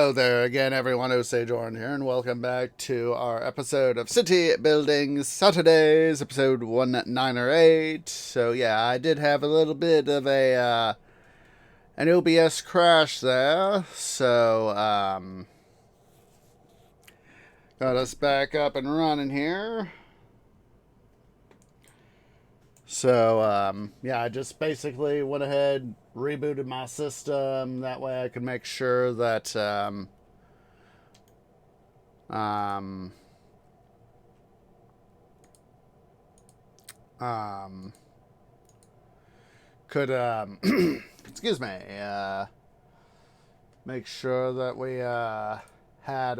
Hello there again, everyone. Osage Jordan here, and welcome back to our episode of City Building Saturdays, episode 198. So, yeah, I did have a little bit of an OBS crash there. So, got us back up and running here. So, yeah, I just basically went ahead, rebooted my system. That way I could make sure that, um, um, could, excuse me, make sure that we, had,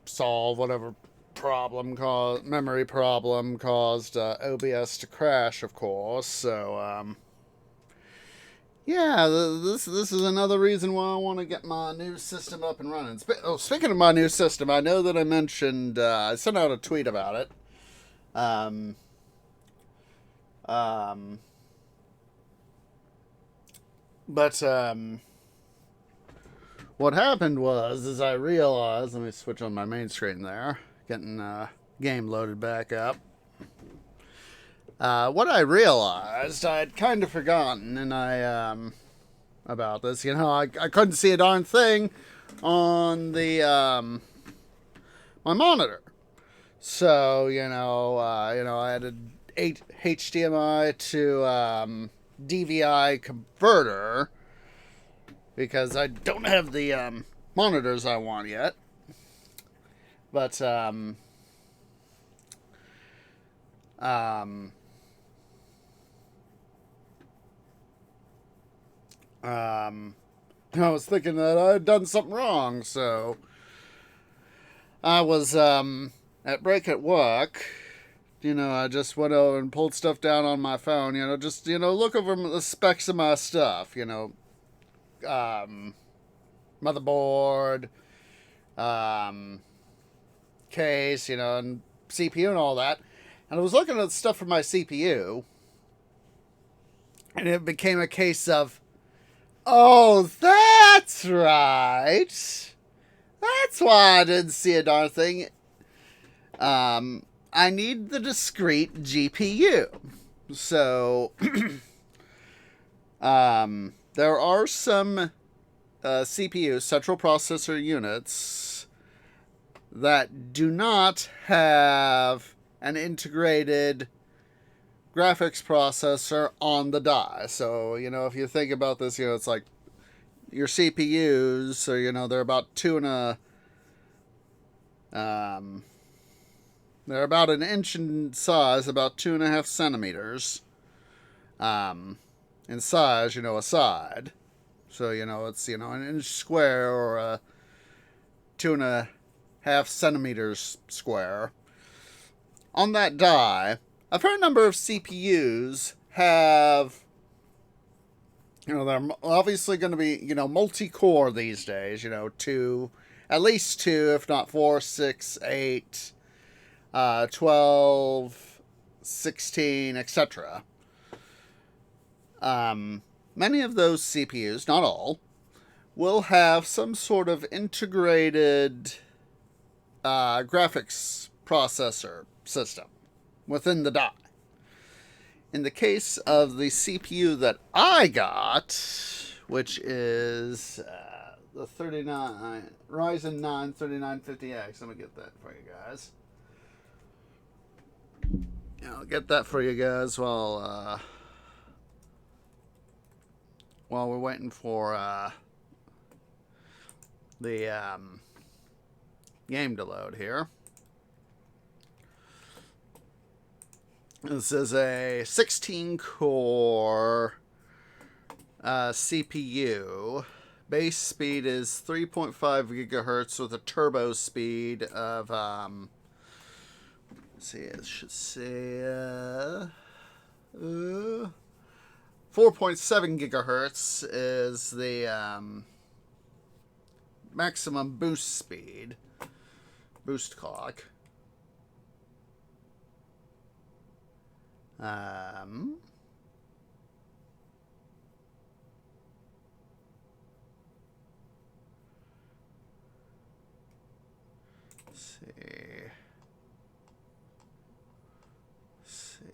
solve whatever memory problem caused OBS to crash, of course. So, yeah, this is another reason why I want to get my new system up and running. Speaking of my new system, I know that I mentioned I sent out a tweet about it. Um, um, but what happened was, is I realized. Let me switch on my main screen there, getting game loaded back up. What I realized, I'd kind of forgotten, and about this. I couldn't see a darn thing on the my monitor. So I had an HDMI to DVI converter because I don't have the monitors I want yet. But I was thinking that I had done something wrong, so I was at break at work. I just went over and pulled stuff down on my phone. Just look over the specs of my stuff. Motherboard, case, and CPU and all that. And I was looking at stuff for my CPU, and it became a case of, oh, that's right. That's why I didn't see a darn thing. I need the discrete GPU. So, there are some CPU, central processor units, that do not have an integrated graphics processor on the die. So, if you think about this, it's like your CPUs, so, they're about they're about an inch in size, about 2.5 centimeters, in size, a side. So, it's, an inch square or a 2.5 centimeters square. On that die, a fair number of CPUs have, they're obviously going to be, multi-core these days, at least two, if not 4, 6, 8, 12, 16, etc. Many of those CPUs, not all, will have some sort of integrated graphics processor system within the die. In the case of the CPU that I got, which is the Ryzen 9 3950X, let me get that for you guys. I'll get that for you guys while we're waiting for the game to load here. This is a 16-core CPU. Base speed is 3.5 gigahertz with a turbo speed of, let's see, it should say 4.7 gigahertz is the maximum boost clock. see. Let's see.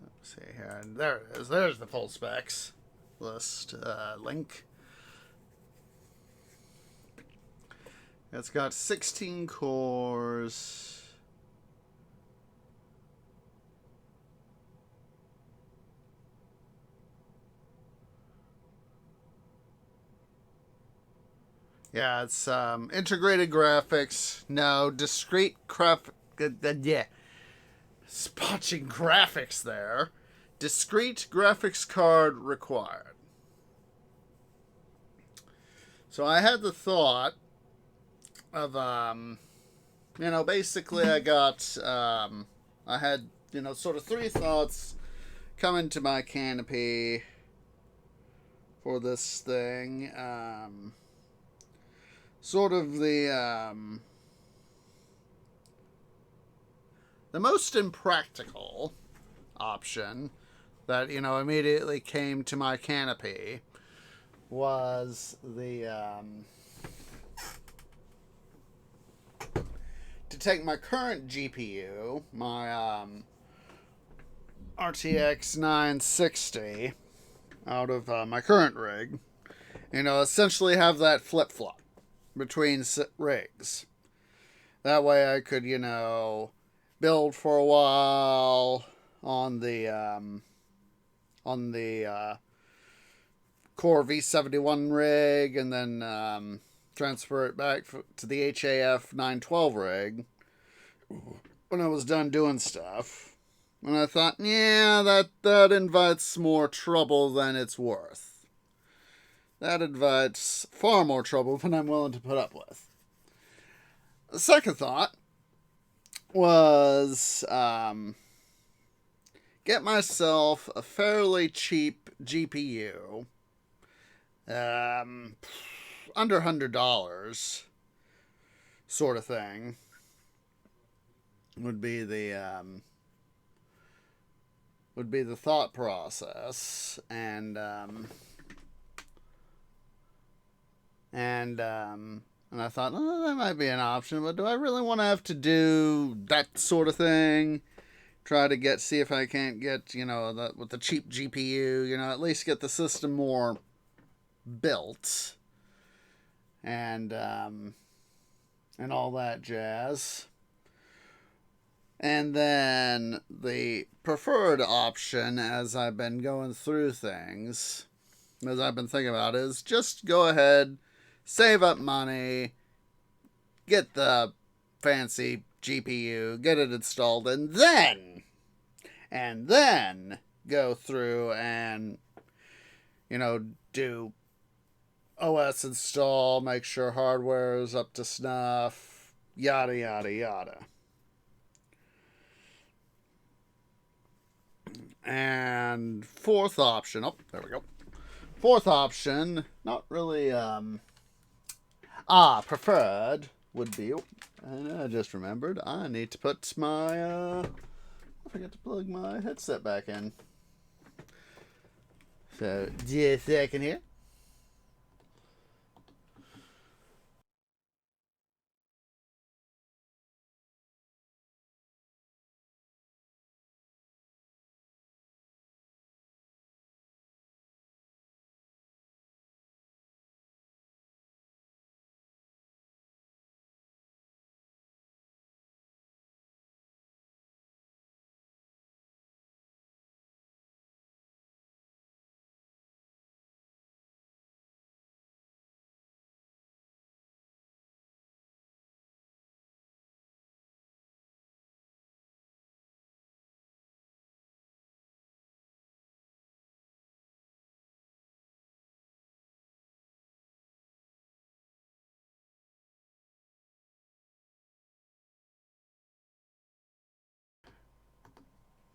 Let's see here. And there it is. There's the full specs list link. It's got 16 cores. Yeah, it's integrated graphics. No, discrete yeah. Spotching graphics there. Discrete graphics card required. So I had the thought of, basically I had, sort of three thoughts come into my canopy for this thing. Sort of the most impractical option that, immediately came to my canopy was to take my current GPU, my RTX 960, out of my current rig, essentially have that flip-flop between rigs. That way I could, build for a while on the Core V71 rig, and then transfer it back to the HAF 912 rig when I was done doing stuff. And I thought, yeah, that invites more trouble than it's worth. That invites far more trouble than I'm willing to put up with. The second thought was get myself a fairly cheap GPU, under $100 sort of thing would be the thought process. And I thought, oh, that might be an option, but do I really want to have to do that sort of thing? Try to see if I can't get, with the cheap GPU, at least get the system more built and all that jazz. And then the preferred option, as I've been going through things, as I've been thinking about, is just go ahead, save up money, get the fancy GPU, get it installed, and then go through and, do OS install, make sure hardware is up to snuff, yada, yada, yada. And fourth option, oh, there we go. Fourth option, not really, preferred would be, and I just remembered, I need to put my, I forgot to plug my headset back in. So, just a second here.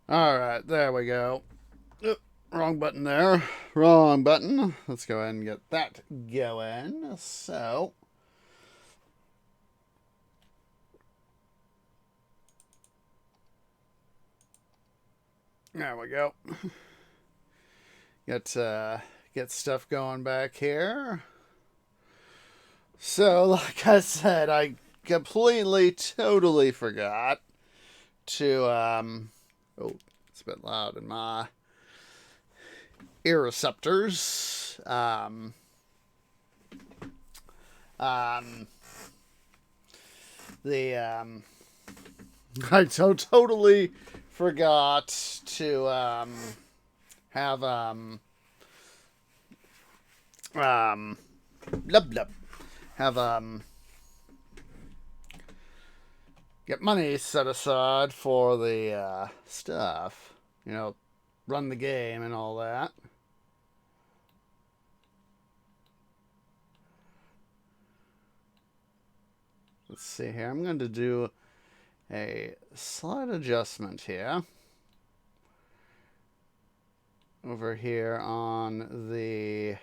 Alright, there we go. Oop, wrong button there. Wrong button. Let's go ahead and get that going. So, there we go. get stuff going back here. So, like I said, I completely, totally forgot to, oh, it's a bit loud in my ear receptors. The, I totally forgot to, have, blub blub, have, get money set aside for the stuff, you know, run the game and all that. Let's see here. I'm going to do a slight adjustment here. Over here on the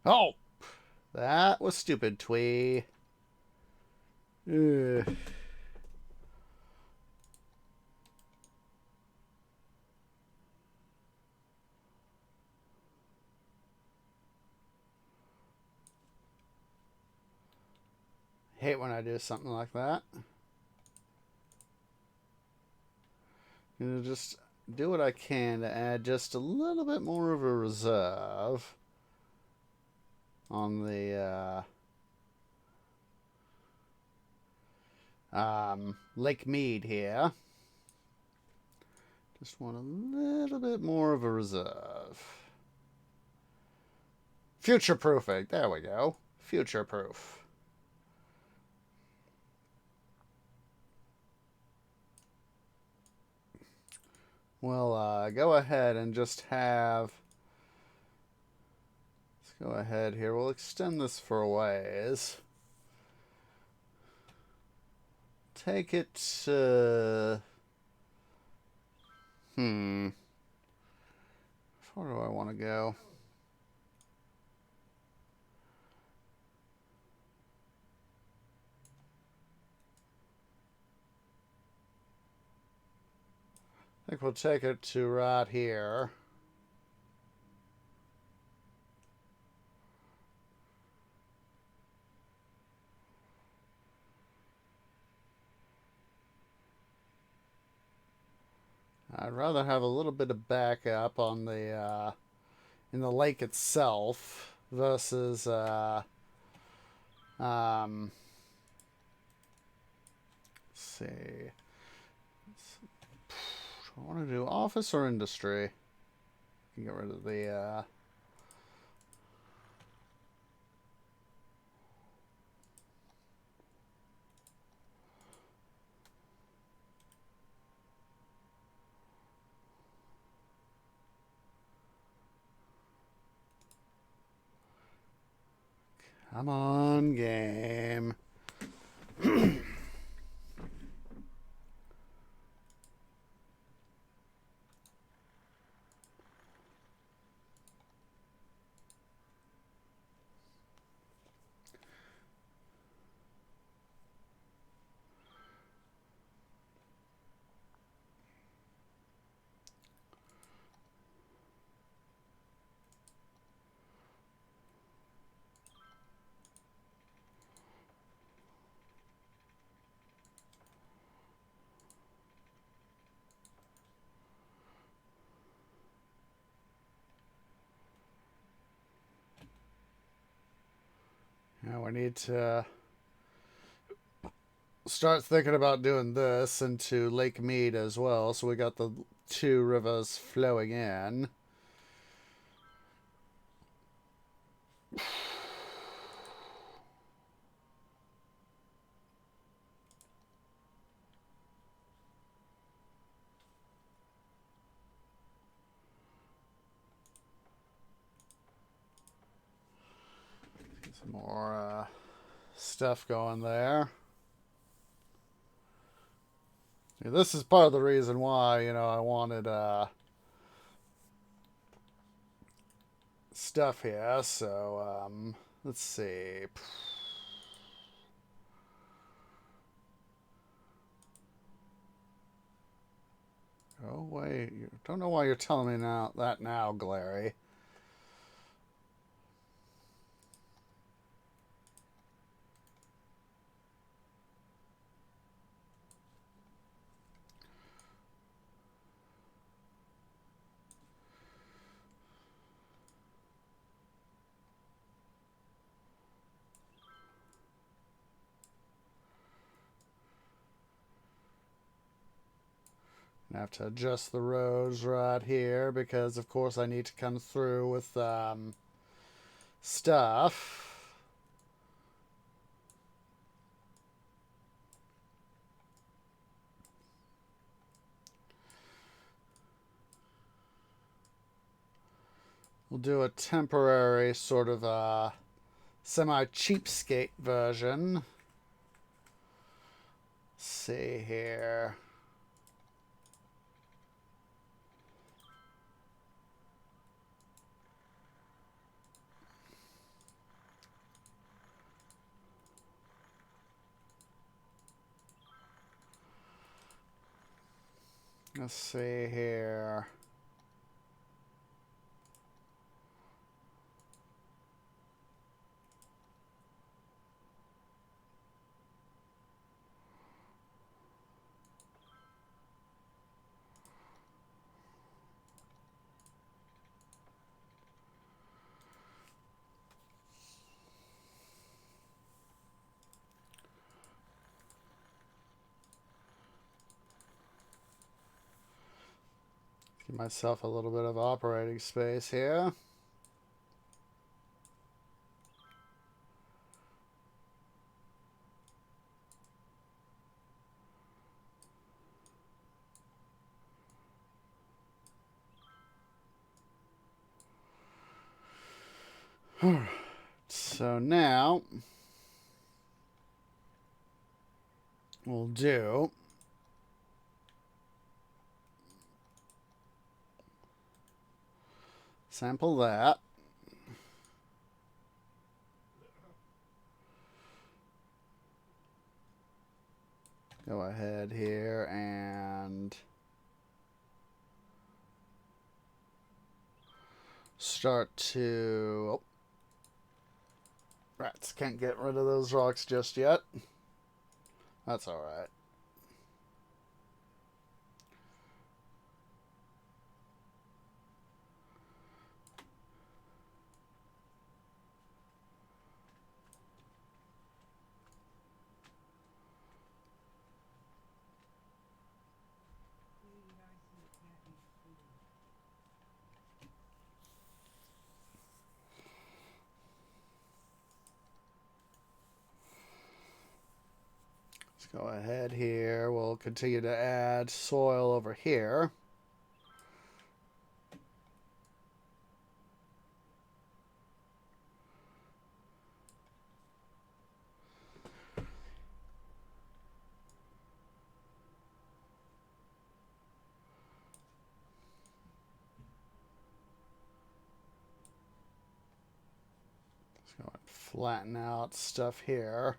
oh, that was stupid, Twee. Ugh. Hate when I do something like that. I'm gonna just do what I can to add just a little bit more of a reserve on the Lake Mead here. Just want a little bit more of a reserve. Future proofing. There we go. Future proof. We'll go ahead and just have. Let's go ahead here. We'll extend this for a ways. Take it to. How far do I want to go? I think we'll take it to right here. I'd rather have a little bit of backup on the in the lake itself versus let's see. Do I want to do office or industry? Can get rid of the come on, game. Now we need to start thinking about doing this into Lake Mead as well. So we got the two rivers flowing in. Get some more stuff going there. Yeah, this is part of the reason why, I wanted stuff here. So let's see. Oh wait, you don't know why you're telling me now, Glary. I have to adjust the rows right here because, of course, I need to come through with stuff. We'll do a temporary sort of semi-cheapskate version. Let's see here. Let's see here. Give myself a little bit of operating space here. So now we'll do sample that. Go ahead here and start to... Oh. Rats, can't get rid of those rocks just yet. That's alright. Go ahead here. We'll continue to add soil over here. Let's go and flatten out stuff here.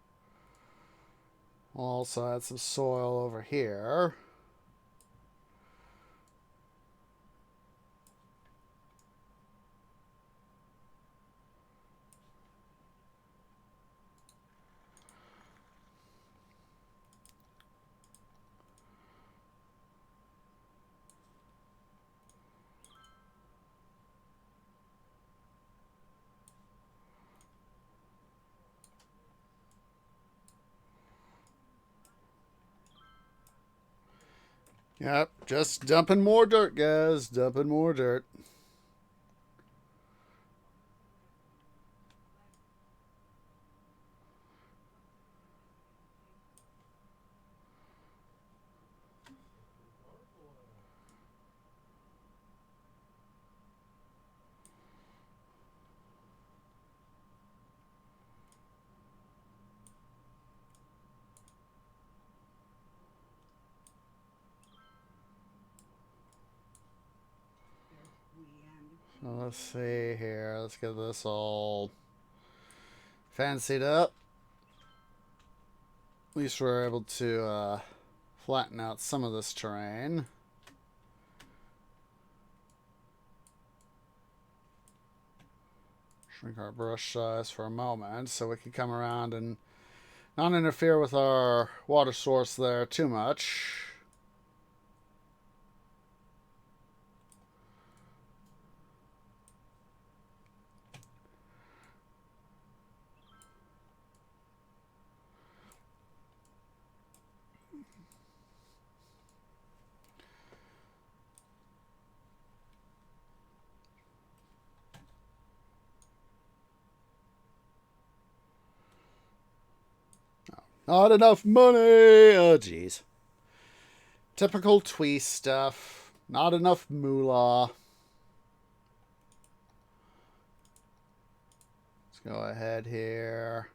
We'll also add some soil over here. Yep, just dumping more dirt, guys. Dumping more dirt. Let's see here. Let's get this all fancied up. At least we're able to flatten out some of this terrain. Shrink our brush size for a moment so we can come around and not interfere with our water source there too much. Not enough money! Oh, jeez. Typical twee stuff. Not enough moolah. Let's go ahead here.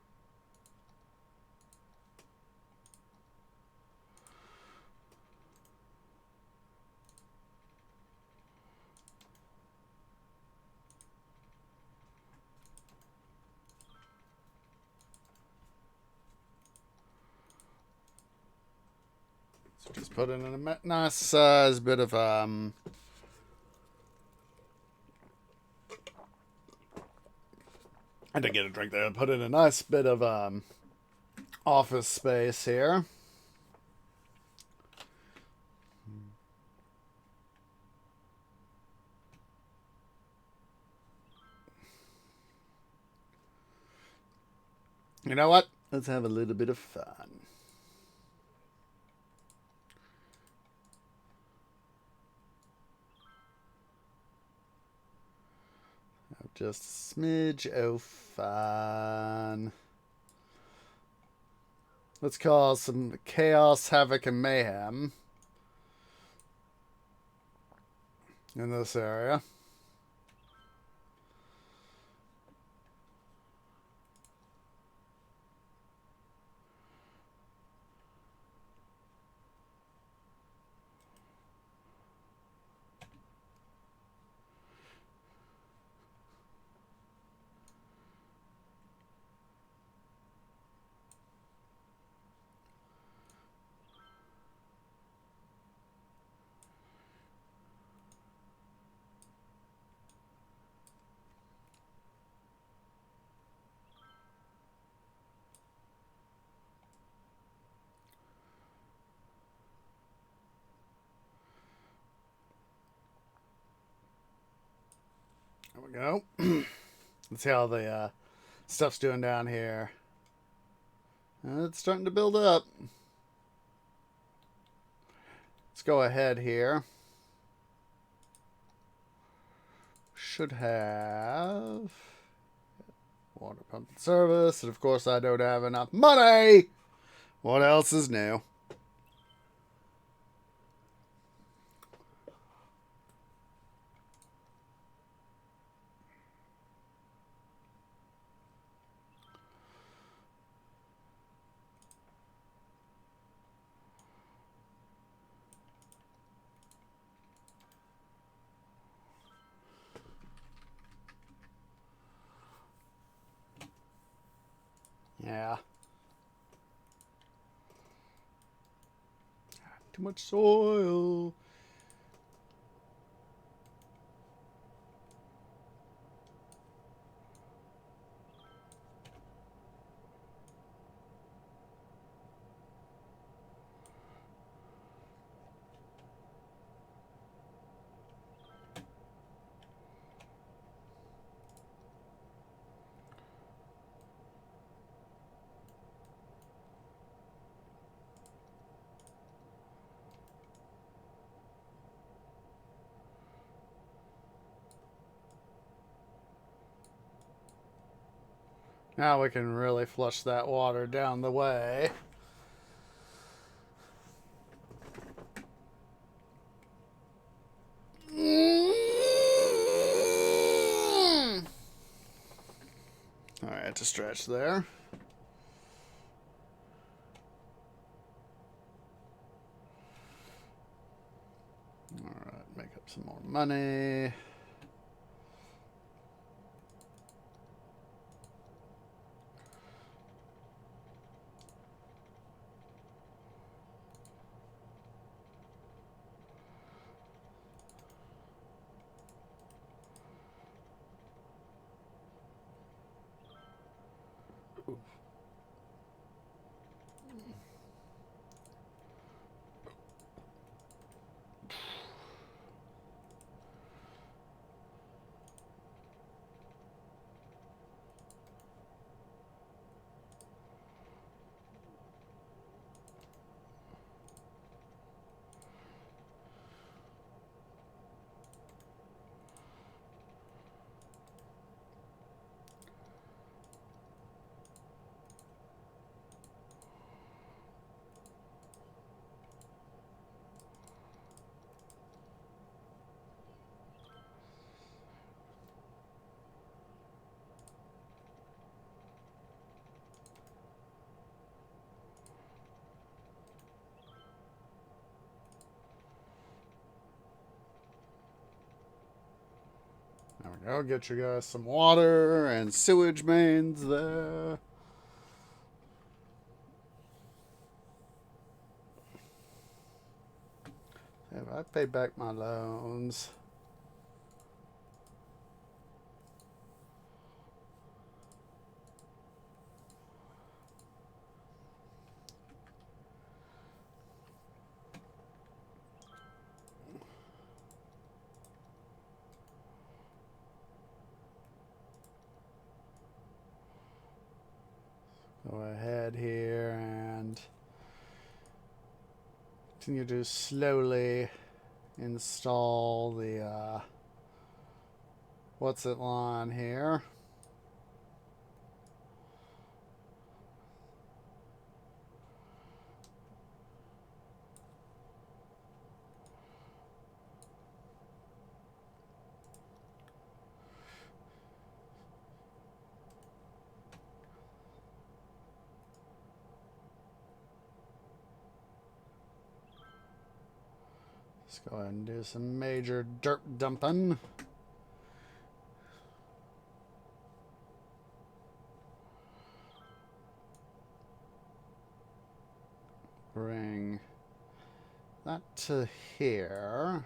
So just put in a nice size bit of I had to get a drink there. Put in a nice bit of office space here. You know what? Let's have a little bit of fun. Just a smidge of fun. Let's cause some chaos, havoc, and mayhem in this area. There we go. Let's see how the stuff's doing down here. It's starting to build up. Let's go ahead here. Should have water pumping service, and of course I don't have enough money. What else is new? Yeah. Too much soil. Now we can really flush that water down the way. Alright, to stretch there. Alright, make up some more money. There we go. Get you guys some water and sewage mains there. Have I paid back my loans? Go ahead here and continue to slowly install the what's it line here. Let's go ahead and do some major dirt dumping. Bring that to here.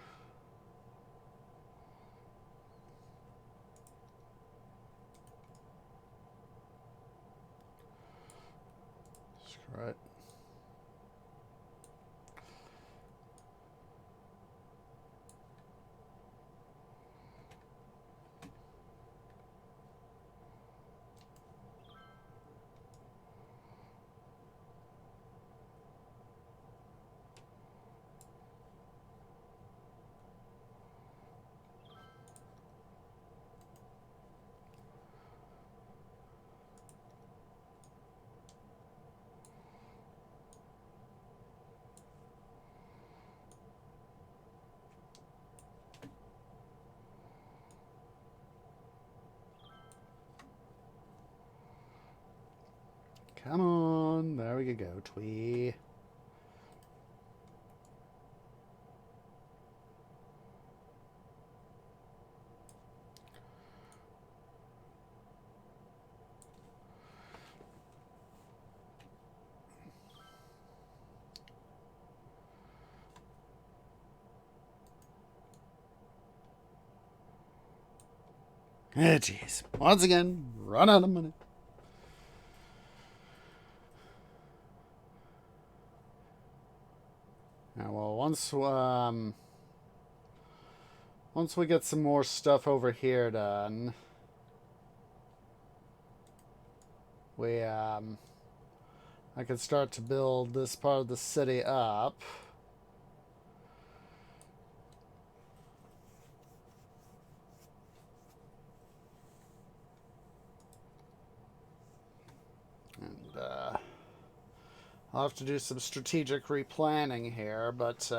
Screw it. Come on, there we go, Twee. Eh, jeez. Once again, run out of money. Now, well, once we get some more stuff over here done, I can start to build this part of the city up. And, I'll have to do some strategic replanning here, but,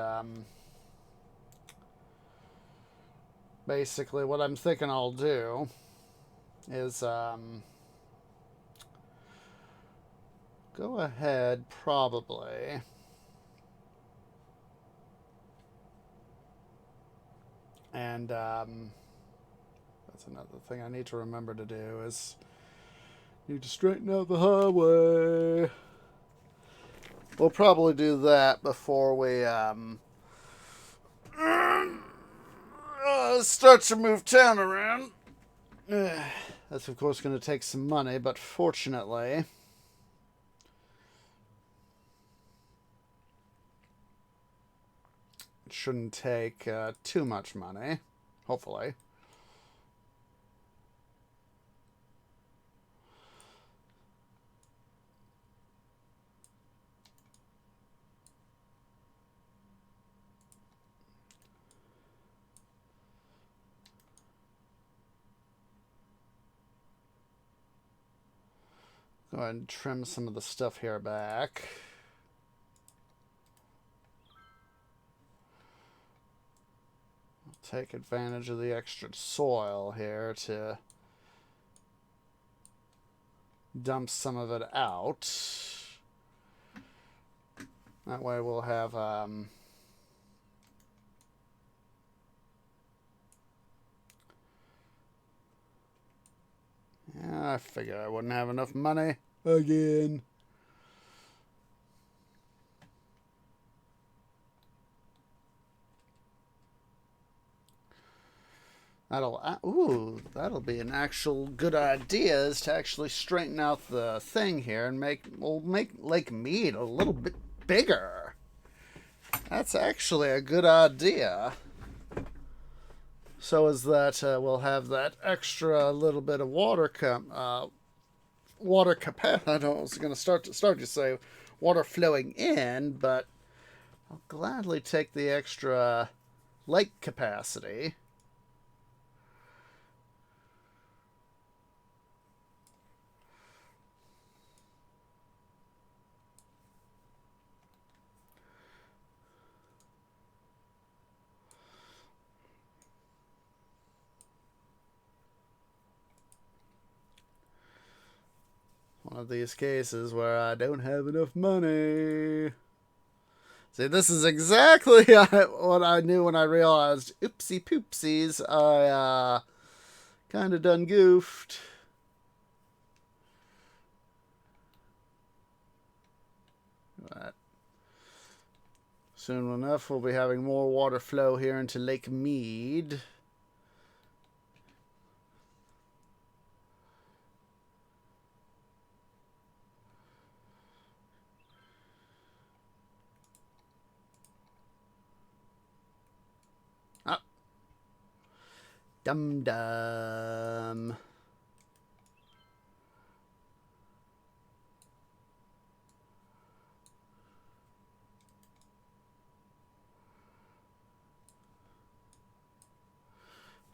basically what I'm thinking I'll do is, go ahead, probably. And that's another thing I need to remember to do is need to straighten out the highway. We'll probably do that before we start to move town around. That's, of course, going to take some money, but fortunately, it shouldn't take too much money, hopefully. Go ahead and trim some of the stuff here back. Take advantage of the extra soil here to dump some of it out. That way we'll have yeah, I figured I wouldn't have enough money again. That'll be an actual good idea, is to actually straighten out the thing here and make Lake Mead a little bit bigger. That's actually a good idea. So is that we'll have that extra little bit of water capacity. I was going to start to say water flowing in, but I'll gladly take the extra lake capacity. One of these cases where I don't have enough money. See, this is exactly what I knew when I realized, oopsie poopsies, I kind of done goofed. But soon enough, we'll be having more water flow here into Lake Mead. Dum-dum.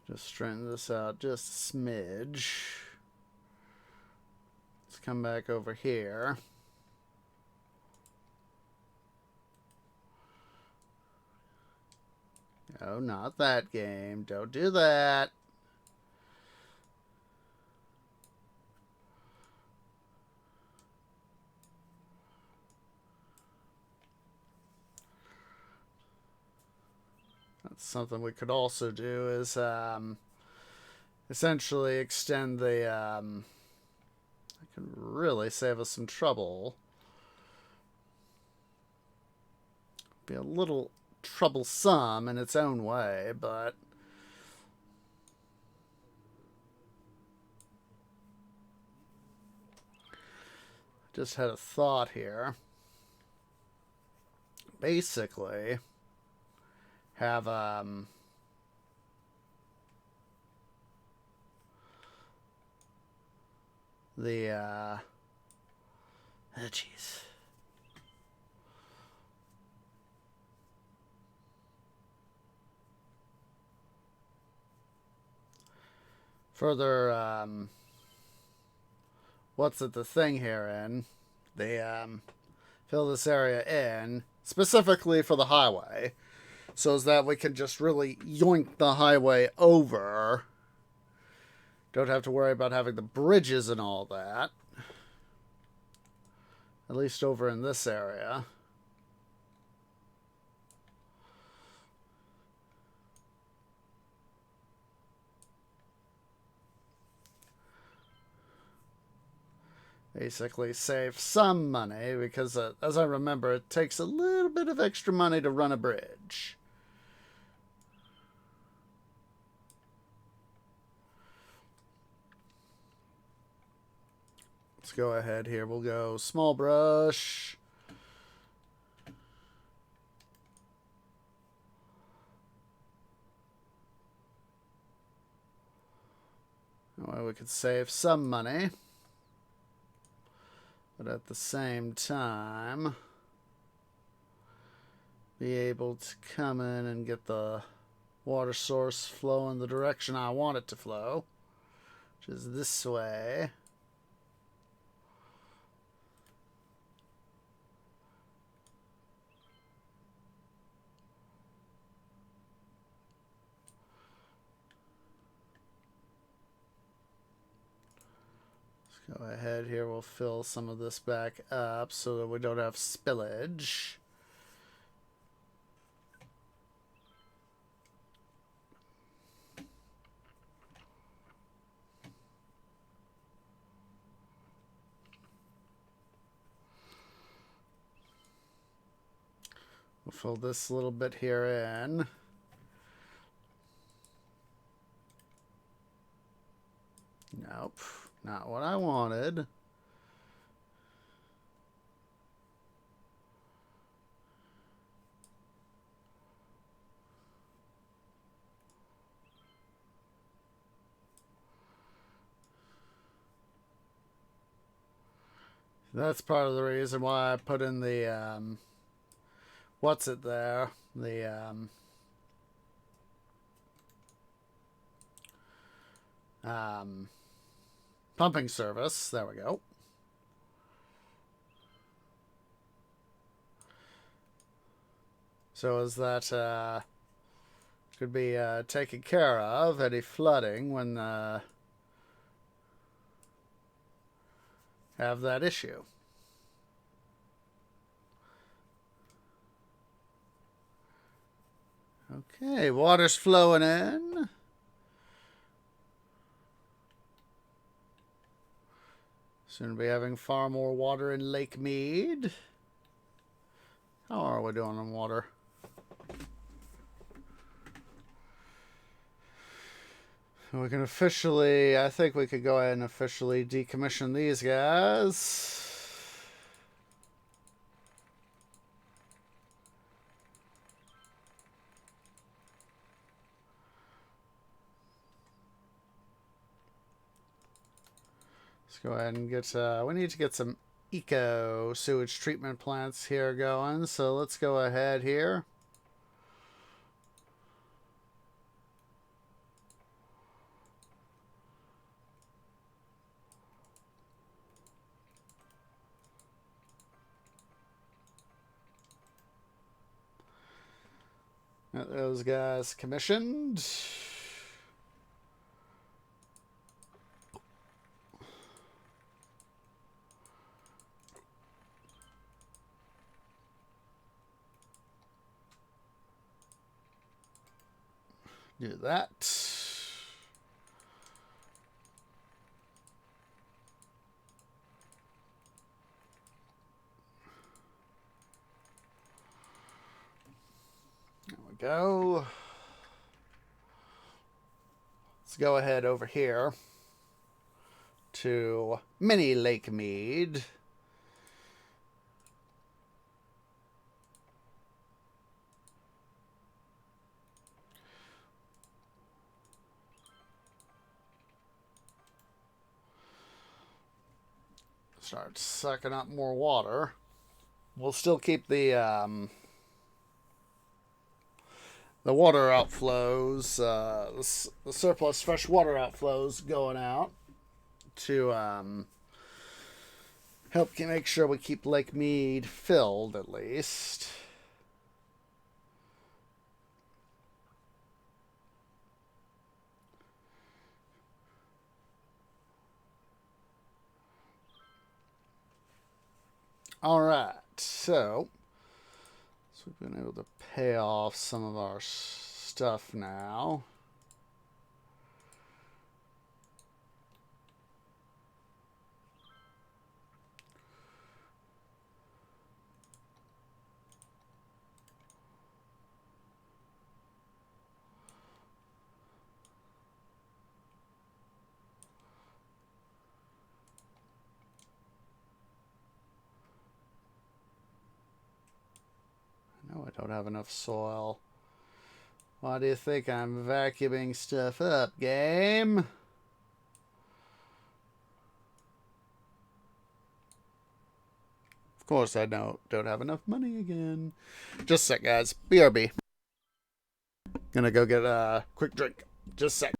Just straighten this out just a smidge. Let's come back over here. Oh, not that game. Don't do that. That's something we could also do is essentially extend the... it could really save us some trouble. Be a little troublesome in its own way, but just had a thought here. Basically, have the oh jeez. Further, what's it, the thing here in? They fill this area in specifically for the highway, so as that we can just really yoink the highway over. Don't have to worry about having the bridges and all that. At least over in this area. Basically save some money, because as I remember, it takes a little bit of extra money to run a bridge. Let's go ahead here. We'll go small brush. Well, we could save some money, but at the same time be able to come in and get the water source flow in the direction I want it to flow, which is this way. Go ahead here, we'll fill some of this back up so that we don't have spillage. We'll fill this little bit here in. Nope, not what I wanted. That's part of the reason why I put in the, what's it there? The, pumping service. There we go. So as that could be taken care of, any flooding when have that issue. Okay, water's flowing in. Soon be having far more water in Lake Mead. How are we doing on water? We can officially, I think we could go ahead and officially decommission these guys. Let's go ahead and get, we need to get some eco sewage treatment plants here going. So let's go ahead here. Got those guys commissioned. Do that. There we go. Let's go ahead over here to Mini Lake Mead. Start sucking up more water. We'll still keep the water outflows, the surplus fresh water outflows going out to help make sure we keep Lake Mead filled at least. All right, so we've been able to pay off some of our stuff now. Don't have enough soil. Why do you think I'm vacuuming stuff up, game? Of course I don't have enough money again. Just a sec, guys. BRB. Gonna go get a quick drink. Just a sec.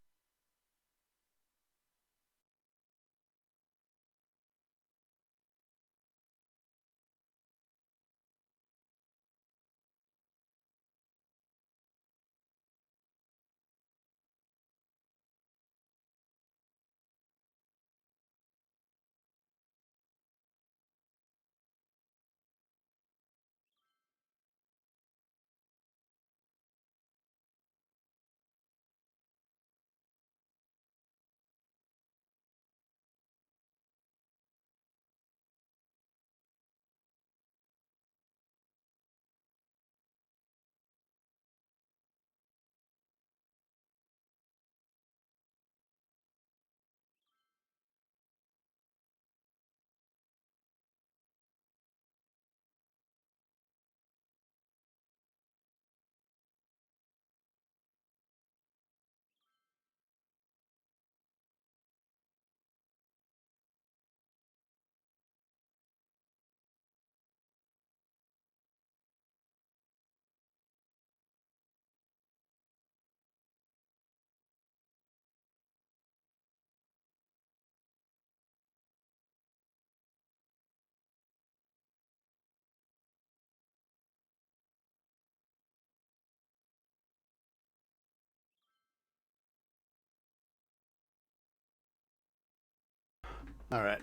All right.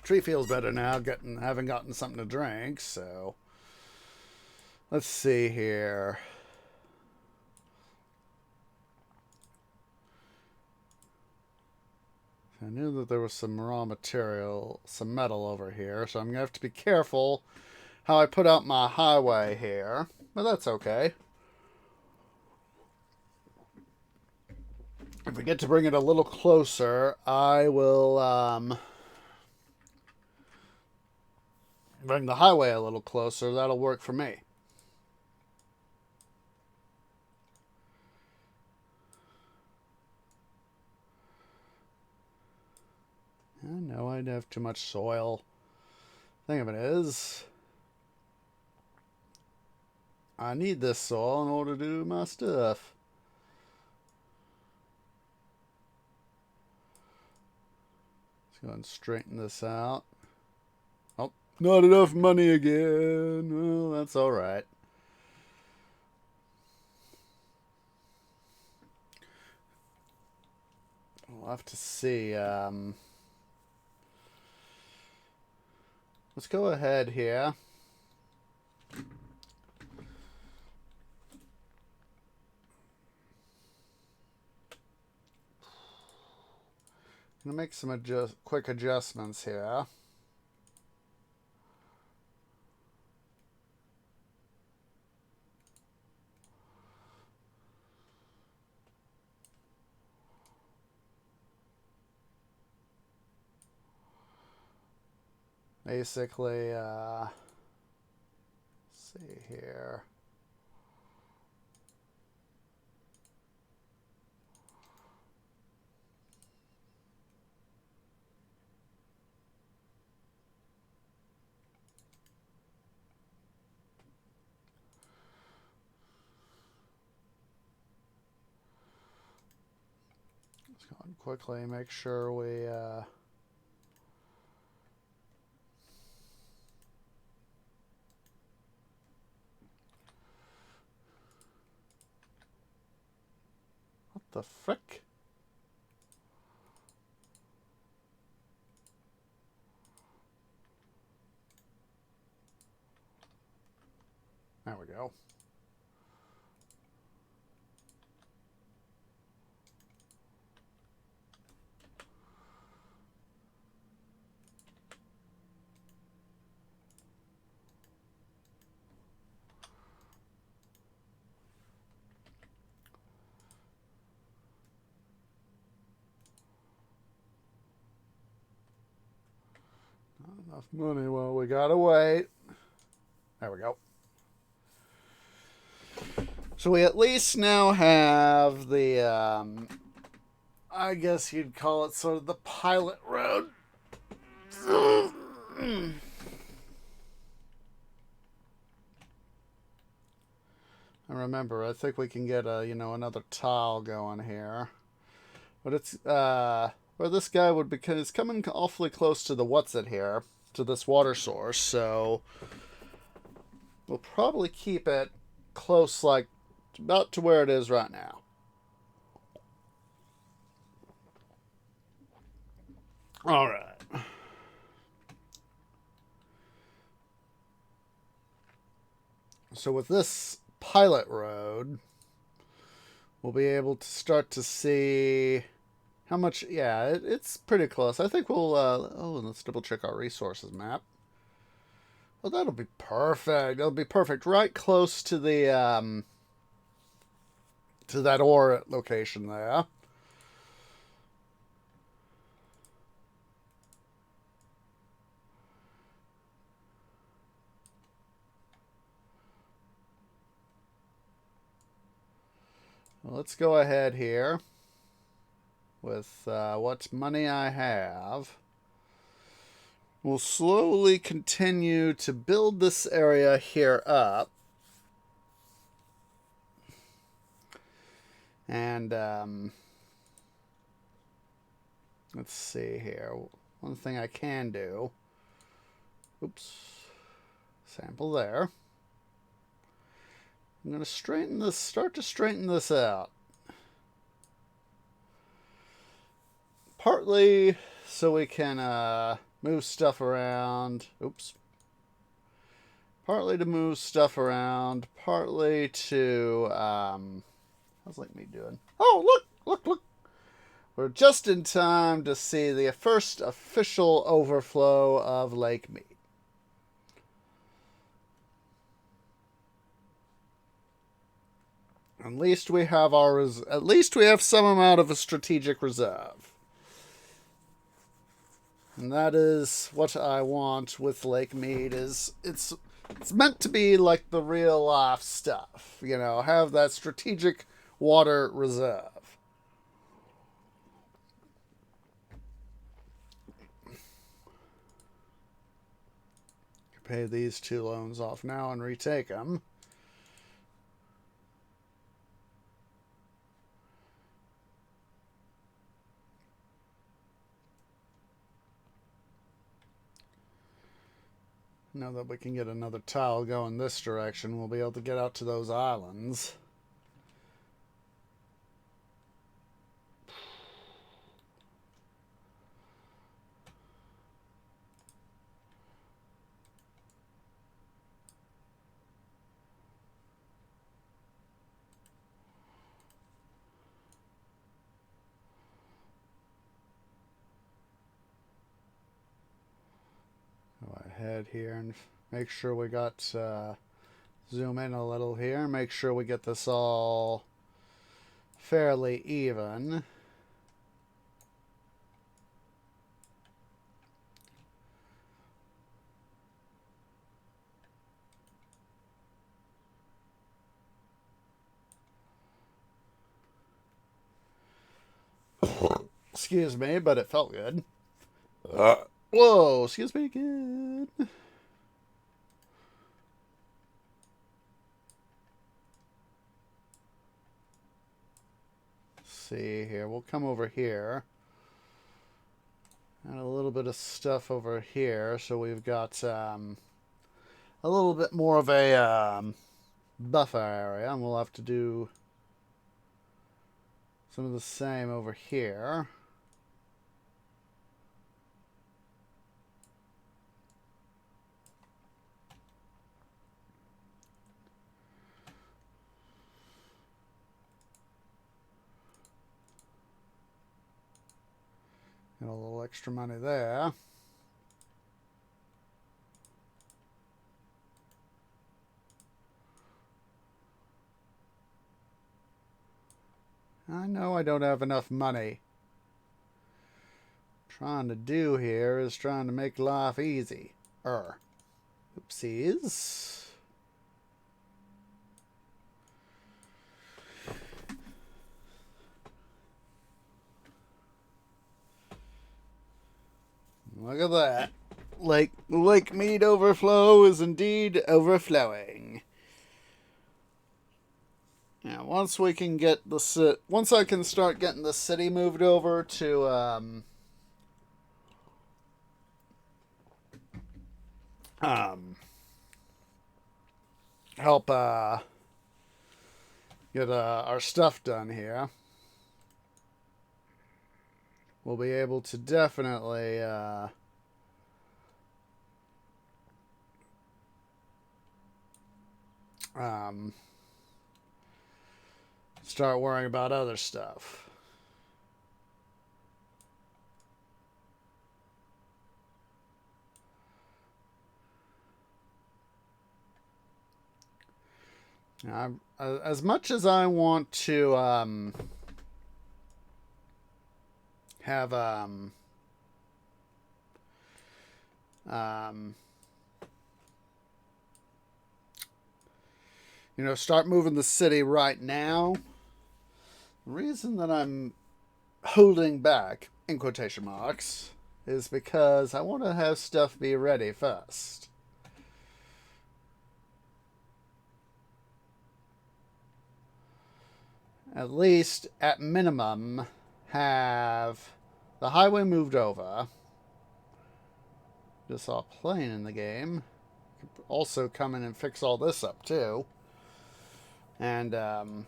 Tree feels better now, having gotten something to drink, so let's see here. I knew that there was some raw material, some metal over here, so I'm going to have to be careful how I put out my highway here, but that's okay. If we get to bring it a little closer, I will bring the highway a little closer. That'll work for me. I know I'd have too much soil. Thing of it is, I need this soil in order to do my stuff. Let's go ahead and straighten this out. Oh, not enough money again. Well, that's all right. We'll have to see. Let's go ahead here. I'm gonna make some quick adjustments here. Basically, let's see here. Let's go and quickly make sure we what the frick? There we go. Not enough money. Well, we gotta wait. There we go. So we at least now have the, I guess you'd call it sort of the pilot road. And remember, I think we can get another tile going here. But it's, where this guy would be, it's coming awfully close to the what's it here, to this water source, so we'll probably keep it close, like, about to where it is right now. All right. So with this pilot road, we'll be able to start to see how much. Yeah, it's pretty close. I think we'll. Let's double check our resources map. Well, that'll be perfect. That'll be perfect. Right close to the to that ore location there. Well, let's go ahead here with what money I have. We'll slowly continue to build this area here up. And let's see here. One thing I can do. Oops. Sample there. I'm going to start to straighten this out. Partly so we can move stuff around. Oops. Partly to move stuff around. Partly to, how's like me doing? Oh, look. We're just in time to see the first official overflow of Lake Mead. At least we have some amount of a strategic reserve. And that is what I want with Lake Mead. It's meant to be like the real life stuff, have that strategic water reserve. Pay these 2 loans off now and retake them. Now that we can get another tile going this direction, we'll be able to get out to those islands. Go ahead here and make sure we got, zoom in a little here, make sure we get this all fairly even. Excuse me, but it felt good. Whoa, excuse me again. See here, we'll come over here. And a little bit of stuff over here, so we've got a little bit more of a buffer area, and we'll have to do some of the same over here. Got a little extra money there. I know I don't have enough money. Trying to do here is trying to make life easy. Oopsies. Look at that. Lake Mead overflow is indeed overflowing. Now, once I can start getting the city moved over to help get our stuff done here, we'll be able to definitely start worrying about other stuff. Now, as much as I want to have start moving the city right now, the reason that I'm holding back, in quotation marks, is because I want to have stuff be ready first. At least, at minimum, have the highway moved over. Just saw a plane in the game. Could also come in and fix all this up, too. And,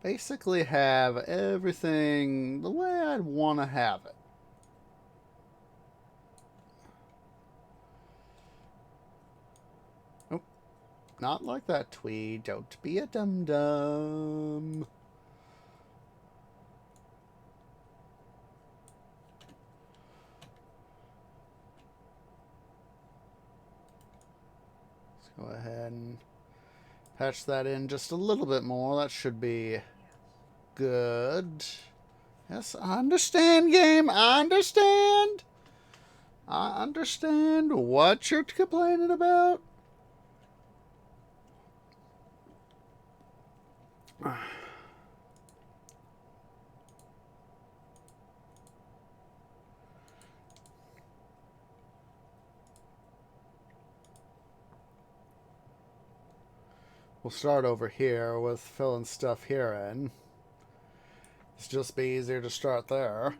basically have everything the way I'd want to have it. Oh, not like that, Tweed. Don't be a dum-dum. Let's go ahead and patch that in just a little bit more. That should be good. Yes, I understand, game. I understand. I understand what you're complaining about. We'll start over here with filling stuff here in. It's just be easier to start there.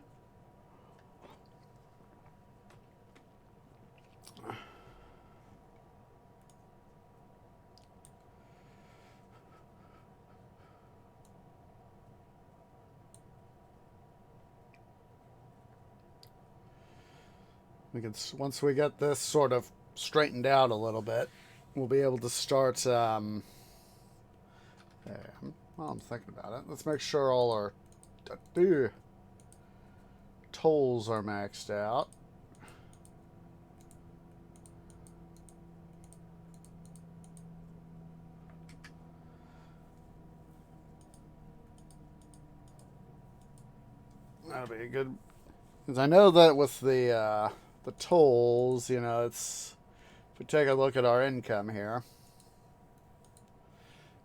Once we get this sort of straightened out a little bit, we'll be able to start. There. Well, I'm thinking about it. Let's make sure all our tolls are maxed out. That'll be good. Because I know that with the tolls, it's, if we take a look at our income here,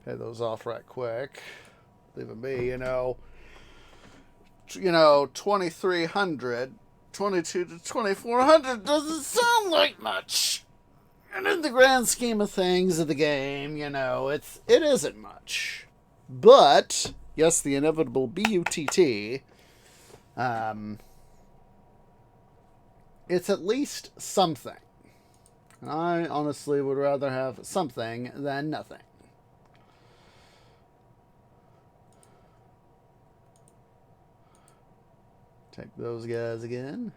pay those off right quick. Leaving me, 2,300, 22 to 2,400 doesn't sound like much. And in the grand scheme of things of the game, it isn't much. But yes, the inevitable BUTT. It's at least something. And I honestly would rather have something than nothing. Take those guys again.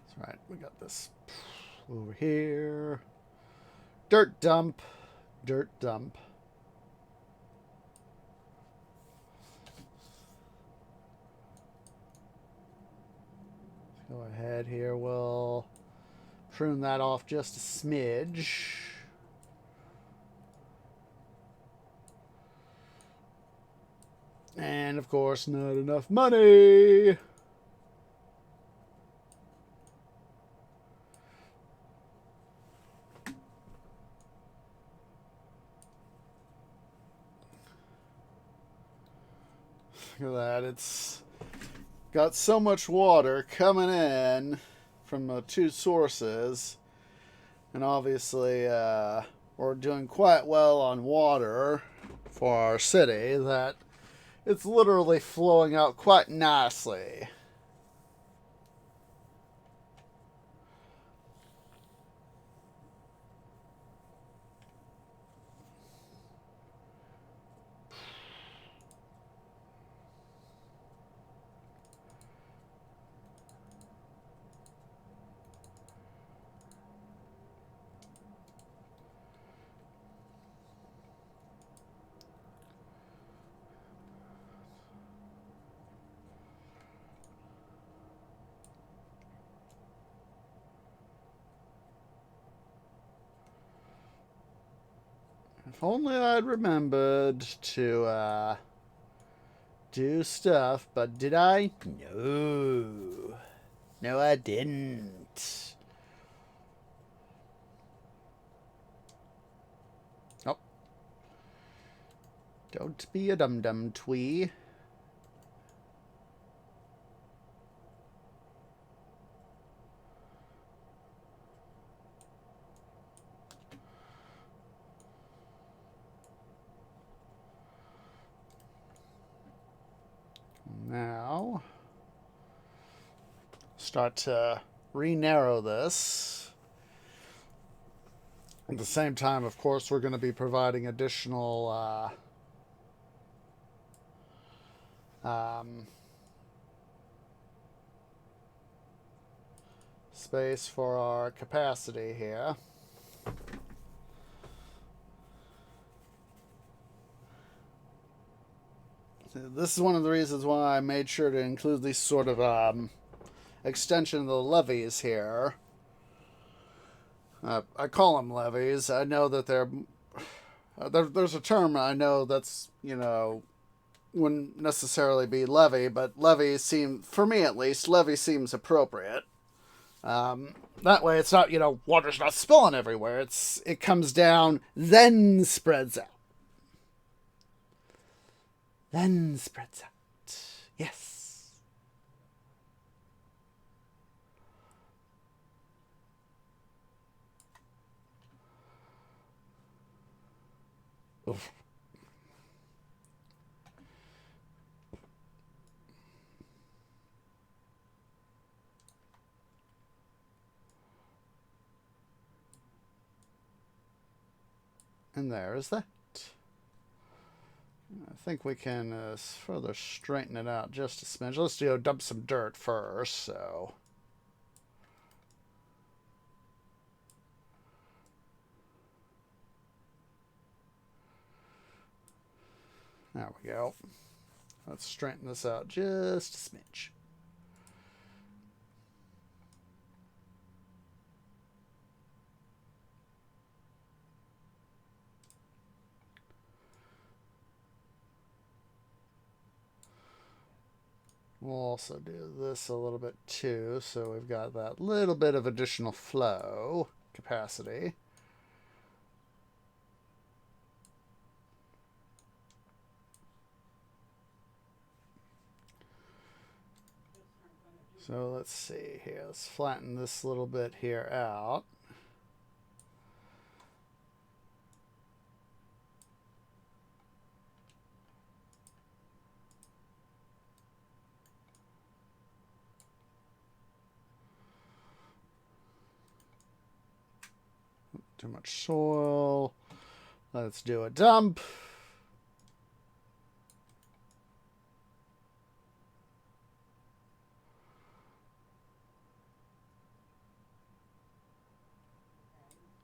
That's right, we got this over here. Dirt dump. Dirt dump. Go ahead here, we'll prune that off just a smidge. And of course, not enough money. Look at that. It's got so much water coming in from the two sources. And obviously, we're doing quite well on water for our city that it's literally flowing out quite nicely. If only I'd remembered to do stuff, but did I? No. No, I didn't. Oh. Don't be a dum-dum, Twee. Now, start to re-narrow this. At the same time, of course, we're going to be providing additional space for our capacity here. This is one of the reasons why I made sure to include these sort of extension of the levees here. I call them levees. I know that there's a term I know that's, wouldn't necessarily be levy, but levy seem, for me at least, levy seems appropriate. That way it's not, water's not spilling everywhere. It comes down, then spreads out. Then spreads out. Yes. Oof. And there is that. I think we can further straighten it out just a smidge. Let's dump some dirt first, so. There we go. Let's straighten this out just a smidge. We'll also do this a little bit too, so we've got that little bit of additional flow capacity. So let's see here. Let's flatten this little bit here out. Too much soil. Let's do a dump.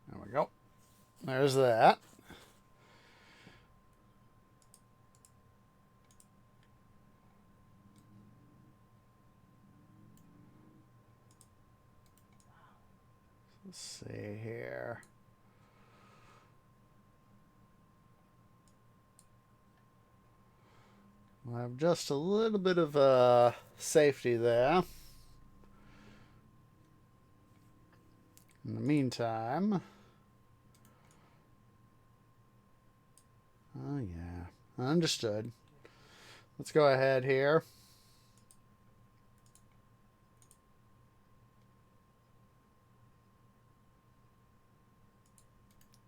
There we go. There's that. Let's see here. We'll have just a little bit of safety there. In the meantime... Oh, yeah. Understood. Let's go ahead here.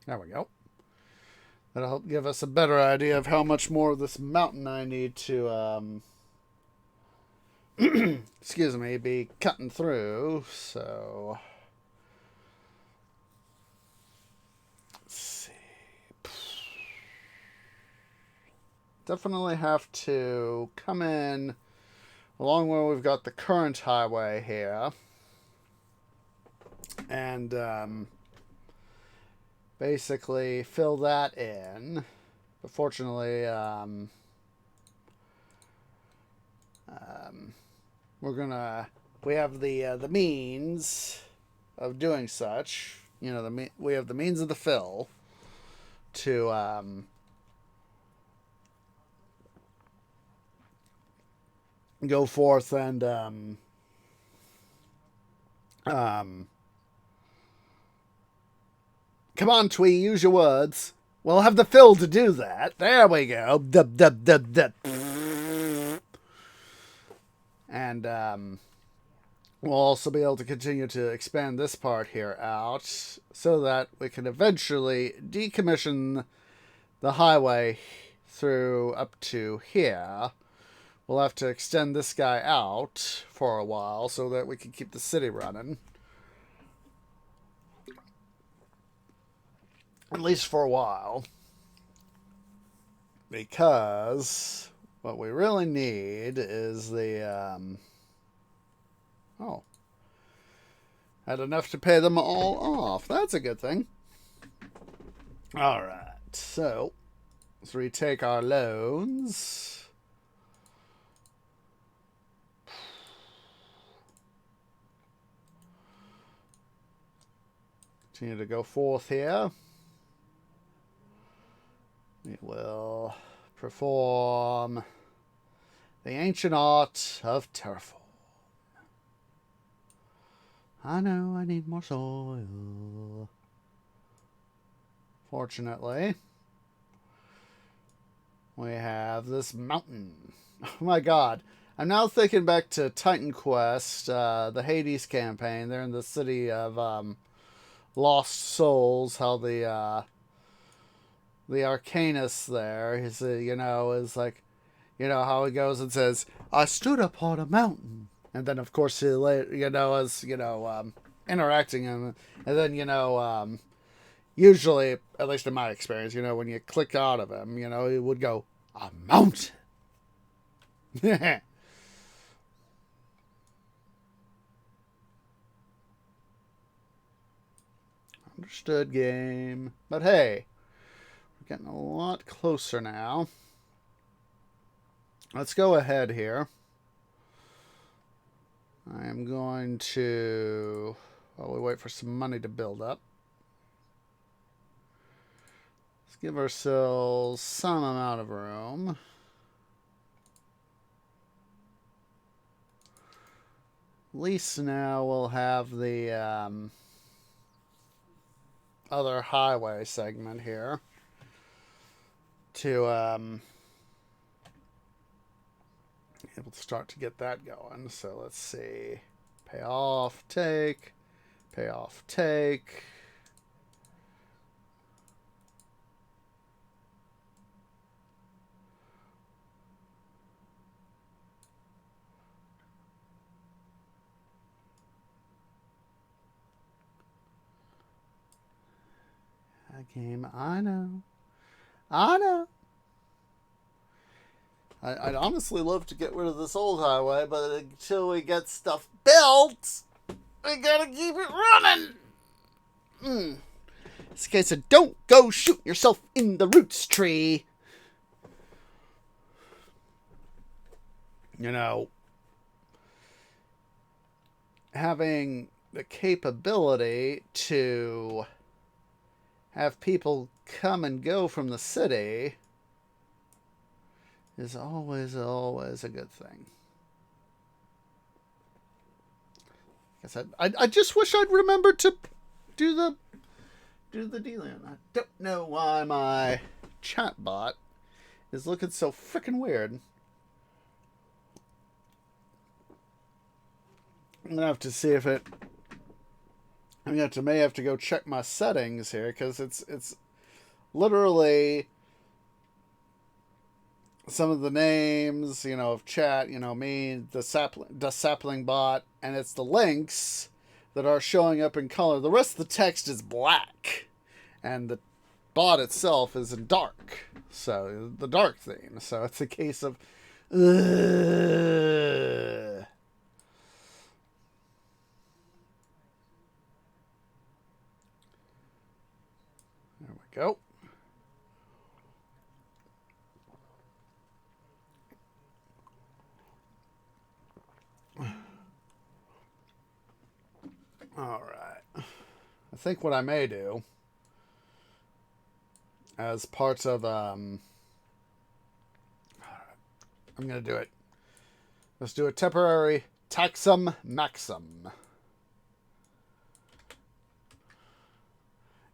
There we go. That'll help give us a better idea of how much more of this mountain I need to, excuse me, be cutting through. So, let's see. Definitely have to come in along where we've got the current highway here. And, basically fill that in. But fortunately, we have the means of doing such. You know, we have the means of the fill to go forth and come on, Twee, use your words. We'll have the fill to do that. There we go. Dub, dub, dub, dub. And we'll also be able to continue to expand this part here out so that we can eventually decommission the highway through up to here. We'll have to extend this guy out for a while so that we can keep the city running. At least for a while. Because what we really need is the... had enough to pay them all off. That's a good thing. Alright, so let's retake our loans. Continue to go forth here. We will perform the ancient art of terraform. I know I need more soil. Fortunately, we have this mountain. Oh my god. I'm now thinking back to Titan Quest, the Hades campaign. They're in the city of Lost Souls. How the Arcanist there, is like, how he goes and says, I stood upon a mountain. And then, of course, he, is, interacting him. And then, usually, at least in my experience, when you click out of him, he would go, a mountain. Understood, game. But hey, we're getting a lot closer now. Let's go ahead here. I am going to, while we wait for some money to build up, let's give ourselves some amount of room. At least now we'll have the other highway segment here to able to start to get that going. So let's see. Pay off, take. Pay off, take. A game, I know. I know. I'd honestly love to get rid of this old highway, but until we get stuff built, we gotta keep it running. This case of don't go shoot yourself in the roots tree. Having the capability to have people come and go from the city is always, always a good thing. Like I said, I just wish I'd remembered to do the dealing. I don't know why my chatbot is looking so freaking weird. I'm gonna have to see if it. May have to go check my settings here because it's literally some of the names, of chat, me, the sapling bot, and it's the links that are showing up in color. The rest of the text is black, and the bot itself is in dark. So the dark theme. So it's a case of. There we go. All right. I think what I may do as part of I'm going to do it. Let's do a temporary taxum maxim.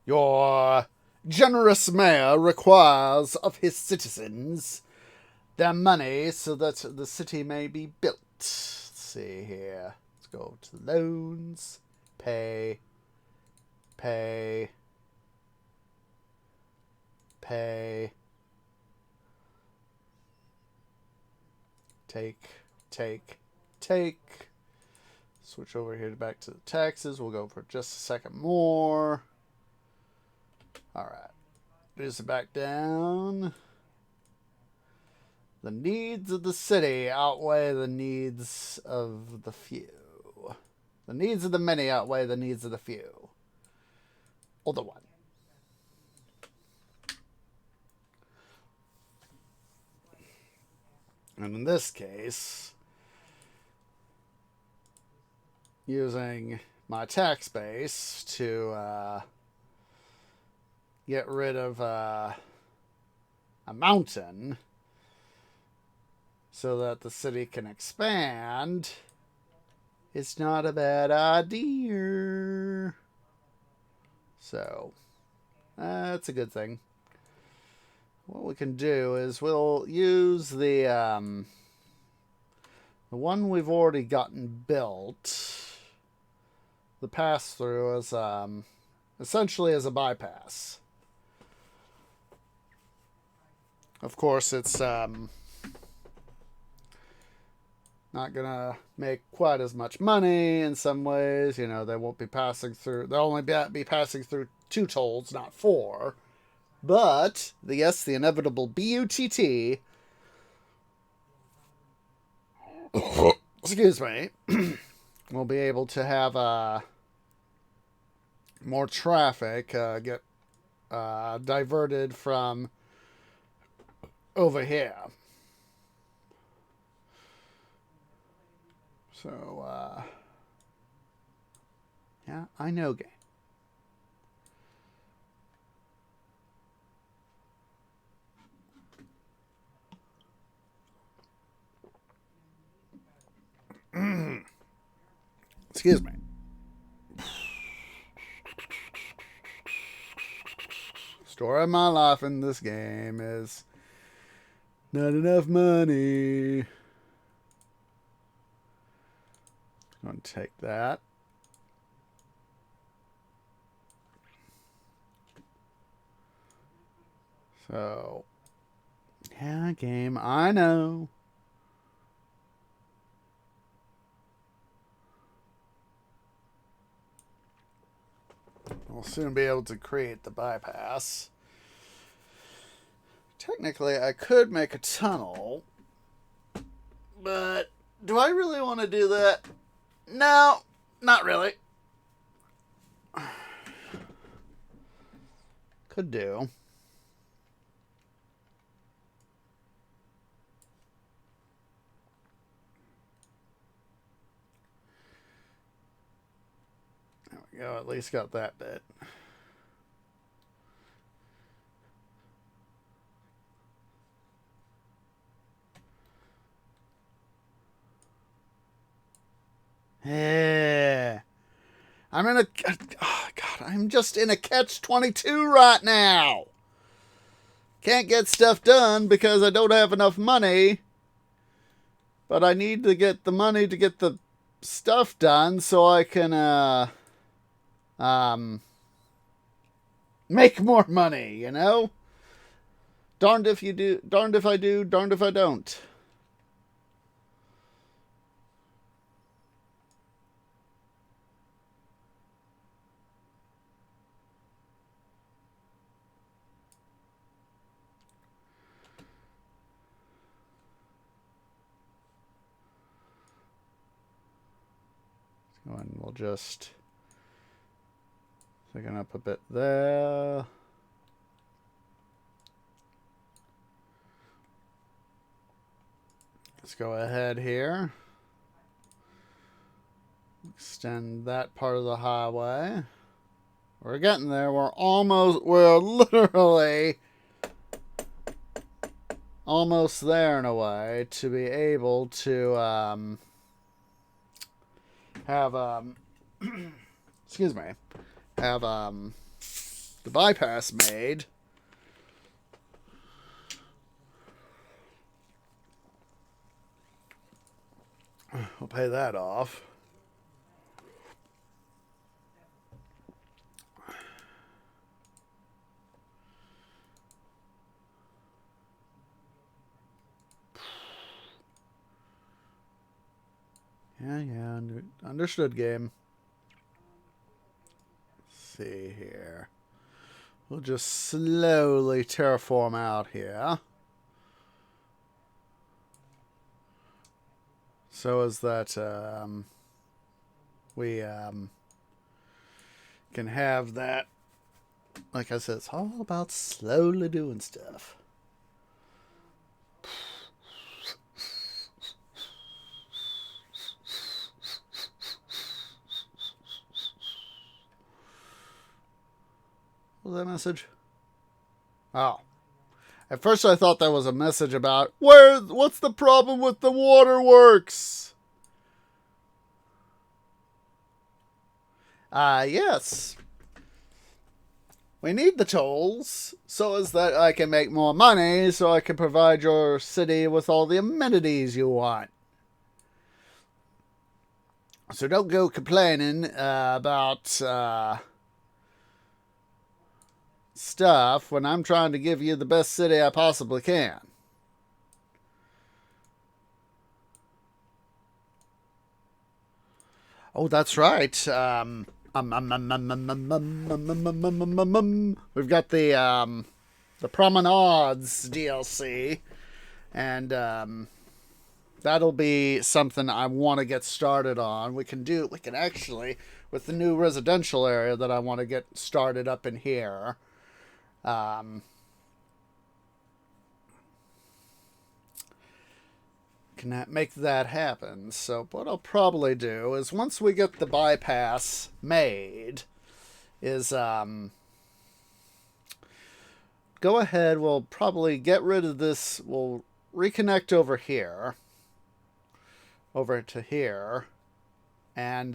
Your generous mayor requires of his citizens their money so that the city may be built. Let's see here. Let's go to loans. Pay. Take. Switch over here back to the taxes. We'll go for just a second more. All right. Reduce it back down. The needs of the city outweigh the needs of the few. The needs of the many outweigh the needs of the few. Or the one. And in this case, using my tax base to get rid of a mountain so that the city can expand, it's not a bad idea. So, that's a good thing. What we can do is we'll use the one we've already gotten built, the pass-through, as essentially as a bypass. Of course, it's not gonna make quite as much money in some ways. They won't be passing through. They'll only be passing through 2 tolls, not 4. But the inevitable BUTT. Excuse me. We'll be able to have more traffic get diverted from over here. So, yeah, I know game. Excuse me. Story of my life in this game is not enough money. I'm going to take that. So, yeah, game, I know. We'll soon be able to create the bypass. Technically, I could make a tunnel, but do I really want to do that? No, not really. Could do. There we go, at least got that bit. Yeah. I'm in a... Oh, God, I'm just in a catch-22 right now. Can't get stuff done because I don't have enough money. But I need to get the money to get the stuff done so I can, make more money, you know? Darned if you do, darned if I do, darned if I don't. And we'll just thicken up a bit there. Let's go ahead here. Extend that part of the highway. We're getting there. We're literally almost there in a way to be able to have excuse me, have the bypass made. We'll pay that off. Yeah, understood, game. Let's see here. We'll just slowly terraform out here. So as that we can have that. Like I said, it's all about slowly doing stuff. What was that message? Oh. At first I thought that was a message about what's the problem with the waterworks? Yes. We need the tolls so as that I can make more money so I can provide your city with all the amenities you want. So don't go complaining about stuff when I'm trying to give you the best city I possibly can. Oh, that's right. We've got the Promenades DLC, and that'll be something I want to get started on. We can actually, with the new residential area that I want to get started up in here. Can make that happen. So what I'll probably do is once we get the bypass made is go ahead, we'll probably get rid of this, we'll reconnect over here to here, and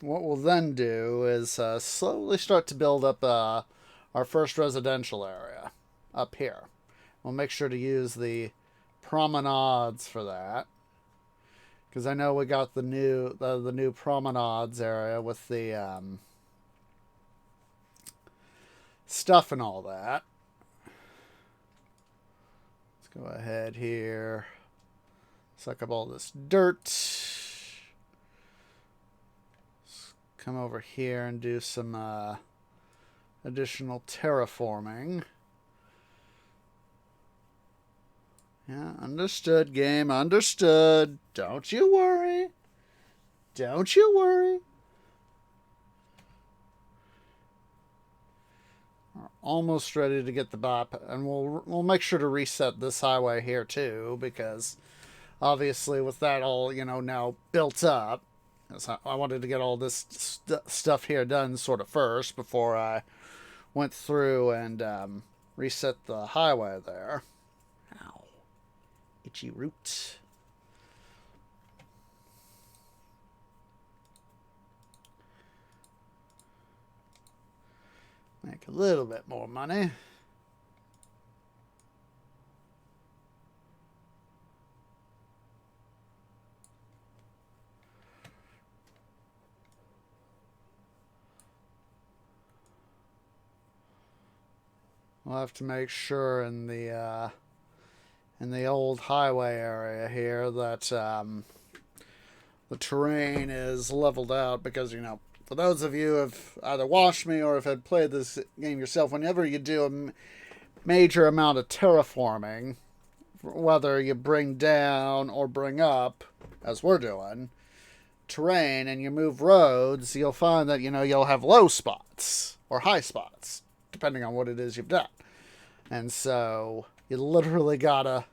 what we'll then do is slowly start to build up our first residential area up here. We'll make sure to use the promenades for that, because I know we got the new promenades area with the stuff and all that. Let's go ahead here, suck up all this dirt. Come over here and do some additional terraforming. Yeah, understood, game. Understood. Don't you worry. Don't you worry. We're almost ready to get the bypass, and we'll make sure to reset this highway here too, because obviously with that all now built up. I wanted to get all this stuff here done sort of first before I went through and reset the highway there. Ow. Itchy root. Make a little bit more money. We'll have to make sure in the old highway area here that the terrain is leveled out, because, you know, for those of you who have either watched me or have played this game yourself, whenever you do a major amount of terraforming, whether you bring down or bring up, as we're doing, terrain, and you move roads, you'll find that, you know, you'll have low spots or high spots, depending on what it is you've done. And so you literally gotta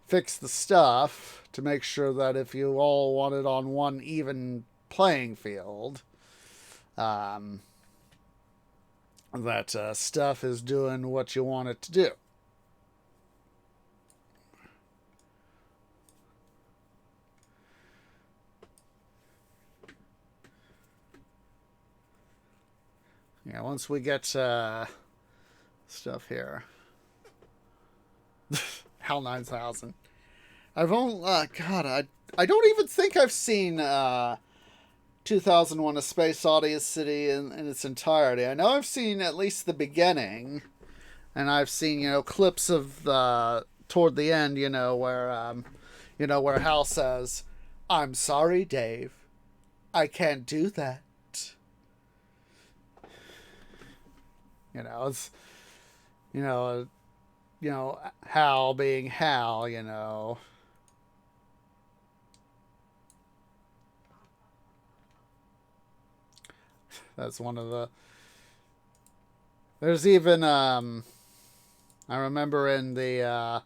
fix the stuff to make sure that if you all want it on one even playing field, that stuff is doing what you want it to do. Yeah, once we get stuff here. HAL 9000. I've only... God, I don't even think I've seen 2001 A Space Odyssey in its entirety. I know I've seen at least the beginning. And I've seen, you know, clips of toward the end, you know, where Hal says, "I'm sorry, Dave. I can't do that." You know, it's, Hal being Hal, you know. That's one of the... There's even, I remember in the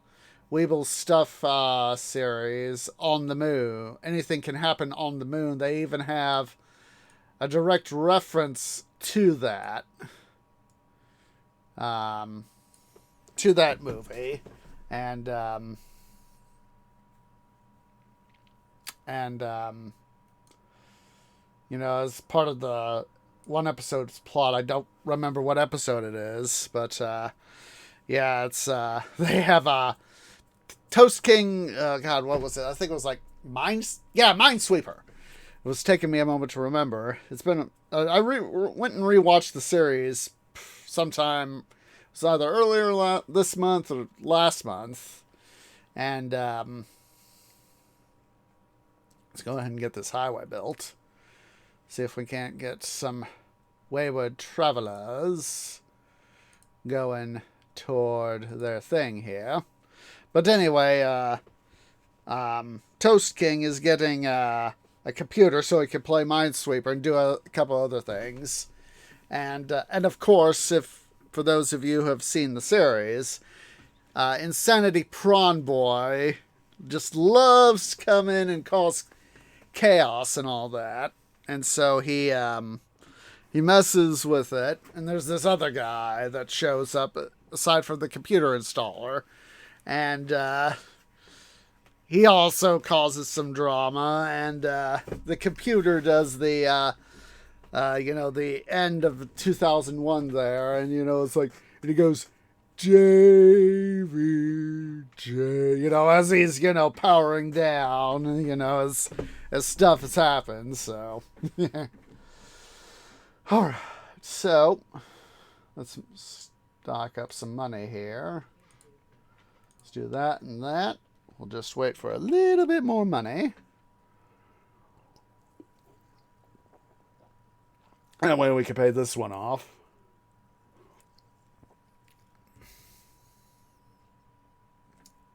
Weeble Stuff series, On the Moon, Anything Can Happen on the Moon, they even have a direct reference to that. To that movie, and you know, as part of the one episode's plot, I don't remember what episode it is, but yeah, it's they have a Toast King. God, what was it? I think it was like Minesweeper. It was taking me a moment to remember. It's been I went and rewatched the series sometime. It was either earlier this month or last month. And let's go ahead and get this highway built. See if we can't get some wayward travelers going toward their thing here. But anyway, Toast King is getting a computer so he can play Minesweeper and do a couple other things. And of course, for those of you who have seen the series, Insanity Prawn Boy just loves to come in and cause chaos and all that. And so he messes with it. And there's this other guy that shows up aside from the computer installer. And he also causes some drama. And the computer does the... the end of 2001 there, and, it's like, and he goes, JVJ, as he's, powering down, as stuff has happened, so. Alright, so, let's stock up some money here. Let's do that and that. We'll just wait for a little bit more money. That way we can pay this one off.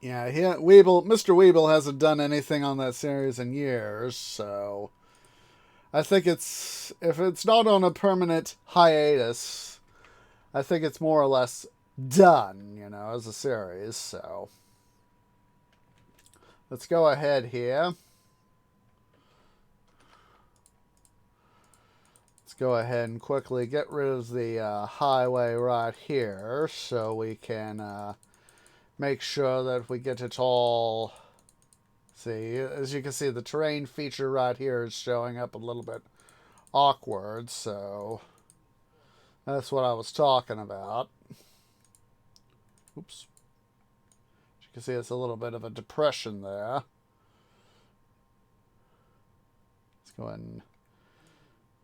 Yeah, Mr. Weeble hasn't done anything on that series in years, so I think if it's not on a permanent hiatus, I think it's more or less done, as a series, so let's go ahead here. Let's go ahead and quickly get rid of the highway right here so we can make sure that we get it all. See, as you can see, the terrain feature right here is showing up a little bit awkward, so that's what I was talking about. Oops. As you can see, it's a little bit of a depression there. Let's go ahead and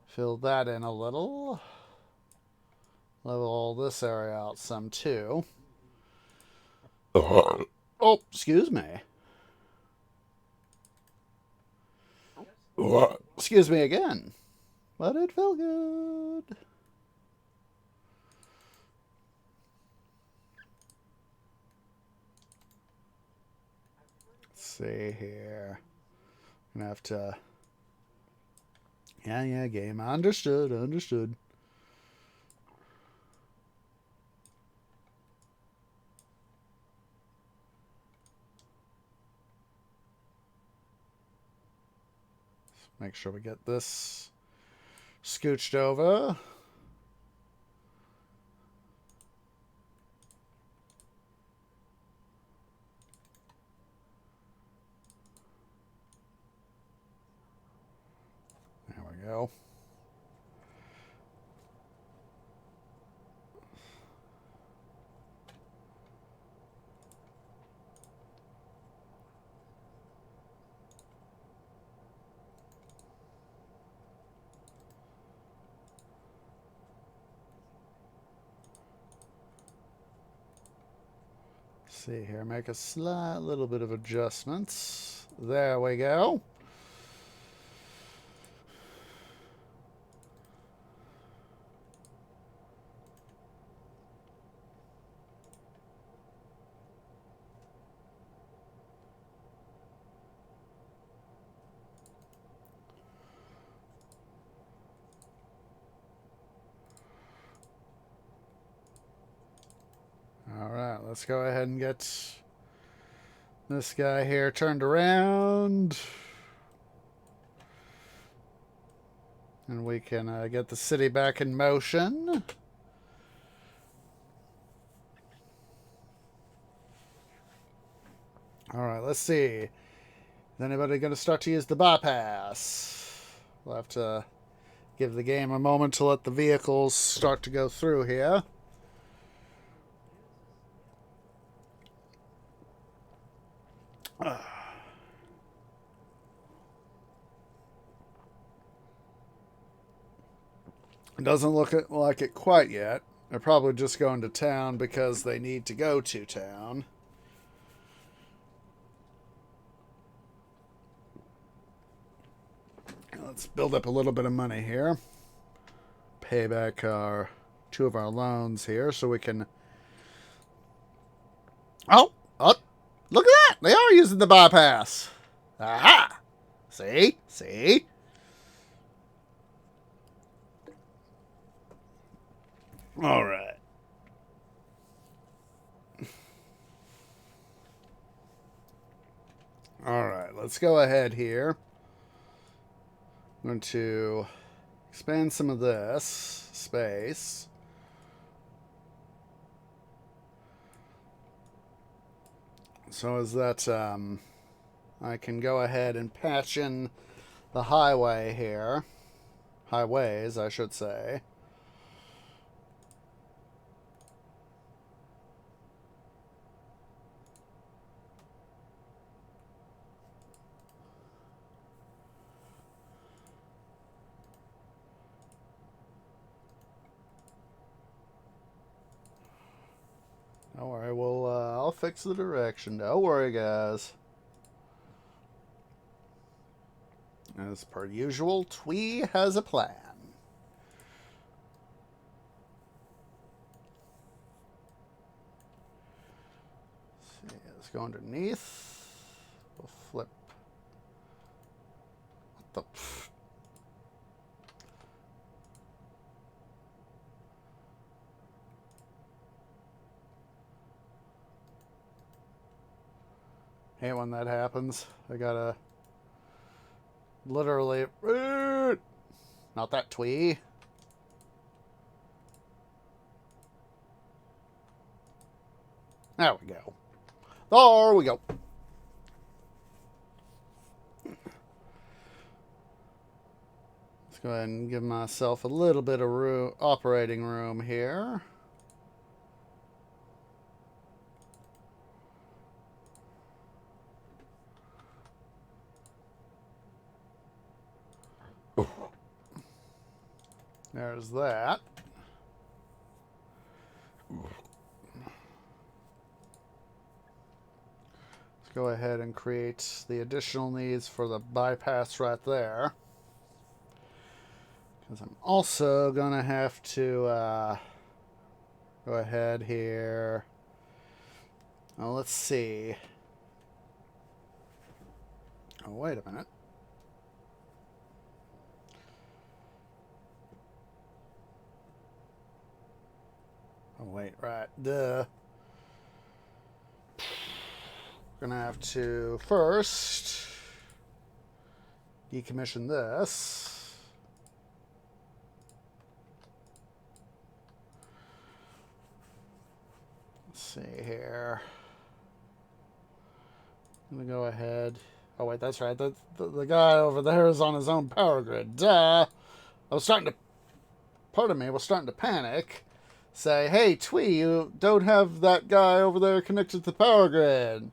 fill that in a little. Level this area out some too. Oh, excuse me. Excuse me again. But it felt good. Let's see here. I'm gonna have to. Yeah, game. Understood. Make sure we get this scooched over. There we go. See here, make a slight little bit of adjustments. There we go. All right, let's go ahead and get this guy here turned around. And we can get the city back in motion. All right, let's see. Is anybody going to start to use the bypass? We'll have to give the game a moment to let the vehicles start to go through here. It doesn't look like it quite yet. They're probably just going to town because they need to go to town. Let's build up a little bit of money here. Pay back two of our loans here so we can... Oh, look at that! They are using the bypass. Aha! See? All right. All right, let's go ahead here. I'm going to expand some of this space. So as that, I can go ahead and patch in the highway here. Highways, I should say. Don't worry, I'll fix the direction. Don't worry, guys. As per usual, Twee has a plan. Let's see, let's go underneath. We'll flip. What the... Hate when that happens. I gotta literally... Not that Twee. There we go. There we go. Let's go ahead and give myself a little bit of operating room here. There's that. Let's go ahead and create the additional needs for the bypass right there. Because I'm also going to have to go ahead here. Well, let's see. Oh, wait a minute. Oh, wait, right. Duh. We're going to have to first decommission this. Let's see here. I'm going to go ahead. Oh, wait, that's right. The guy over there is on his own power grid. Duh. I was starting to, part of me was starting to panic. Say, hey, Twee, you don't have that guy over there connected to the power grid.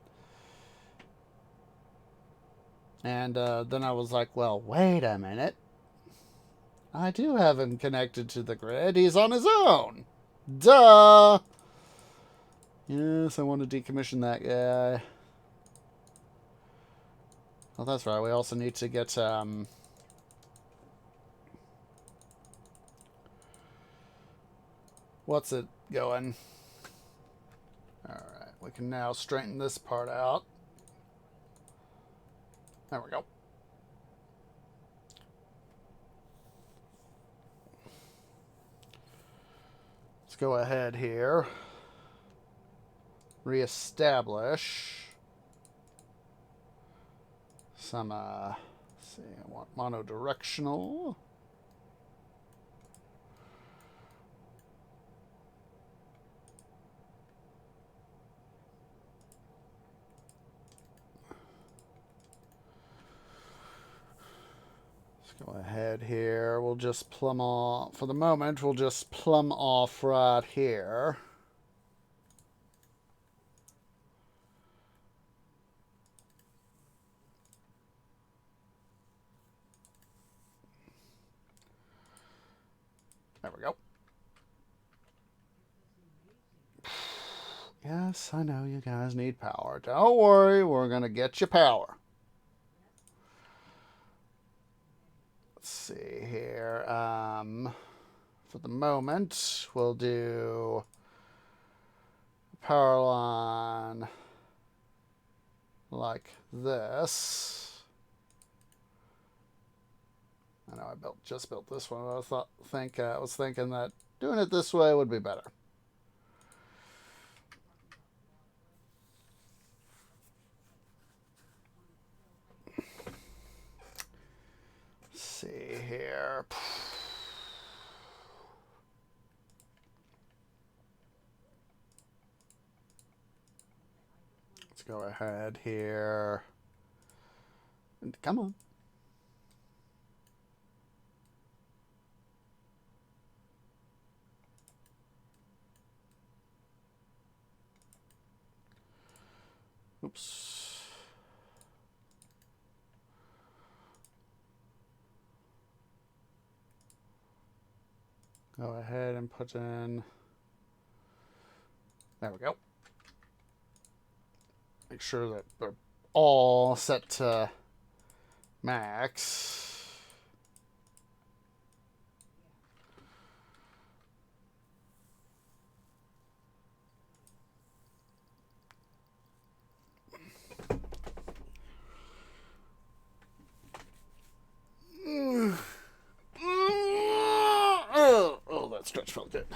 And then I was like, well, wait a minute. I do have him connected to the grid. He's on his own. Duh. Yes, I want to decommission that guy. Well, that's right. We also need to get... what's it going? Alright, we can now straighten this part out. There we go. Let's go ahead here. Reestablish some, let's see, I want monodirectional. Go ahead here. We'll just plumb off. For the moment, we'll just plumb off right here. There we go. Yes, I know you guys need power. Don't worry, we're going to get you power. Let's see here. For the moment, we'll do power line like this. I know I just built this one. I was thinking that doing it this way would be better. Let's see here. Let's go ahead here. Come on. Oops. Go ahead and put in. There we go. Make sure that they're all set to max. Oh, that stretch felt good.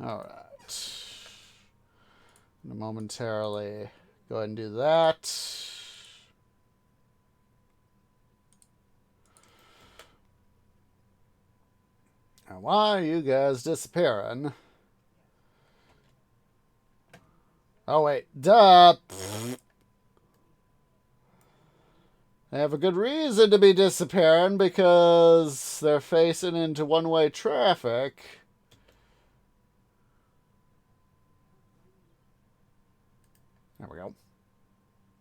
All right. I'm gonna momentarily go ahead and do that. Why are you guys disappearing? Oh, wait. Duh! They have a good reason to be disappearing because they're facing into one-way traffic. There we go.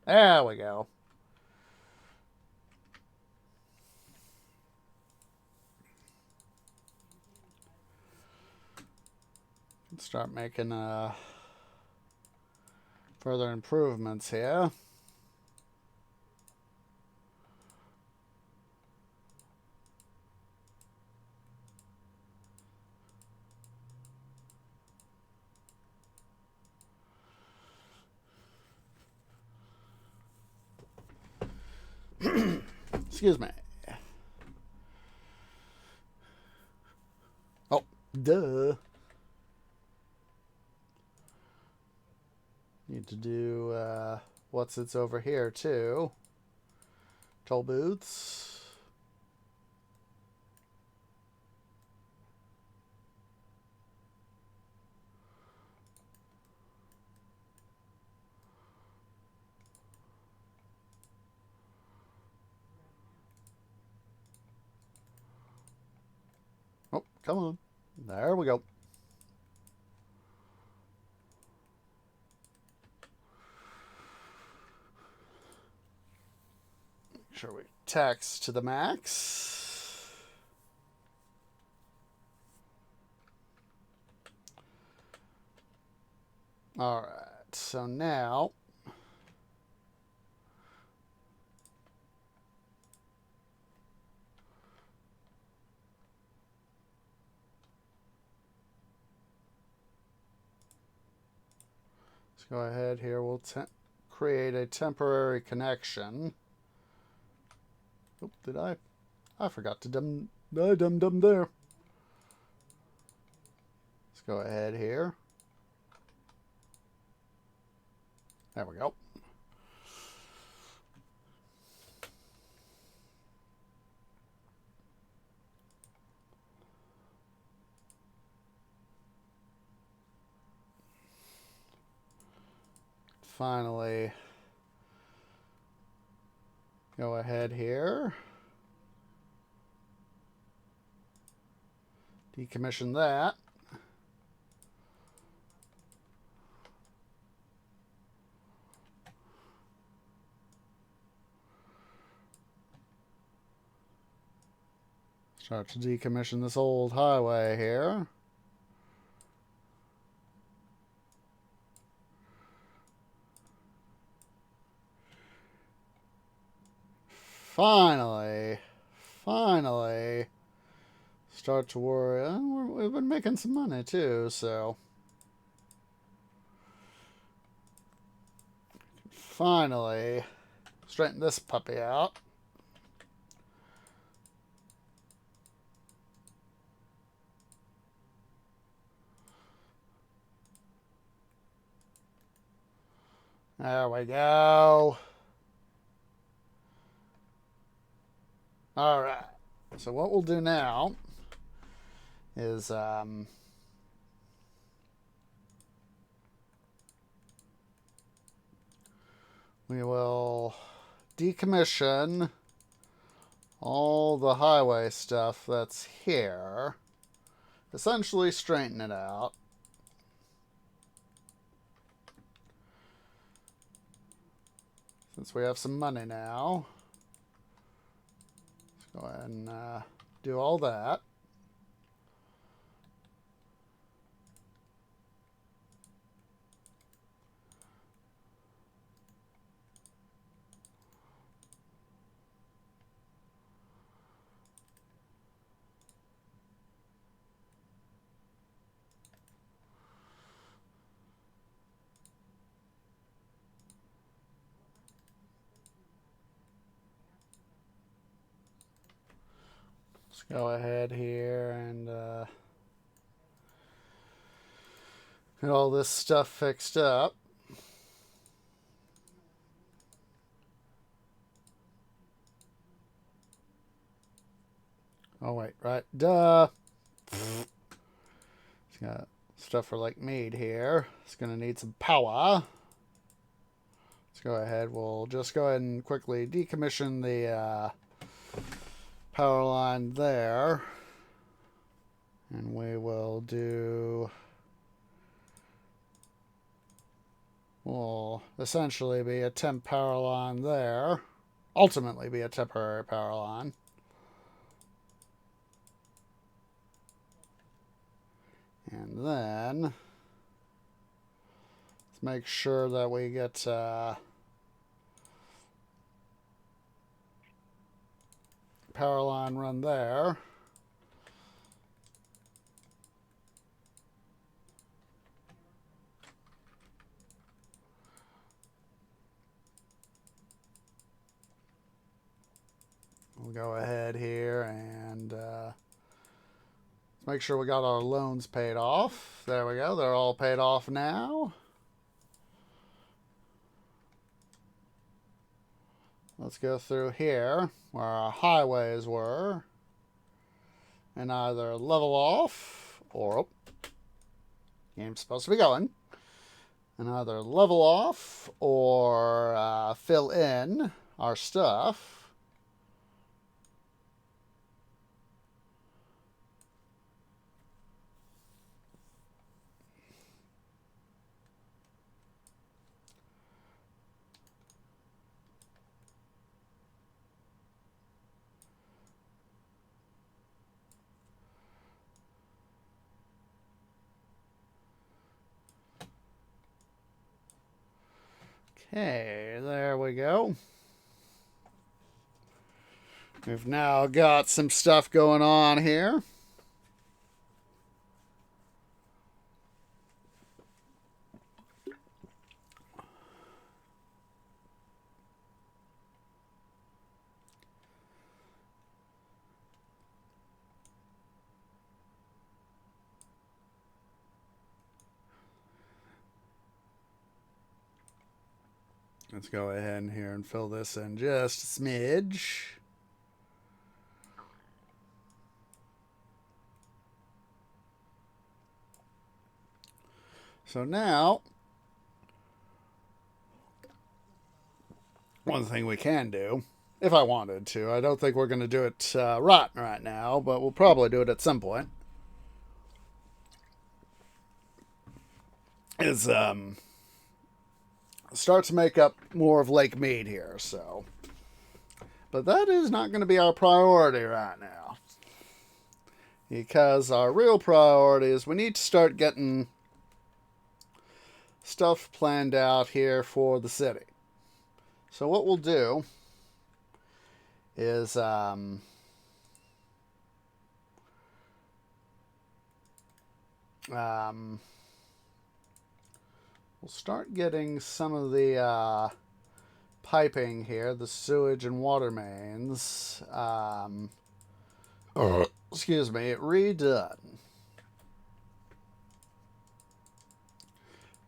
There we go. Start making further improvements here. Excuse me. Oh, duh. Need to do what's it's over here too. Toll booths. Oh, come on. There we go. Make sure we tax to the max. All right. So now let's go ahead here. We'll create a temporary connection. Oh, did I? I forgot to dumb there. Let's go ahead here. There we go. Finally, go ahead here. Decommission that. Start to decommission this old highway here. Finally, start to worry. We've been making some money too, so finally straighten this puppy out. There we go. All right. So what we'll do now is we will decommission all the highway stuff that's here. Essentially straighten it out. Since we have some money now, let's go ahead and do all that. Let's go ahead here and get all this stuff fixed up. Oh, wait, right. Duh. It's got stuff for like mead here. It's going to need some power. Let's go ahead. We'll just go ahead and quickly decommission the power line there. And we will do... will essentially be a temp power line there. Ultimately be a temporary power line. And then let's make sure that we get power line run there. We'll go ahead here and make sure we got our loans paid off. There we go. They're all paid off now. Let's go through here where our highways were and either level off or... oh, game's supposed to be going. And either level off or fill in our stuff. Okay, there we go. We've now got some stuff going on here. Let's go ahead and here and fill this in just a smidge. So now, one thing we can do, if I wanted to, I don't think we're going to do it right now, but we'll probably do it at some point, is start to make up more of Lake Mead here. So, but that is not going to be our priority right now, because our real priority is we need to start getting stuff planned out here for the city. So what we'll do is we'll start getting some of the piping here, the sewage and water mains, excuse me, redone.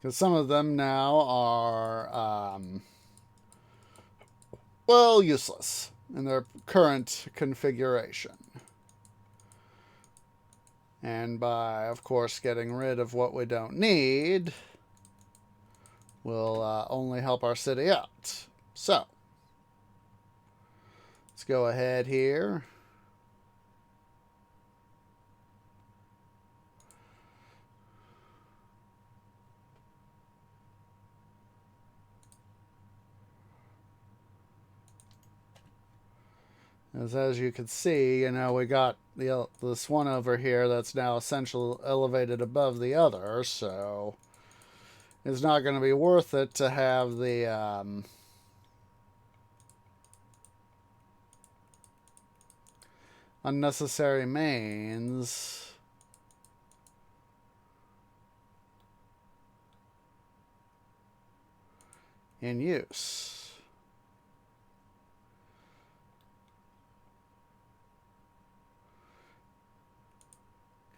Because some of them now are, well, useless in their current configuration. And by, of course, getting rid of what we don't need, will only help our city out. So, let's go ahead here. As you can see, you know, we got this one over here that's now essentially elevated above the other, so it's not going to be worth it to have the unnecessary mains in use.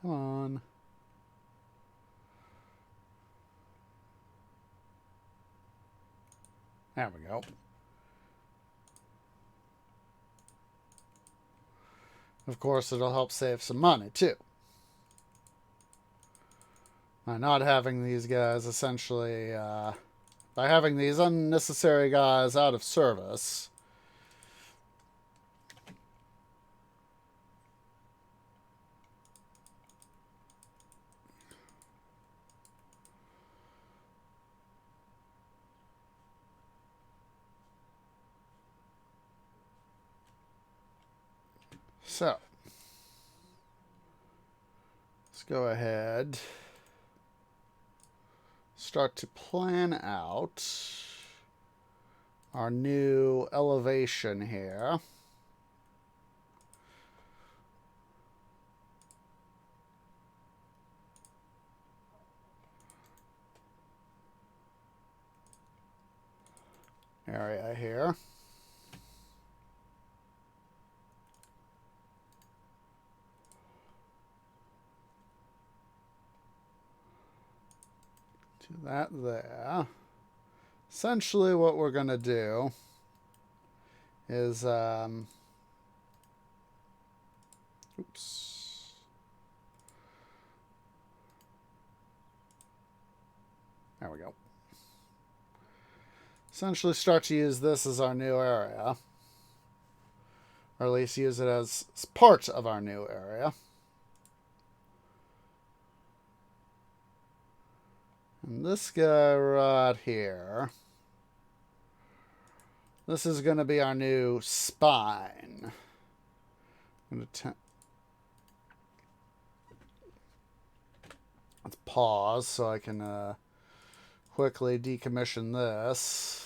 Come on. There we go. Of course, it'll help save some money, too. By not having these guys essentially, by having these unnecessary guys out of service. So, let's go ahead. Start to plan out our new elevation here. Area here. Do that there. Essentially what we're going to do is, oops. There we go. Essentially start to use this as our new area. Or at least use it as part of our new area. And this guy right here, this is going to be our new spine. I'm going to let's pause so I can quickly decommission this.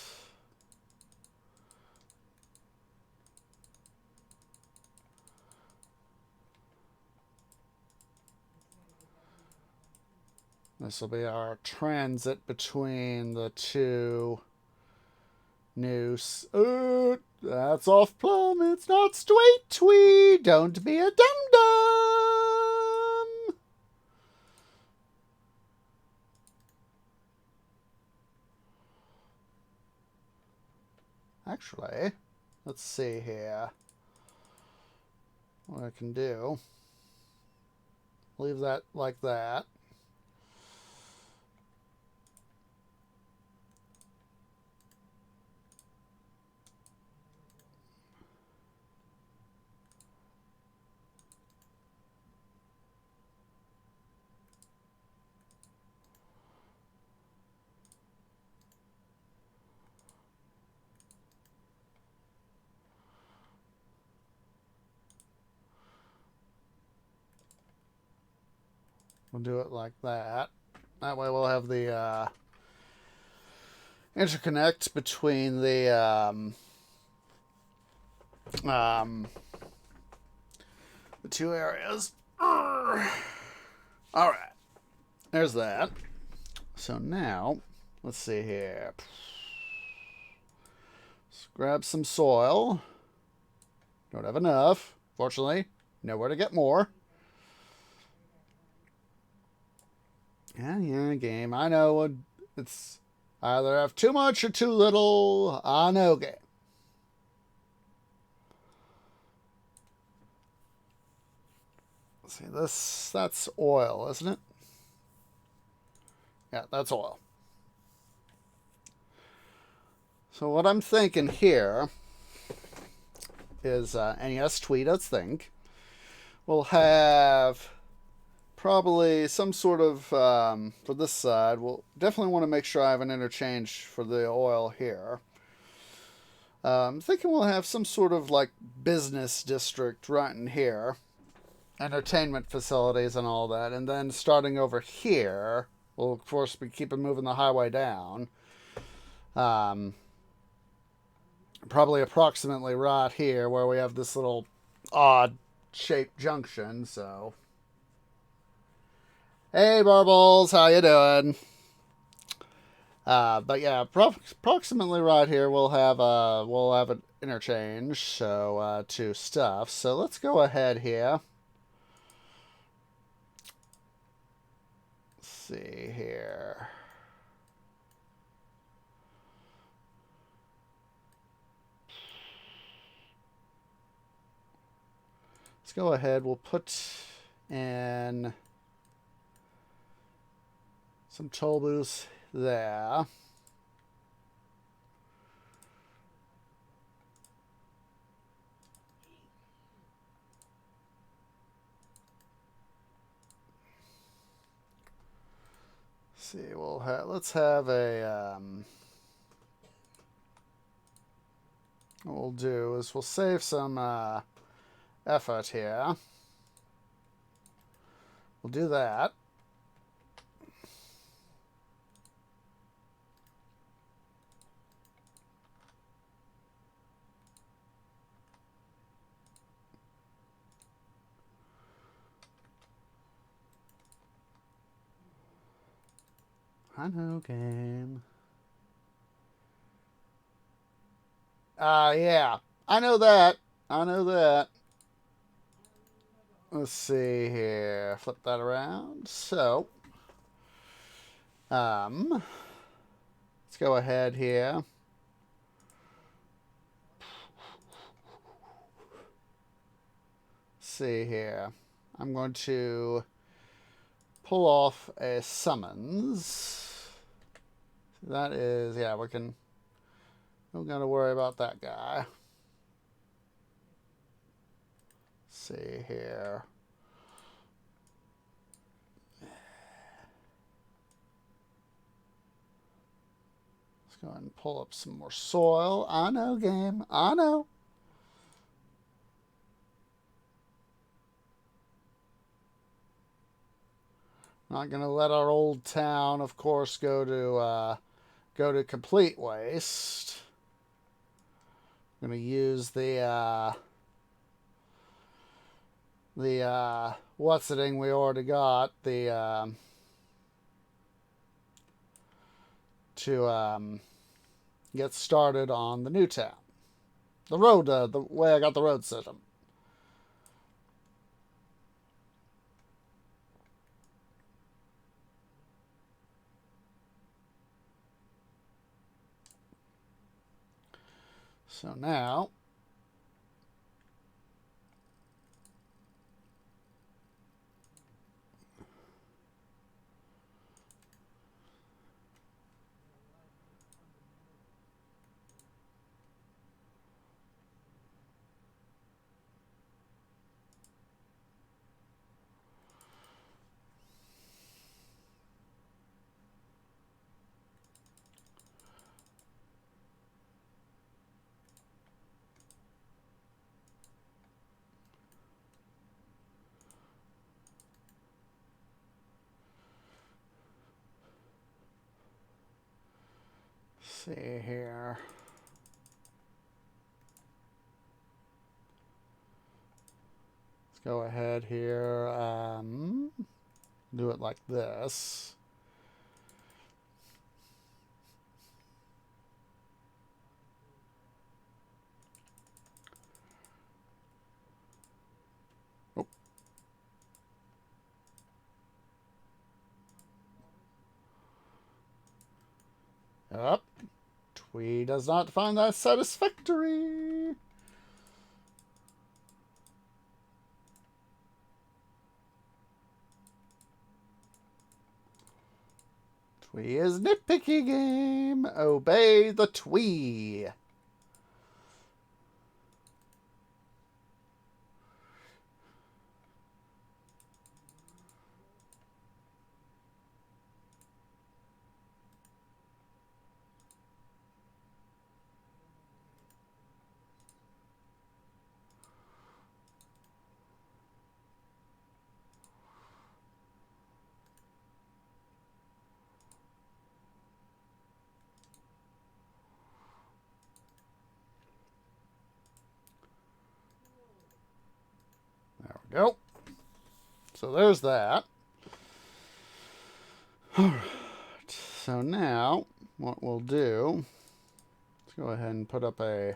This will be our transit between the two new... that's off plumb. It's not straight tweed. Don't be a dum-dum. Actually, let's see here. What I can do. Leave that like that. We'll do it like that. That way we'll have the interconnect between the two areas. All right. There's that. So now, let's see here. Let's grab some soil. Don't have enough, fortunately. Nowhere to get more. Yeah, game. I know it's either have too much or too little. I know, game. Let's see, that's oil, isn't it? Yeah, that's oil. So what I'm thinking here is, and yes, tweet us think, we'll have probably some sort of, for this side, we'll definitely want to make sure I have an interchange for the oil here. I'm thinking we'll have some sort of like business district right in here. Entertainment facilities and all that. And then starting over here, we'll of course be keeping moving the highway down. Probably approximately right here where we have this little odd shaped junction, so... Hey, Barbles, how you doing? But yeah, approximately right here we'll have an interchange, so to stuff. So let's go ahead here. Let's see here. Let's go ahead. We'll put in some toll booths there. See, let's have a what we'll do is we'll save some effort here. We'll do that. I know, game. Yeah. I know that. I know that. Let's see here. Flip that around. So, let's go ahead here. See here. I'm going to pull off a summons. That is, yeah, we can. Don't gotta worry about that guy. See here. Let's go ahead and pull up some more soil. I know, game. I know. Not gonna let our old town, of course, go to complete waste. I'm gonna use the what's the thing we already got, the to get started on the new town. The road, the way I got the road system. So now, see here. Let's go ahead here. Do it like this. Oh. Up. Twee does not find that satisfactory. Twee is nitpicky game. Obey the twee. There we go. So there's that. All right. So now what we'll do, let's go ahead and put up a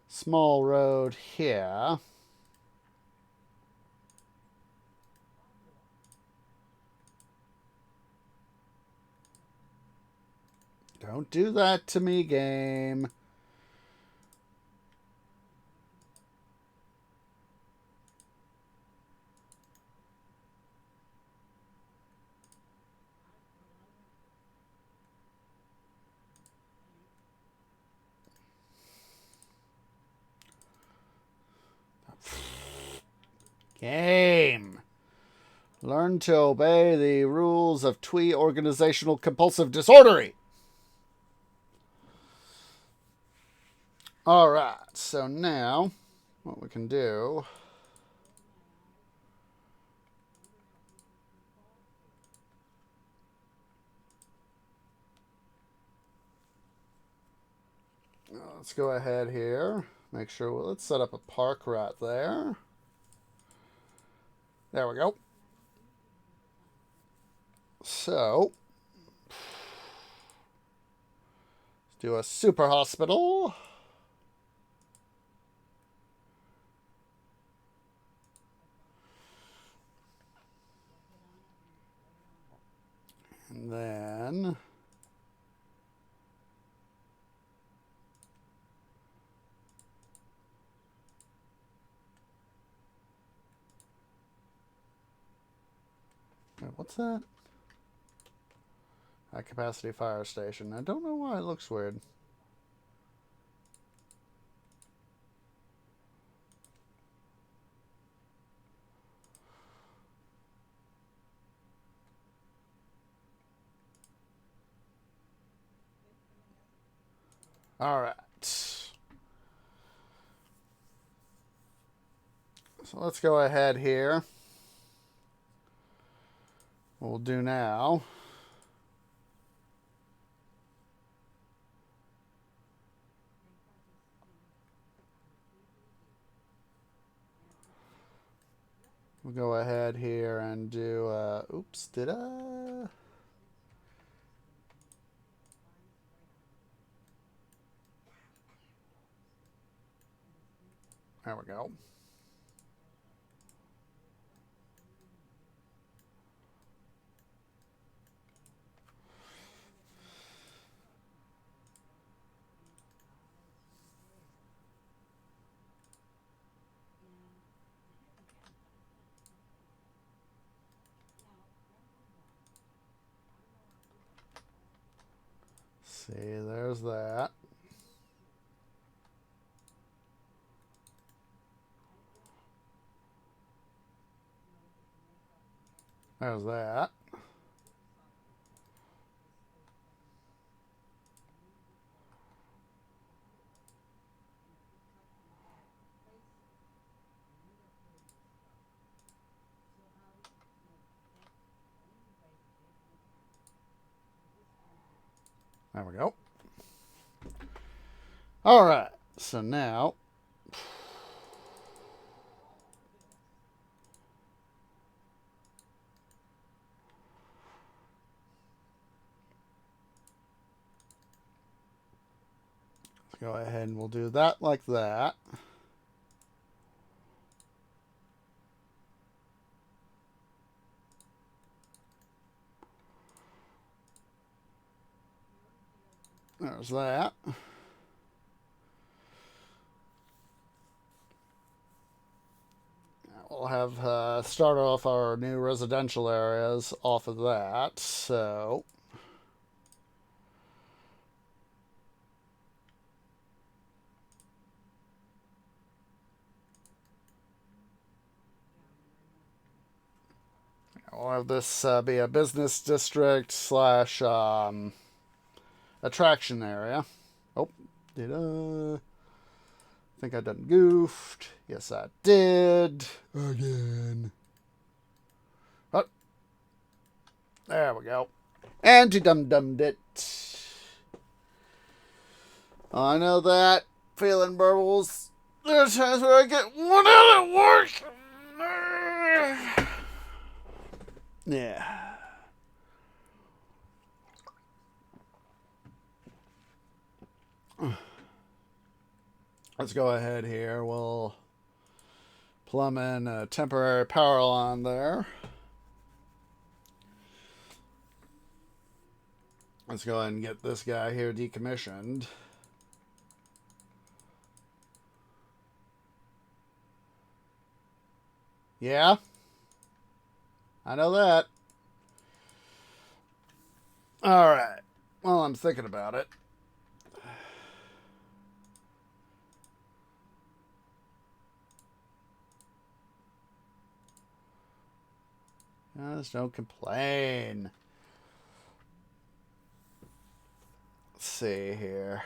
small road here. Don't do that to me, game. Game. Learn to obey the rules of twee organizational compulsive disordery. Alright, so now what we can do. Let's go ahead here. Make sure, let's set up a park right there. There we go. So, let's do a super hospital. And then what's that? High capacity fire station. I don't know why it looks weird. Alright. So let's go ahead here. What we'll do now. We'll go ahead here and do, oops, did I? There we go. See, there's that. There's that. There we go. All right. So now, let's go ahead and we'll do that like that. There's that. We'll have start off our new residential areas off of that. So we'll have this be a business district slash attraction area. Oh, did I think I done goofed? Yes, I did. Again. Oh, there we go. And you dum-dummed it. I know that. Feeling burbles. There's times where I get one out at work. Yeah. Let's go ahead here. We'll plumb in a temporary power line there. Let's go ahead and get this guy here decommissioned. Yeah? I know that. Alright. Well, I'm thinking about it. Just don't complain. Let's see here.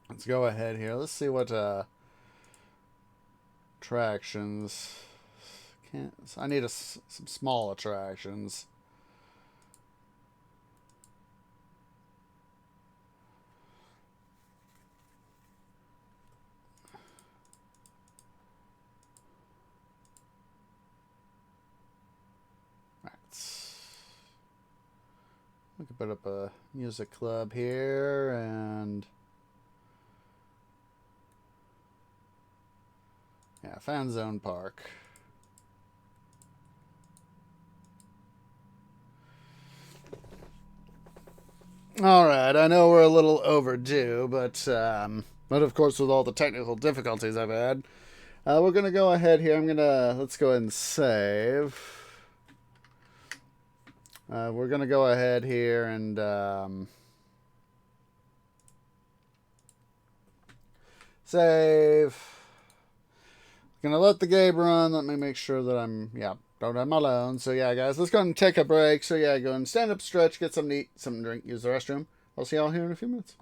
Let's go ahead here. Let's see what attractions. Can't. I need some small attractions. We could put up a music club here and yeah, fan zone park. All right, I know we're a little overdue, but of course with all the technical difficulties I've had, we're gonna go ahead here. Let's go ahead and save. We're gonna go ahead here and save. Gonna let the game run. Let me make sure that don't have my loan. So yeah, guys, let's go and take a break. So yeah, go and stand up, stretch, get something to eat, something to drink, use the restroom. I'll see y'all here in a few minutes.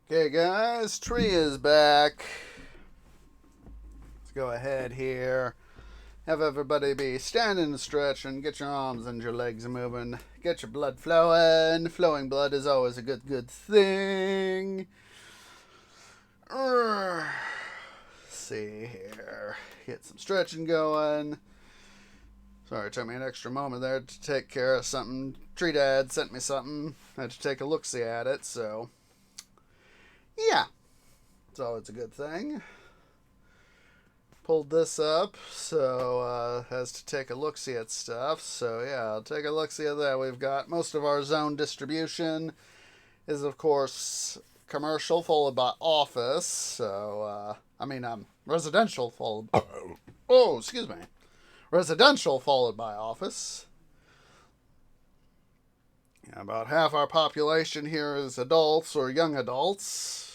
Okay, guys, tree is back. Let's go ahead here. Have everybody be standing and stretching. Get your arms and your legs moving. Get your blood flowing. Flowing blood is always a good thing. Let's see here. Get some stretching going. Sorry, it took me an extra moment there to take care of something. Tree Dad sent me something. I had to take a look-see at it, so yeah. It's always a good thing. Pulled this up, so has to take a look-see at stuff. So yeah, I'll take a look-see at that. We've got most of our zone distribution is, of course, commercial followed by office. So residential followed. Oh, excuse me. Residential followed by office. Yeah, about half our population here is adults or young adults.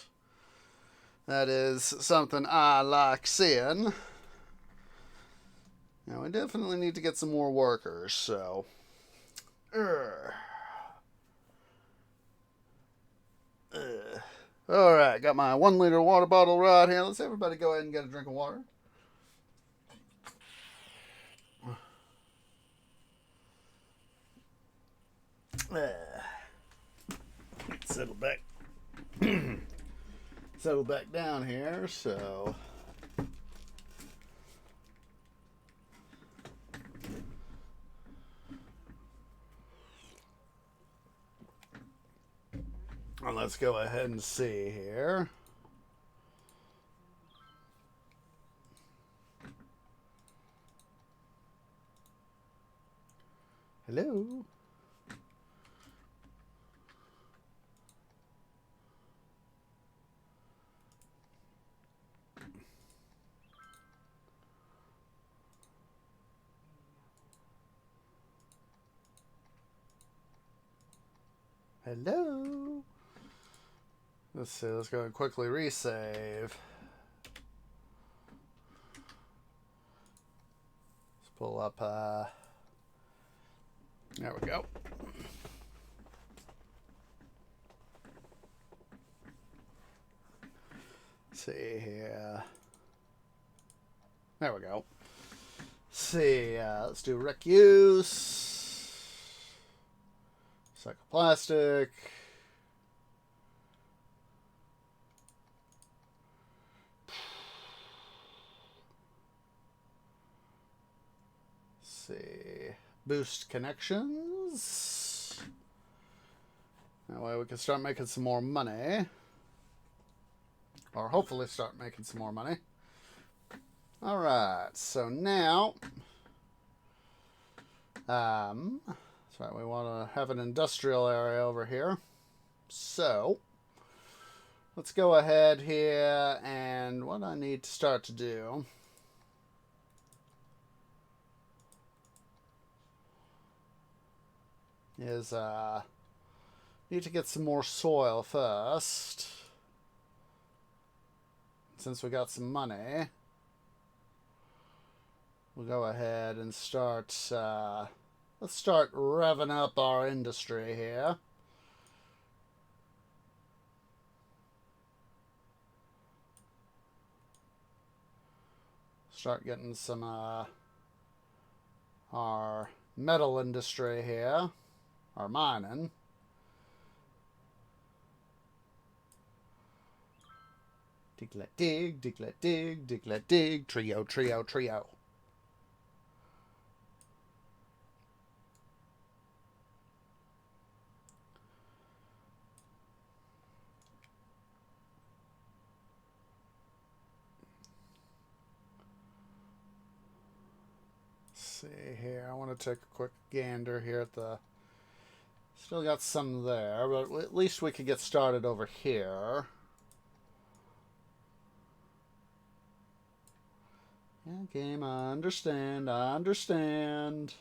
That is something I like seeing. Now, we definitely need to get some more workers, so. Alright, got my 1 liter water bottle right here. Let's everybody go ahead and get a drink of water. Settle back. Settle back down here, so. Well, let's go ahead and see here. Hello? Hello? Let's see, let's go and quickly resave. Let's pull up, there we go. Let's see here. There we go. Let's see, let's do rec use. Psychoplastic. See, boost connections. That way we can start making some more money, or hopefully start making some more money. All right, so now that's right, we want to have an industrial area over here, so let's go ahead here, and what I need to start to do is need to get some more soil first, since we got some money. We'll go ahead and start let's start revving up our industry here. Start getting some our metal industry here, our mining. Dig, let dig, dig, let dig, dig, let dig, trio, trio, trio. See here, I want to take a quick gander here at the. Still got some there, but at least we could get started over here. Yeah, game, I understand, I understand.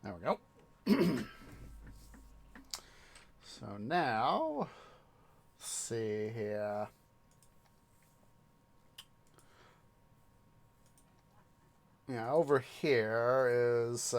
There we go. So now, let's see here. Yeah, over here is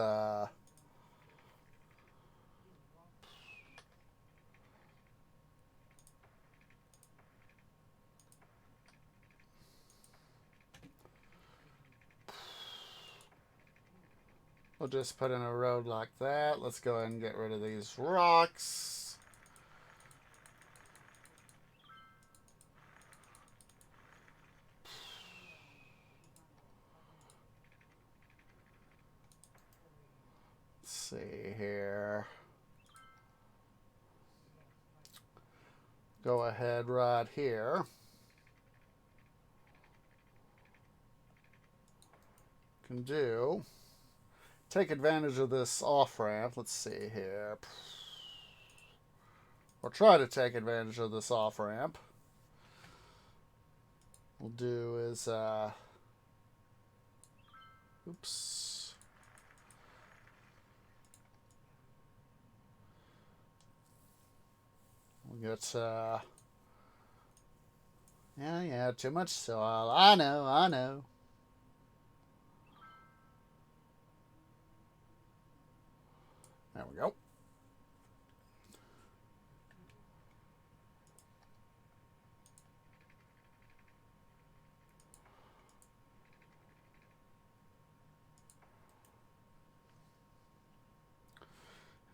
we'll just put in a road like that. Let's go ahead and get rid of these rocks. Let's see here. Go ahead right here. Can do. Take advantage of this off-ramp. Let's see here. Or try to take advantage of this off-ramp. We'll do is oops. We'll get yeah, too much soil. I know. There we go.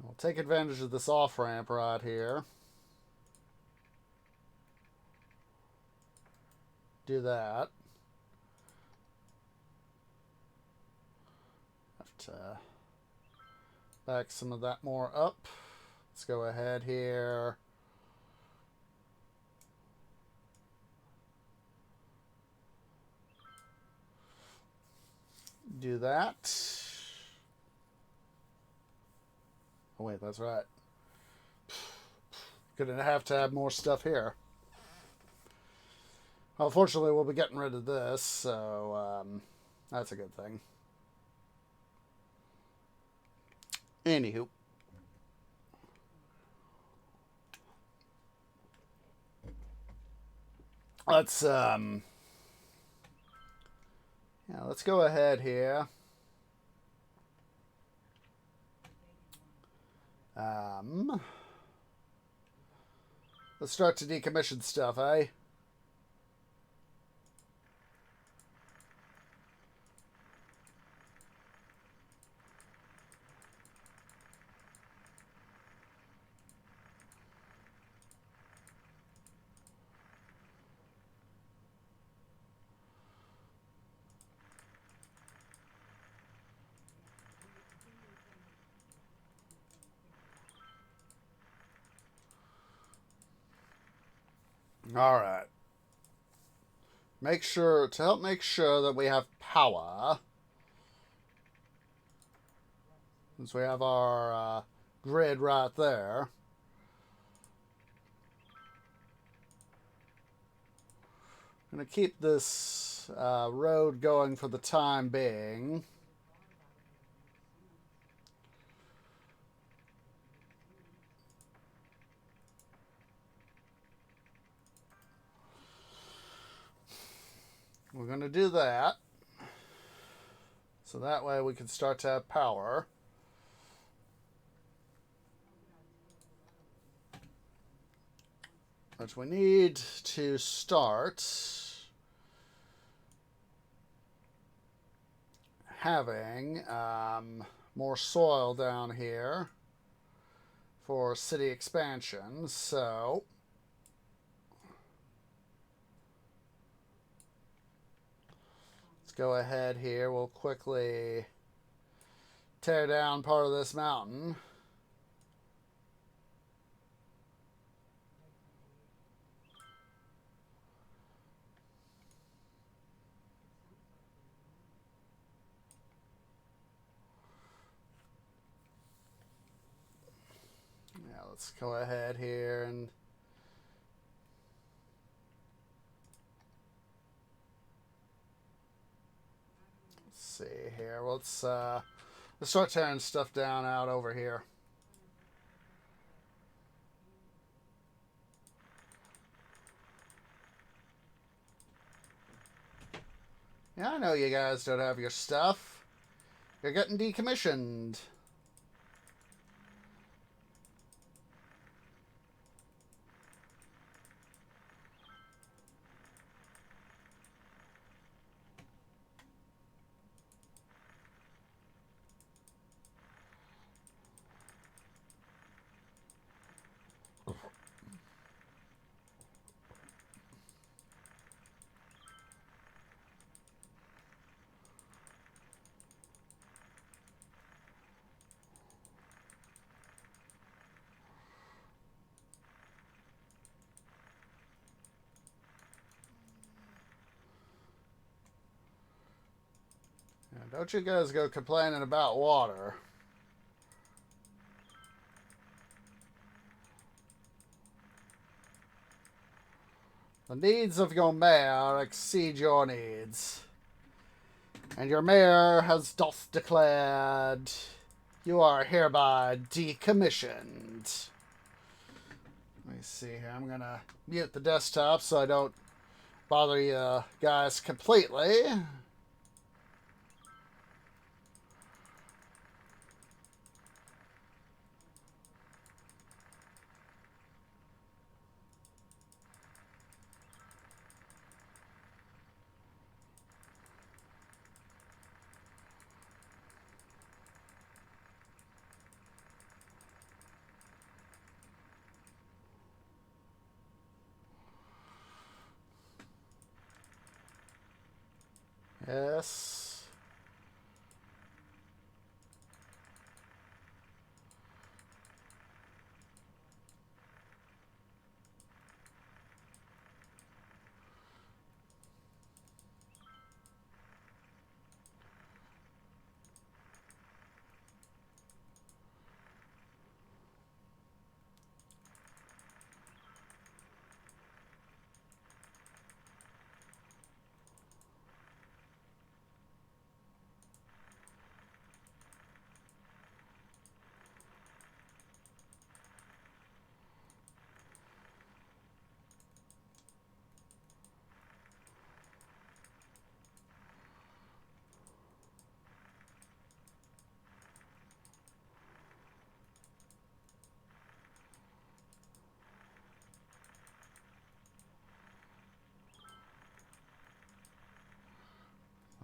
We'll take advantage of this off-ramp right here. Do that. Have to back some of that more up. Let's go ahead here. Do that. Oh wait, that's right. Gonna have to add more stuff here. Unfortunately, we'll be getting rid of this, so that's a good thing. Anywho. Let's let's go ahead here. Let's start to decommission stuff, eh? All right. Make sure that we have power. Since we have our grid right there. I'm going to keep this road going for the time being. We're going to do that. So that way we can start to have power. But we need to start having more soil down here for city expansion. So let's go ahead here. We'll quickly tear down part of this mountain. Yeah, let's go ahead here and let's see here. Let's Let's start tearing stuff down out over here. Yeah, I know you guys don't have your stuff. You're getting decommissioned. Don't you guys go complaining about water. The needs of your mayor exceed your needs. And your mayor has doth declared you are hereby decommissioned. Let me see here. I'm going to mute the desktop so I don't bother you guys completely. Yes.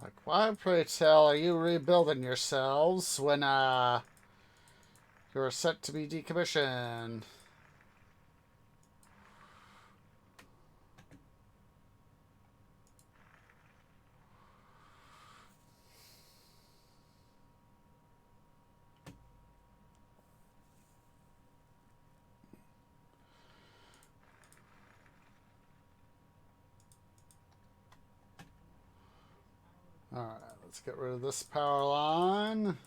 Like, why, pray tell, are you rebuilding yourselves when, you're set to be decommissioned? Alright, let's get rid of this power line.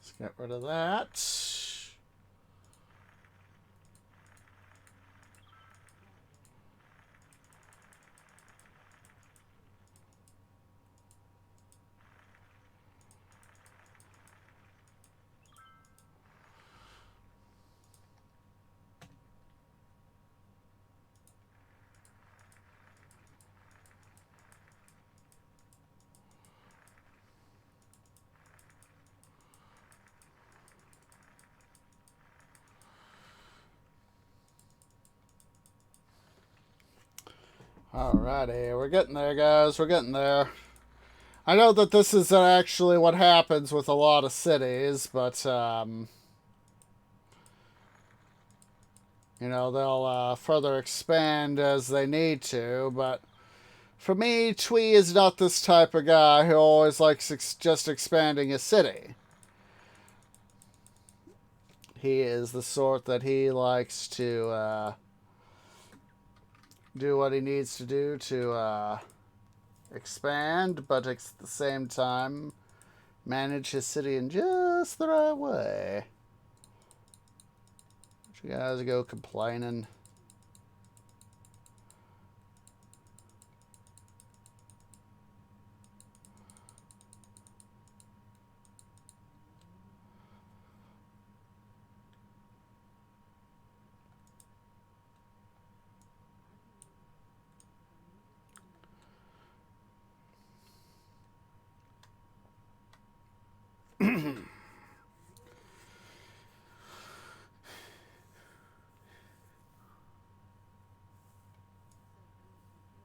Let's get rid of that. Alrighty, we're getting there, guys. We're getting there. I know that this isn't actually what happens with a lot of cities, but, you know, they'll further expand as they need to, but For me, Twee is not this type of guy who always likes just expanding his city. He is the sort that he likes to do what he needs to do to expand, but at the same time manage his city in just the right way. You guys go complaining.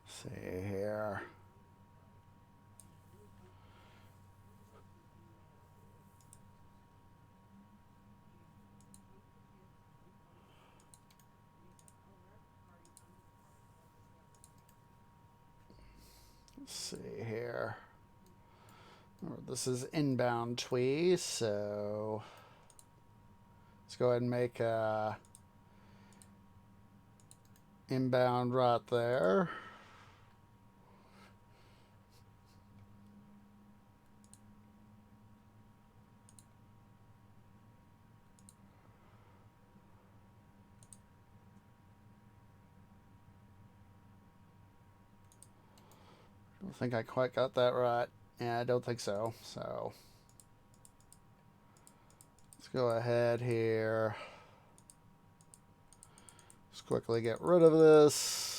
See here. Let's see here. This is inbound Twee, so let's go ahead and make a inbound right there. I don't think I quite got that right. Yeah, I don't think so. So let's go ahead here. Let's quickly get rid of this.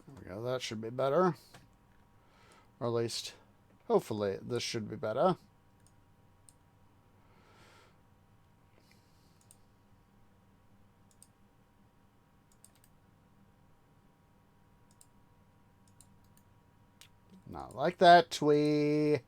There we go. That should be better. Or at least, hopefully, this should be better. Not like that, Twee.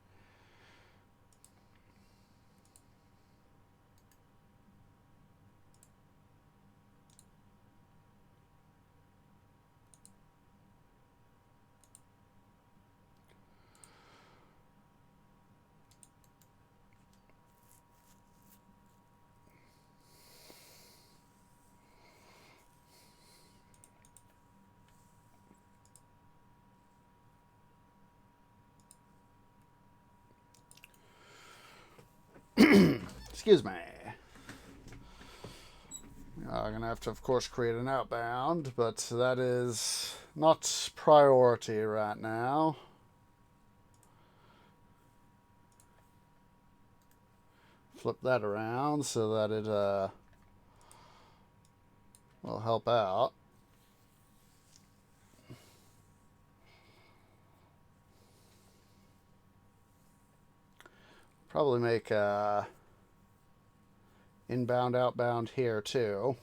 Excuse me. I'm going to have to, of course, create an outbound, but that is not priority right now. Flip that around so that it will help out. Probably make inbound, outbound here too.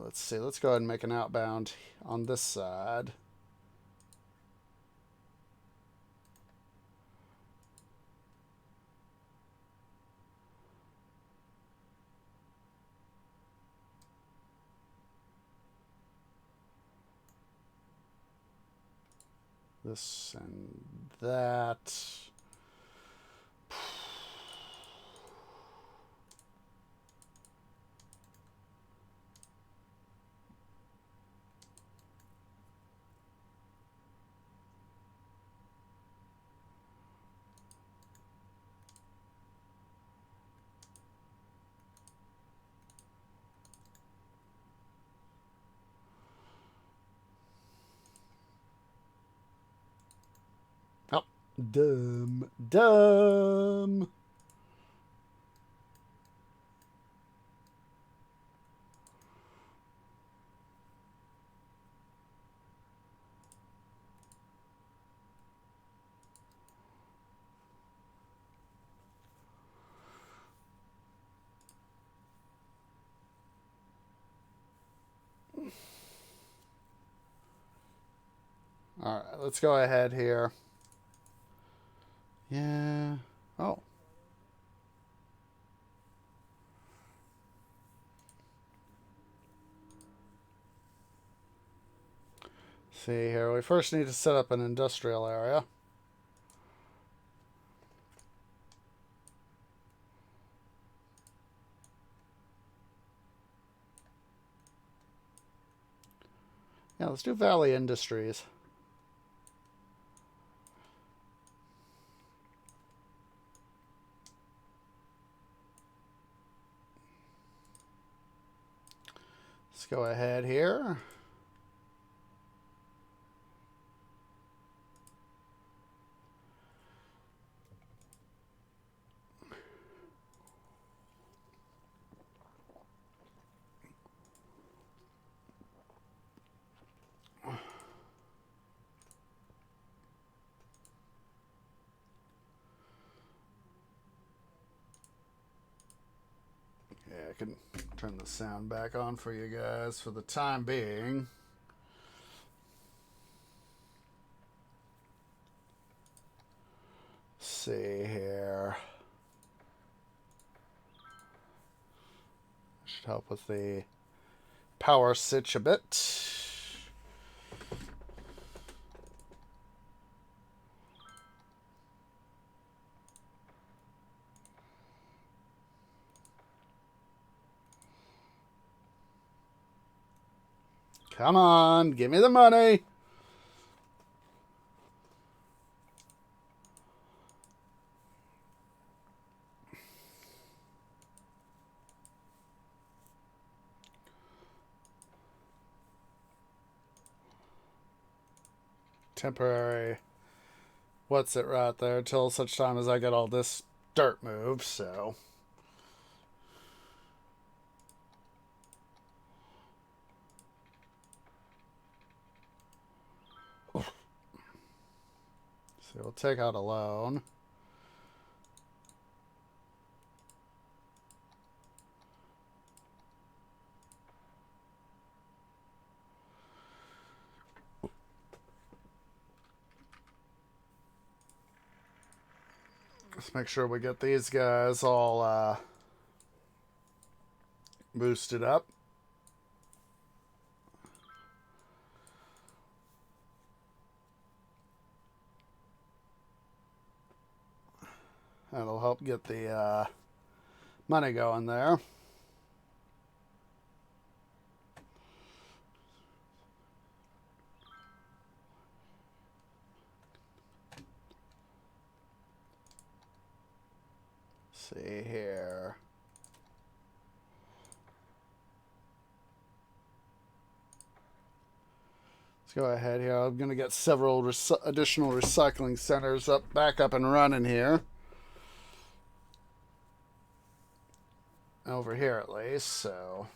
Let's see. Let's go ahead and make an outbound on this side. This and that. Oh, dumb. Alright, let's go ahead here. Yeah. Oh. See here, we first need to set up an industrial area. Yeah, let's do Valley Industries. Let's go ahead here. Yeah, I can turn the sound back on for you guys for the time being. Let's see here. Should help with the power switch a bit. Come on, give me the money. Temporary. What's it right there till such time as I get all this dirt moved, so. So we'll take out a loan. Let's make sure we get these guys all boosted up. That'll help get the money going there. See here. Let's go ahead here. I'm going to get several additional recycling centers back up and running here. Over here at least, so.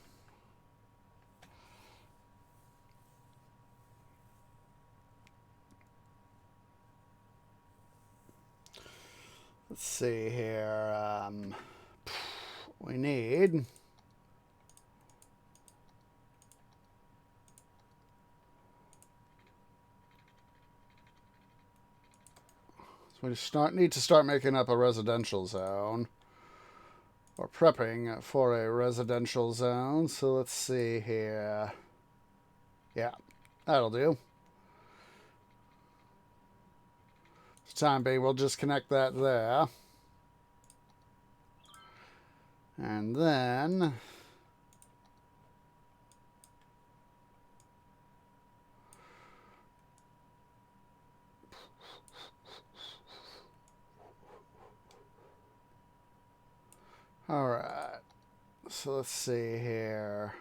Let's see here. We need. So we need to start making up a residential zone. Or prepping for a residential zone. So let's see here. Yeah, that'll do. For the time being, we'll just connect that there. And then. Alright. So let's see here.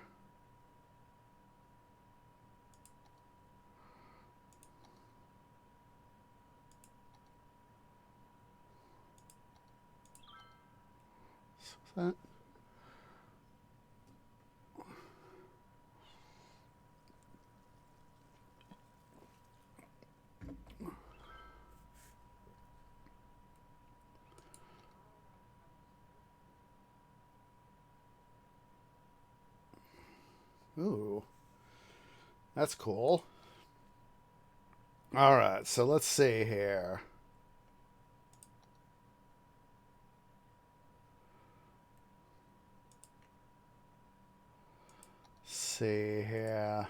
So that. Ooh. That's cool. All right, so let's see here. See here.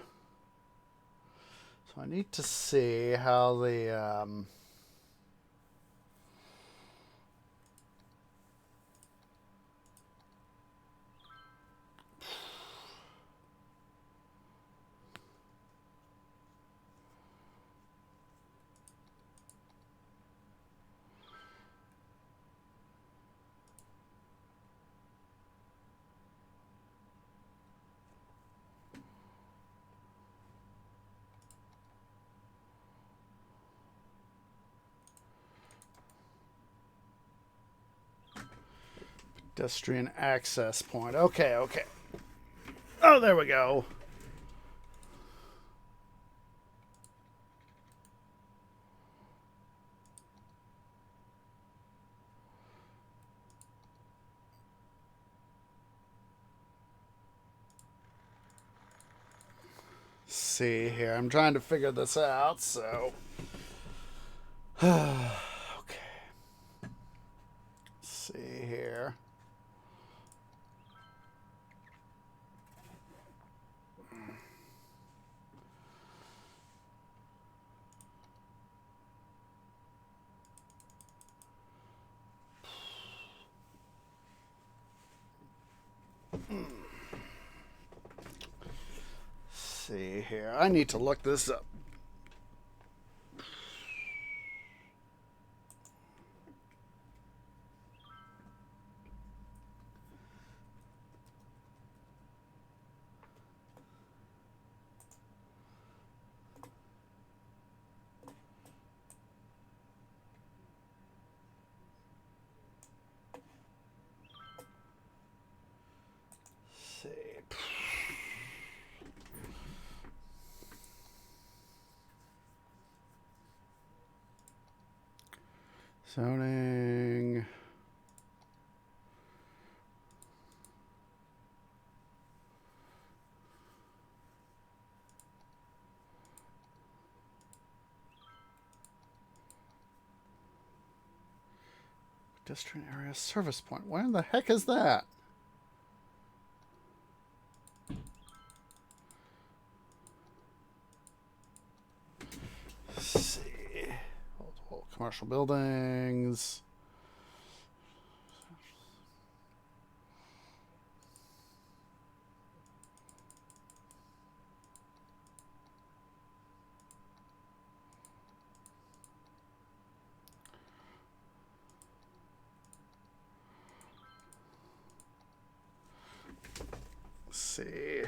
So I need to see how the pedestrian access point. Okay, okay. Oh, there we go. See here. I'm trying to figure this out, so. Okay. See here. See here. I need to look this up. See. Zoning. Pedestrian area service point. Where the heck is that? Let's see. Multiple commercial buildings. Let's see.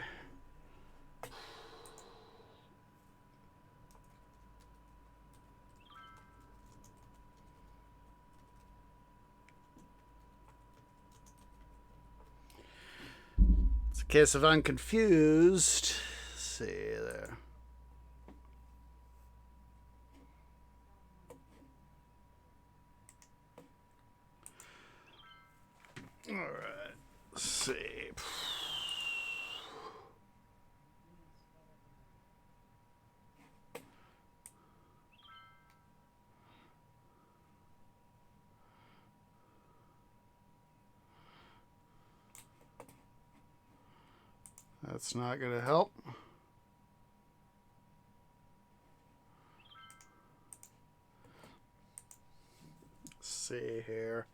It's a case of I'm confused. Let's see there. All right. Let's see. That's not going to help. Let's see here.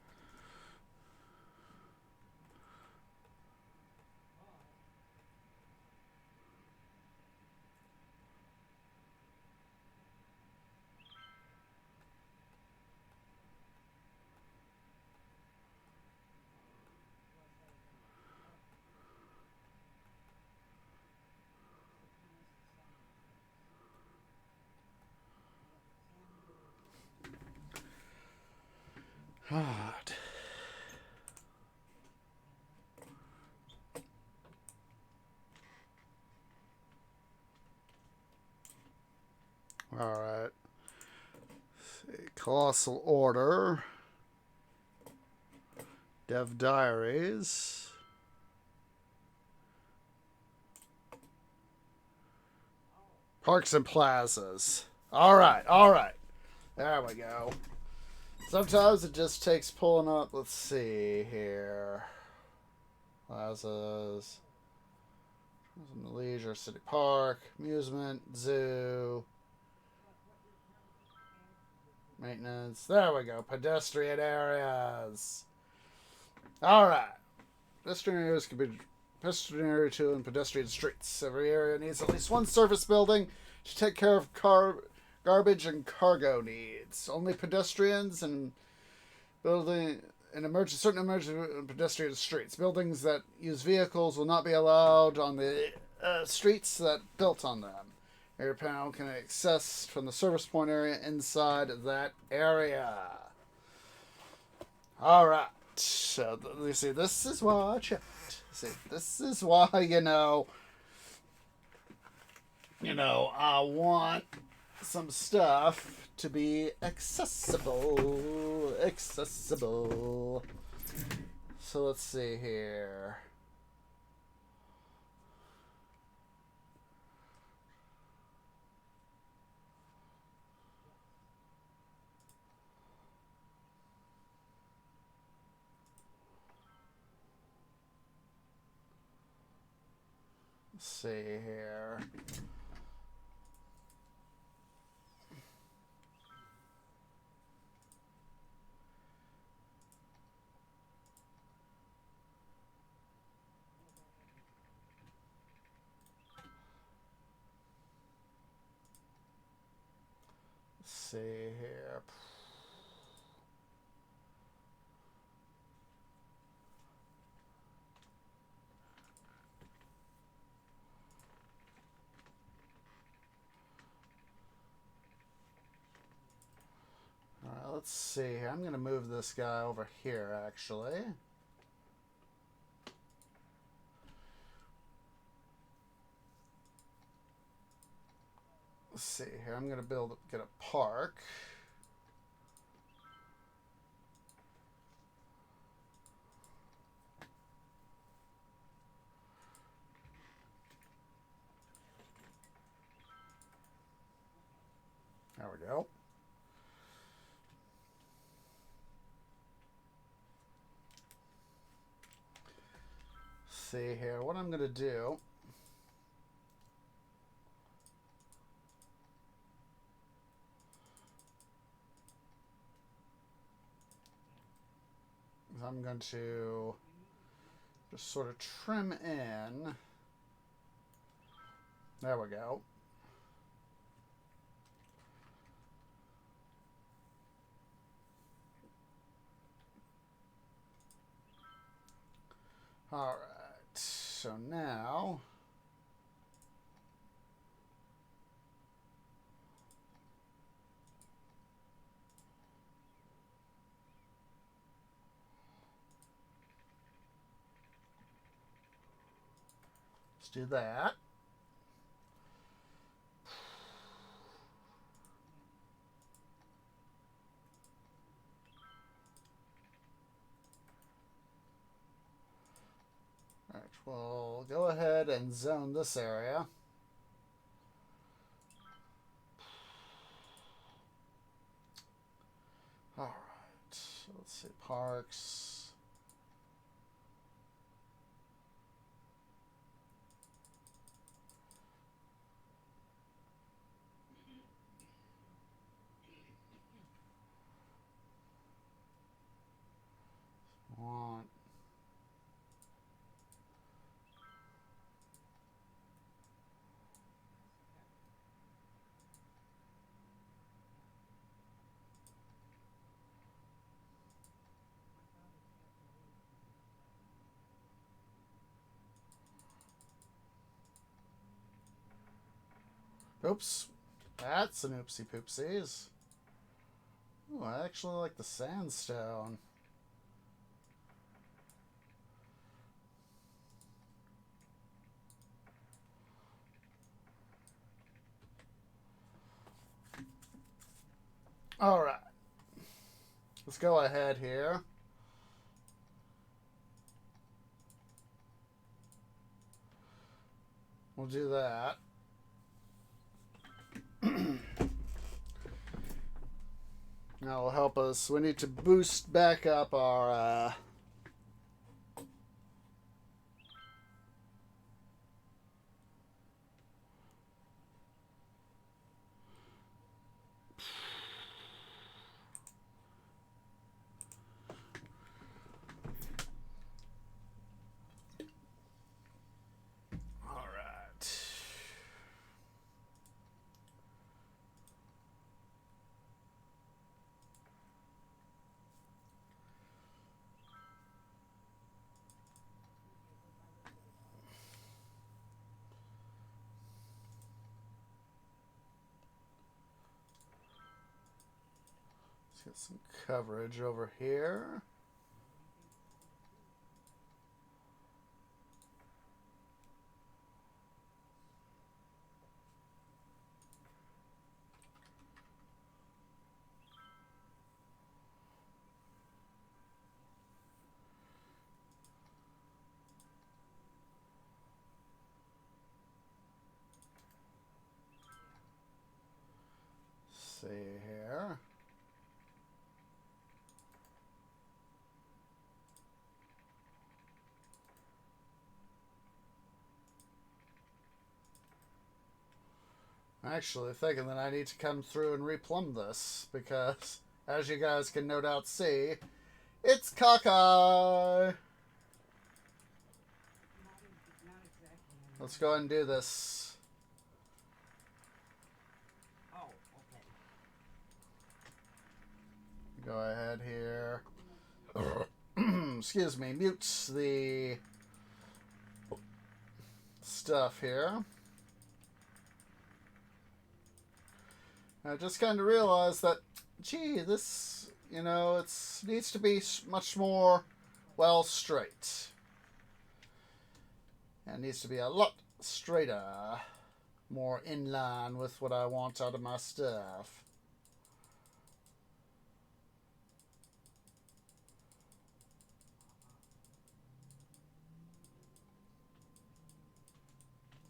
God. All right. Let's see. Colossal Order. Dev Diaries. Parks and Plazas. All right, all right. There we go. Sometimes it just takes pulling up. Let's see here. Plazas, leisure, city park, amusement, zoo, maintenance. There we go. Pedestrian areas. All right. Pedestrian areas can be pedestrian area 2 and pedestrian streets. Every area needs at least one surface building to take care of garbage and cargo needs. Only pedestrians and building and certain emergency pedestrian streets. Buildings that use vehicles will not be allowed on the streets that built on them. Area panel can access from the service point area inside that area. All right. So you see, this is why I checked. See, this is why I want some stuff to be accessible. So let's see here. Let's see here. Let's see here. Alright, let's see. I'm going to move this guy over here, actually. Let's see here. I'm going to get a park. There we go. See here. What I'm going to do is I'm going to just sort of trim in. There we go. All right. So now let's do that. All right, we'll go ahead and zone this area. All right, so let's see, parks. Want oops, that's an oopsie poopsies. Ooh, I actually like the sandstone. All right, let's go ahead here. We'll do that. That'll help us. We need to boost back up our get some coverage over here. See here. Actually thinking that I need to come through and replumb this because, as you guys can no doubt see, it's cockeye. Let's go ahead and do this. Oh, okay. Go ahead here. Excuse me, mute the stuff here. I just kind of realized that, gee, this, you know, it needs to be much more, well, straight. It needs to be a lot straighter, more in line with what I want out of my stuff.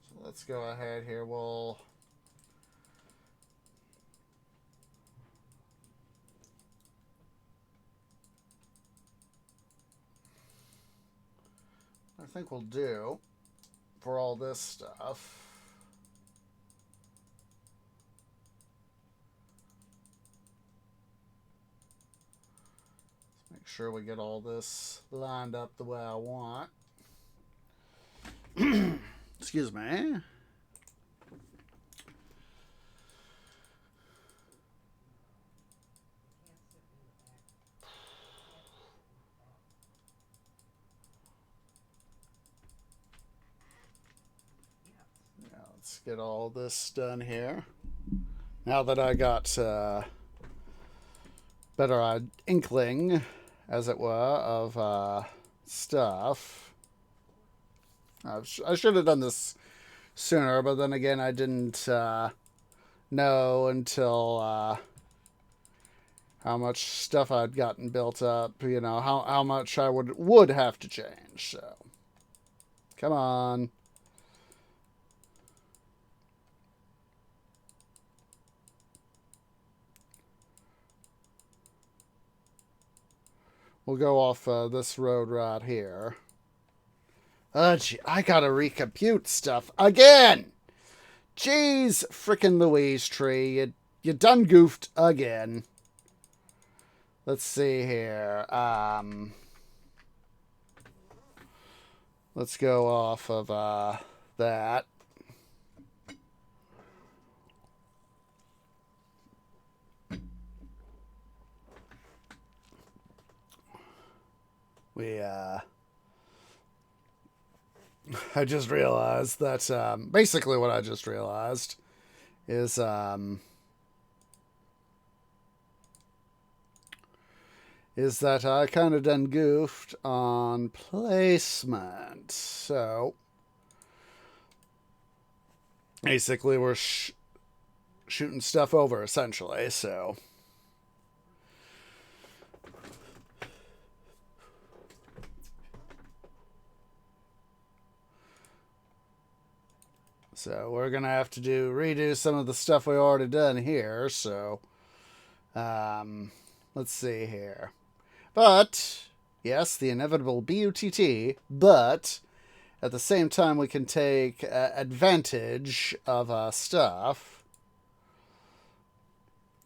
So let's go ahead here. I think we'll do for all this stuff. Let's make sure we get all this lined up the way I want. Excuse me. Let's get all this done here. Now that I got better inkling, as it were, of stuff. I should have done this sooner, but then again, I didn't know until how much stuff I'd gotten built up. You know, how much I would have to change. So, come on. We'll go off this road right here. Gee, I gotta recompute stuff again! Jeez, frickin' Louise tree. You done goofed again. Let's see here. Let's go off of that. I just realized that basically what I just realized is that I kind of done goofed on placement. So basically we're shooting stuff over essentially. So we're going to have to redo some of the stuff we already done here. So, let's see here. But, yes, the inevitable BUTT, but at the same time we can take advantage of stuff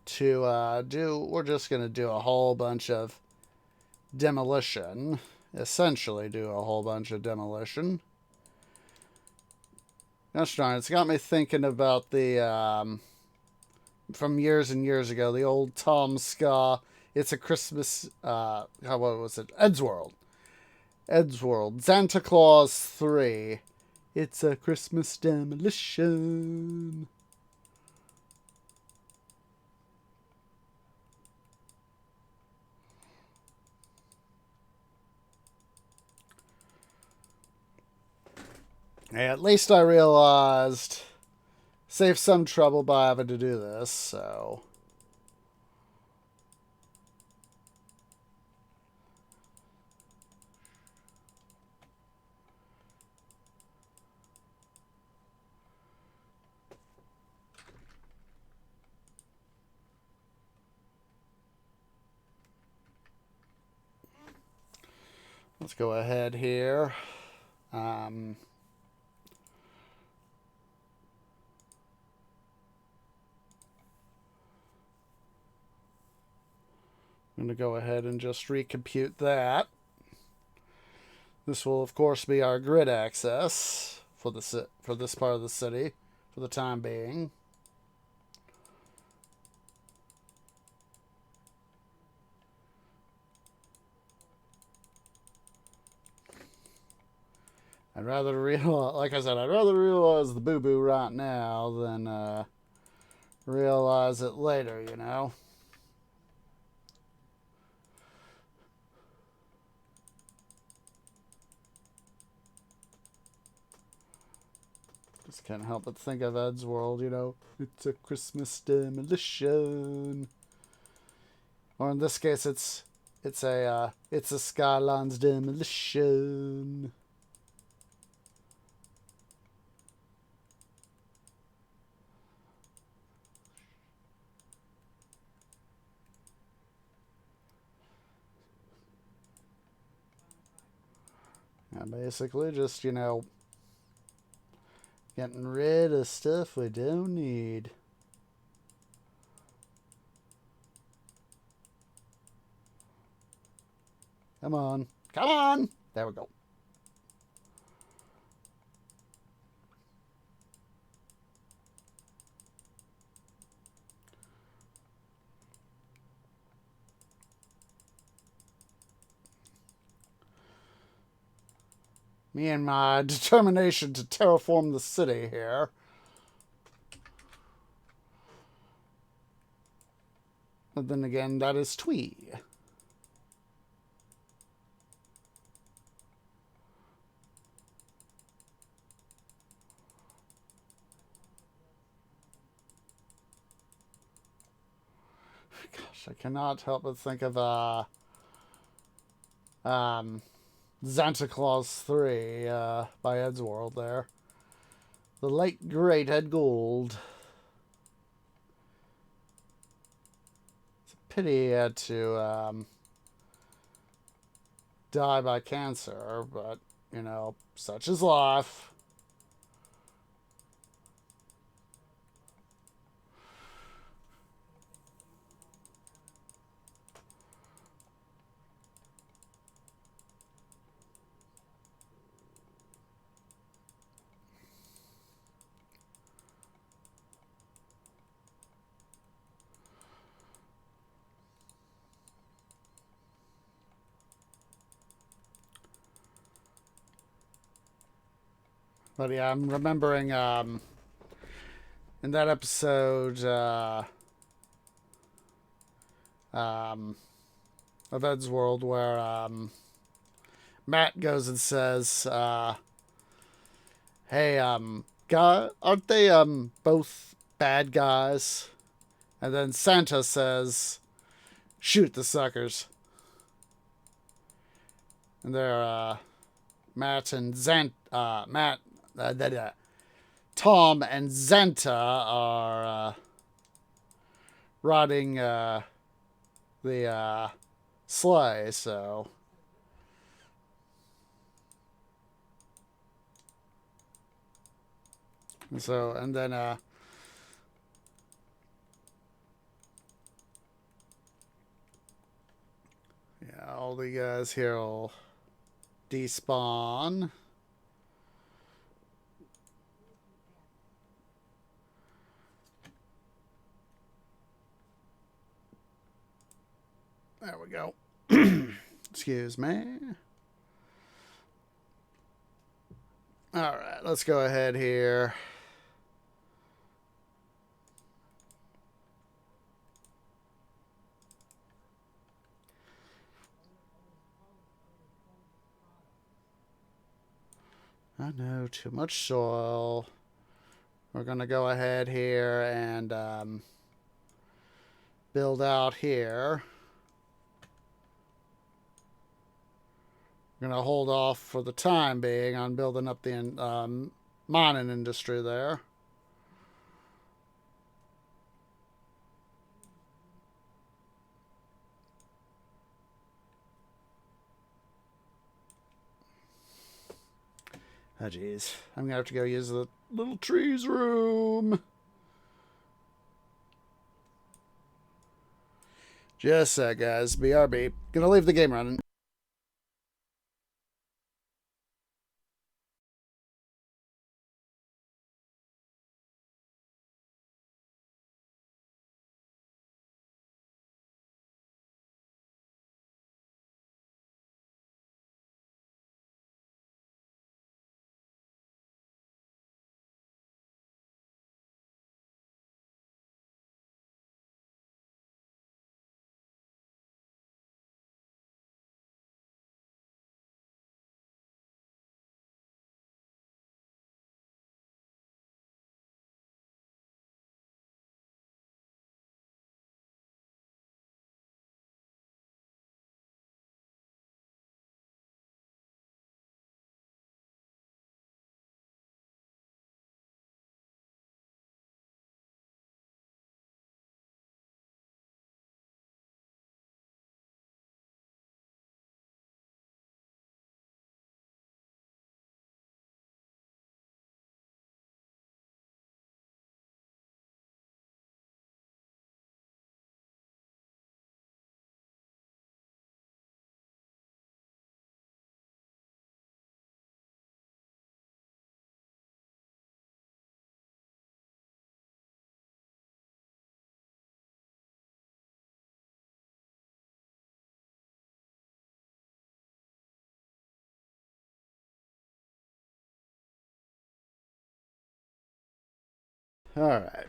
to we're just going to do a whole bunch of demolition. Essentially do a whole bunch of demolition. Gosh darn, it's got me thinking about the, from years and years ago, the old Tom Ska, It's a Christmas, what was it? Eddsworld, Santa Claus 3, It's a Christmas Demolition. At least I realized, save some trouble by having to do this, so. Let's go ahead here. I'm going to go ahead and just recompute that. This will, of course, be our grid access for this part of the city for the time being. I'd rather realize, like I said, I'd rather realize the boo-boo right now than realize it later, you know? Just can't help but think of Eddsworld, you know? It's a Christmas demolition. Or in this case, it's a Skylines demolition. And basically just, you know, getting rid of stuff we don't need. Come on. Come on! There we go. Me and my determination to terraform the city here. But then again, that is twee. Gosh, I cannot help but think of Santa Claus 3 by Eddsworld there. The late great Ed Gould. It's a pity he had to die by cancer, but, you know, such is life. But yeah, I'm remembering in that episode of Eddsworld where Matt goes and says, hey, guy, aren't they both bad guys? And then Santa says, shoot the suckers. And they're Matt and Tom and Xanta are riding the sleigh, so... So, and then, yeah, all the guys here will despawn. There we go. Excuse me. All right, let's go ahead here. I know, too much soil. We're going to go ahead here and build out here. We're going to hold off for the time being on building up the mining industry there. Oh, jeez. I'm going to have to go use the little trees room. Just a sec, guys. BRB. Gonna leave the game running. Alright.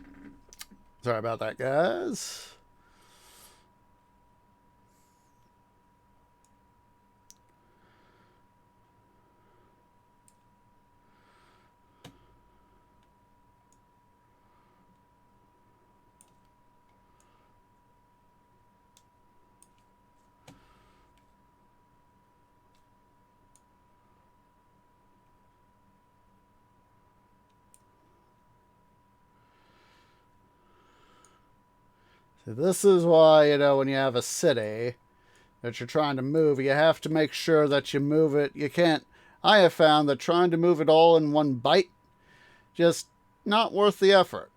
Sorry about that, guys. So this is why, when you have a city that you're trying to move, you have to make sure that you move it. You can't... I have found that trying to move it all in one bite, just not worth the effort.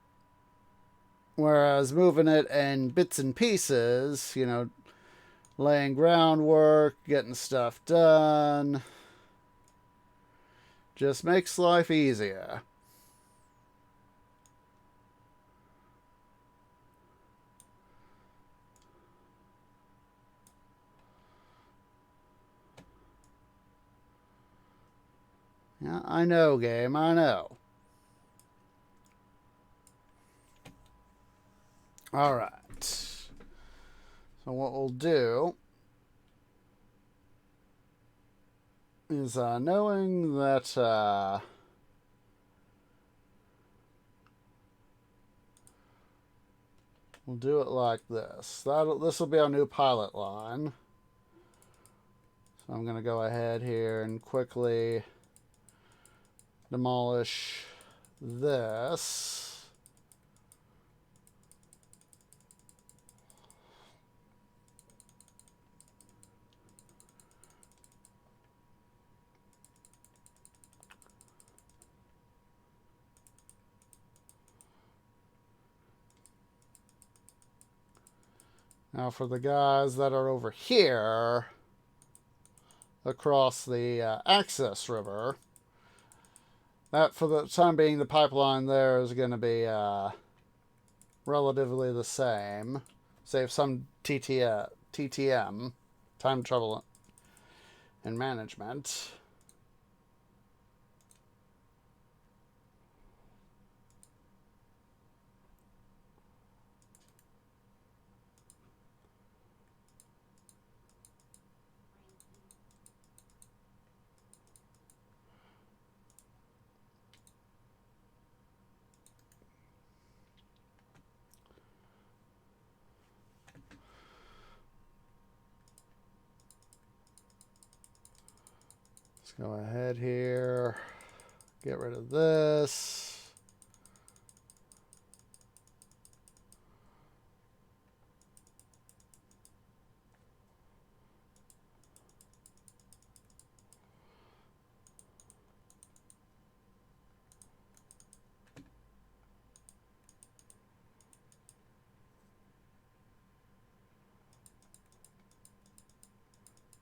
Whereas moving it in bits and pieces, laying groundwork, getting stuff done, just makes life easier. Yeah, I know, game, I know. Alright. So what we'll do is knowing that we'll do it like this. This will be our new pilot line. So I'm going to go ahead here and quickly demolish this. Now for the guys that are over here across the Access River, that for the time being, the pipeline there is going to be relatively the same, save some TTM, time, trouble, and management. Let's go ahead here, get rid of this.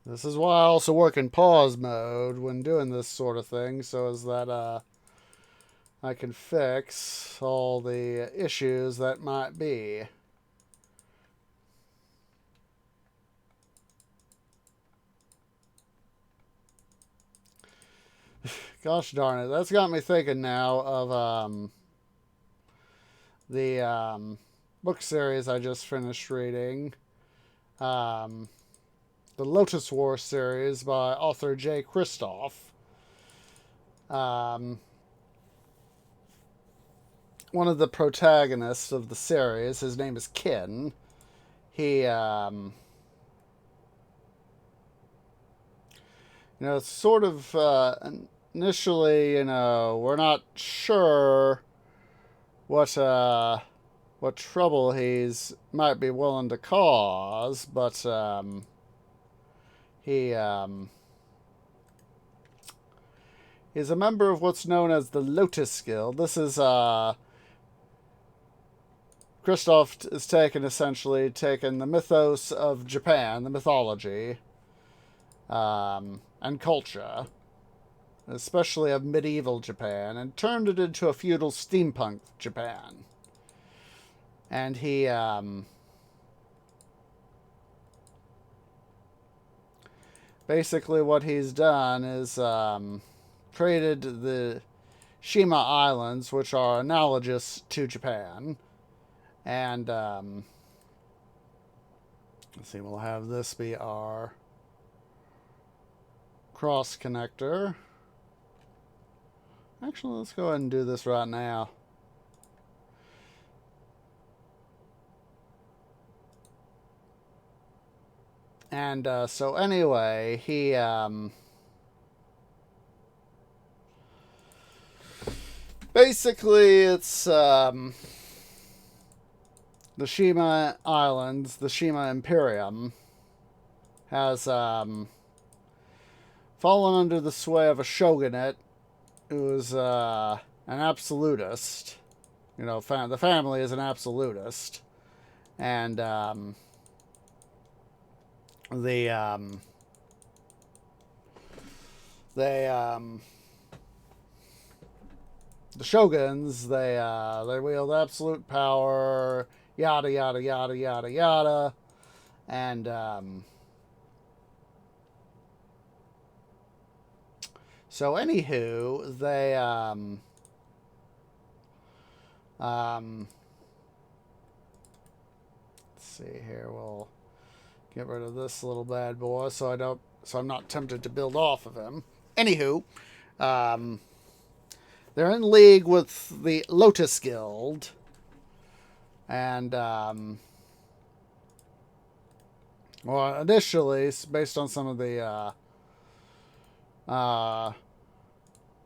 This is why I also work in pause mode when doing this sort of thing, so as that I can fix all the issues that might be. Gosh darn it, that's got me thinking now of the book series I just finished reading. The Lotus War series by author Jay Kristoff. One of the protagonists of the series, his name is Ken. He, it's sort of initially, we're not sure what trouble he's might be willing to cause, but he's a member of what's known as the Lotus Guild. This is Kristoff is essentially taken the mythos of Japan, the mythology, and culture, especially of medieval Japan, and turned it into a feudal steampunk Japan. And he basically what he's done is created the Shima Islands, which are analogous to Japan. And let's see, we'll have this be our cross connector. Actually, let's go ahead and do this right now. And so anyway, he basically it's the Shima Islands, the Shima Imperium, has fallen under the sway of a shogunate who is an absolutist. The family is an absolutist. And the shoguns, they wield absolute power, yada yada yada yada yada, and so anywho, they let's see here, we'll get rid of this little bad boy so I'm not tempted to build off of him. Anywho, they're in league with the Lotus Guild, and well, initially, based on some of the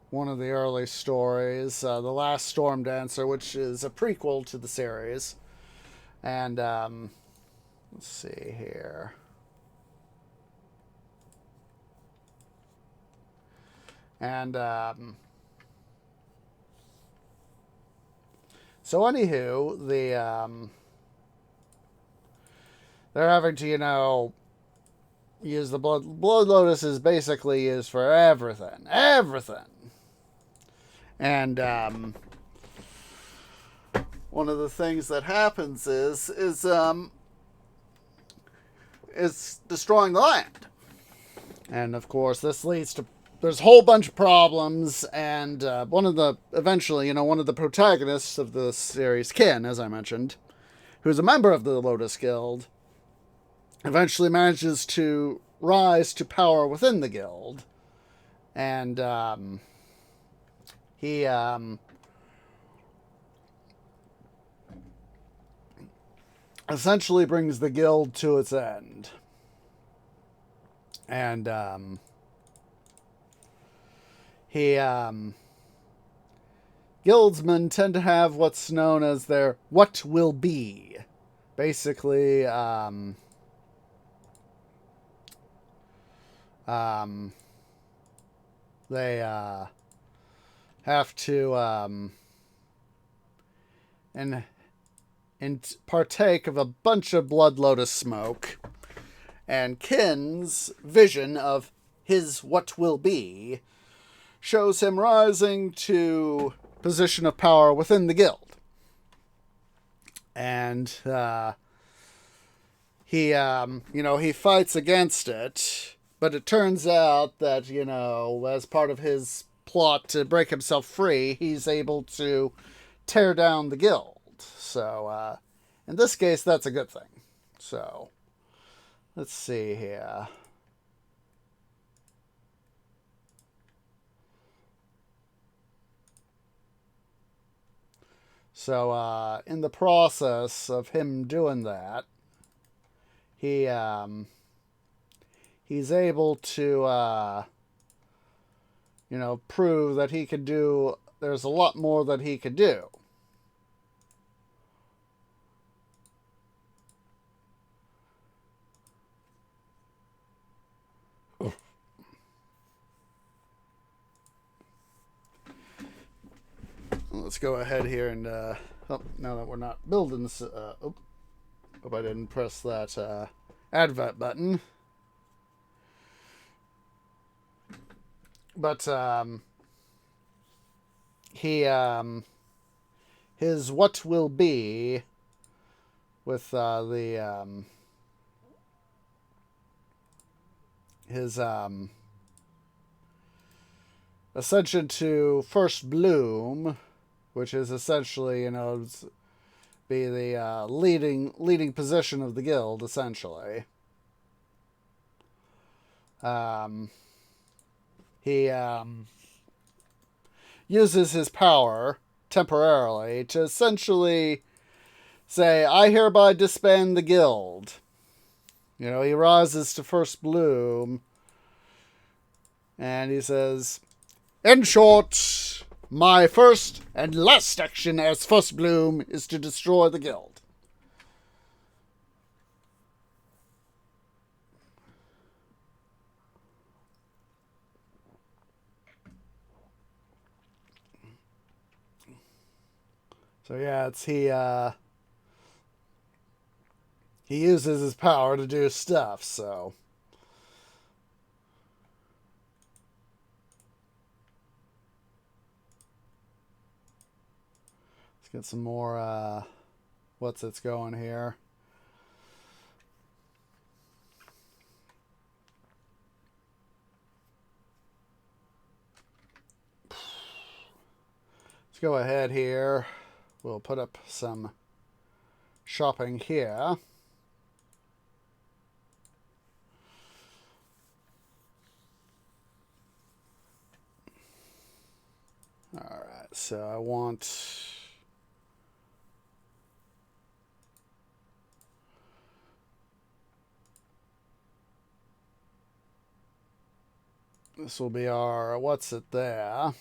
one of the early stories, The Last Storm Dancer, which is a prequel to the series, and let's see here. And so anywho, they're having to, use the blood lotus is basically used for everything. And one of the things that happens is destroying the land. And of course, this leads to there's a whole bunch of problems. And one of the protagonists of the series, Kin, as I mentioned, who's a member of the Lotus Guild, eventually manages to rise to power within the guild. And he essentially brings the guild to its end. And guildsmen tend to have what's known as their what will be. Basically, they have to and partake of a bunch of blood lotus smoke. And Kin's vision of his what will be shows him rising to position of power within the guild. And he fights against it, but it turns out that, as part of his plot to break himself free, he's able to tear down the guild. So, in this case, that's a good thing. So, let's see here. So, in the process of him doing that, he's able to, prove that he could do. There's a lot more that he could do. Let's go ahead here and now that we're not building this, hope I didn't press that advert button. But his what will be with his ascension to first bloom, which is essentially, be the leading position of the guild, essentially. He uses his power temporarily to essentially say, I hereby disband the guild. He rises to first bloom, and he says, in short, my first and last action as first bloom is to destroy the guild. So yeah, he uses his power to do stuff, so. Let's get some more what's it's going here. Let's go ahead here. We'll put up some shopping here. Alright, so I want... This will be our what's it there.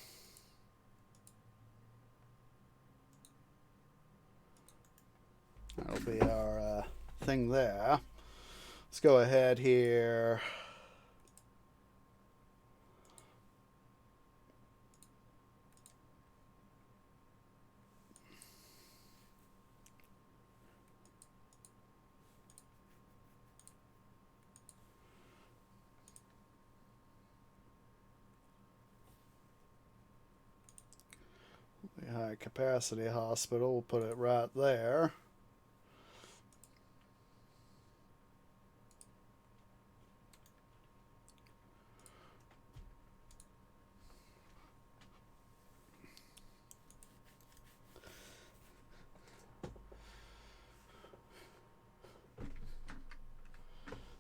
That'll be our thing there. Let's go ahead here. Alright, capacity hospital. We'll put it right there.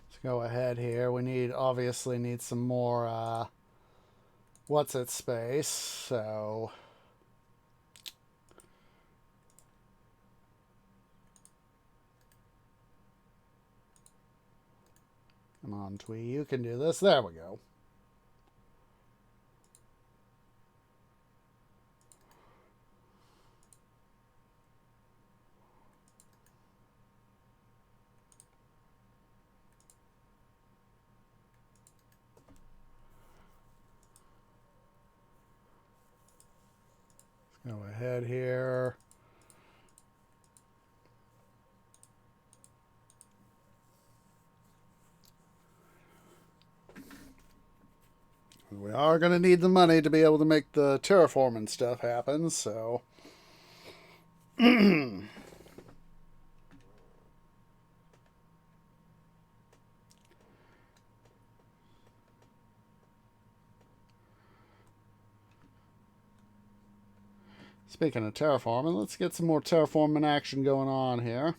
Let's go ahead here. We obviously need some more what's it space, so come on, Twee, you can do this. There we go. Let's go ahead here. We are going to need the money to be able to make the terraforming stuff happen, so. Speaking of terraforming, let's get some more terraforming action going on here.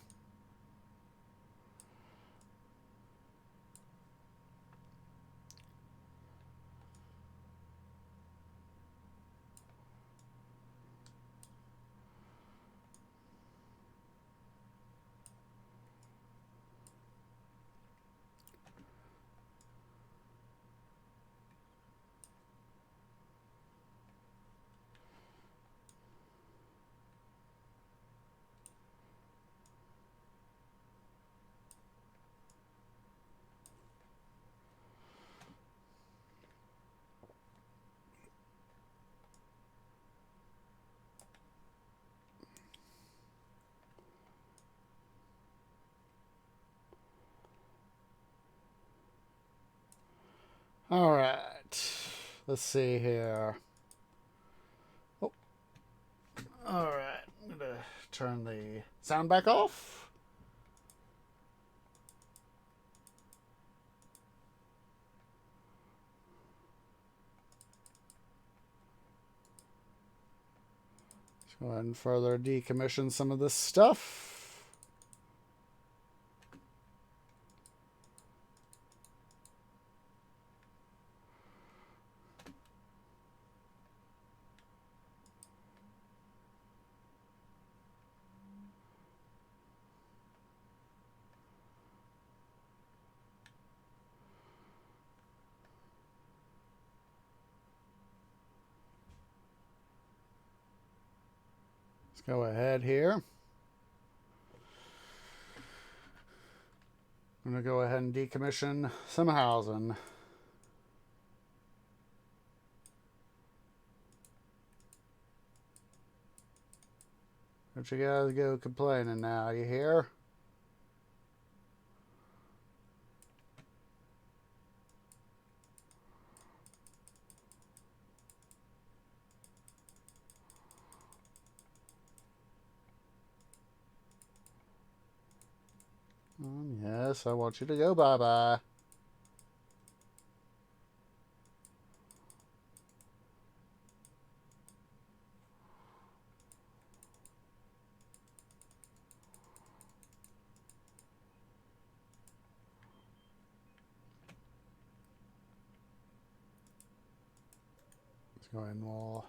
All right. Let's see here. Oh. All right. I'm going to turn the sound back off. Let's go ahead and further decommission some of this stuff. Let's go ahead here. I'm going to go ahead and decommission some housing. Don't you guys go complaining now, you hear? Yes, I want you to go bye-bye. Let's go ahead and we'll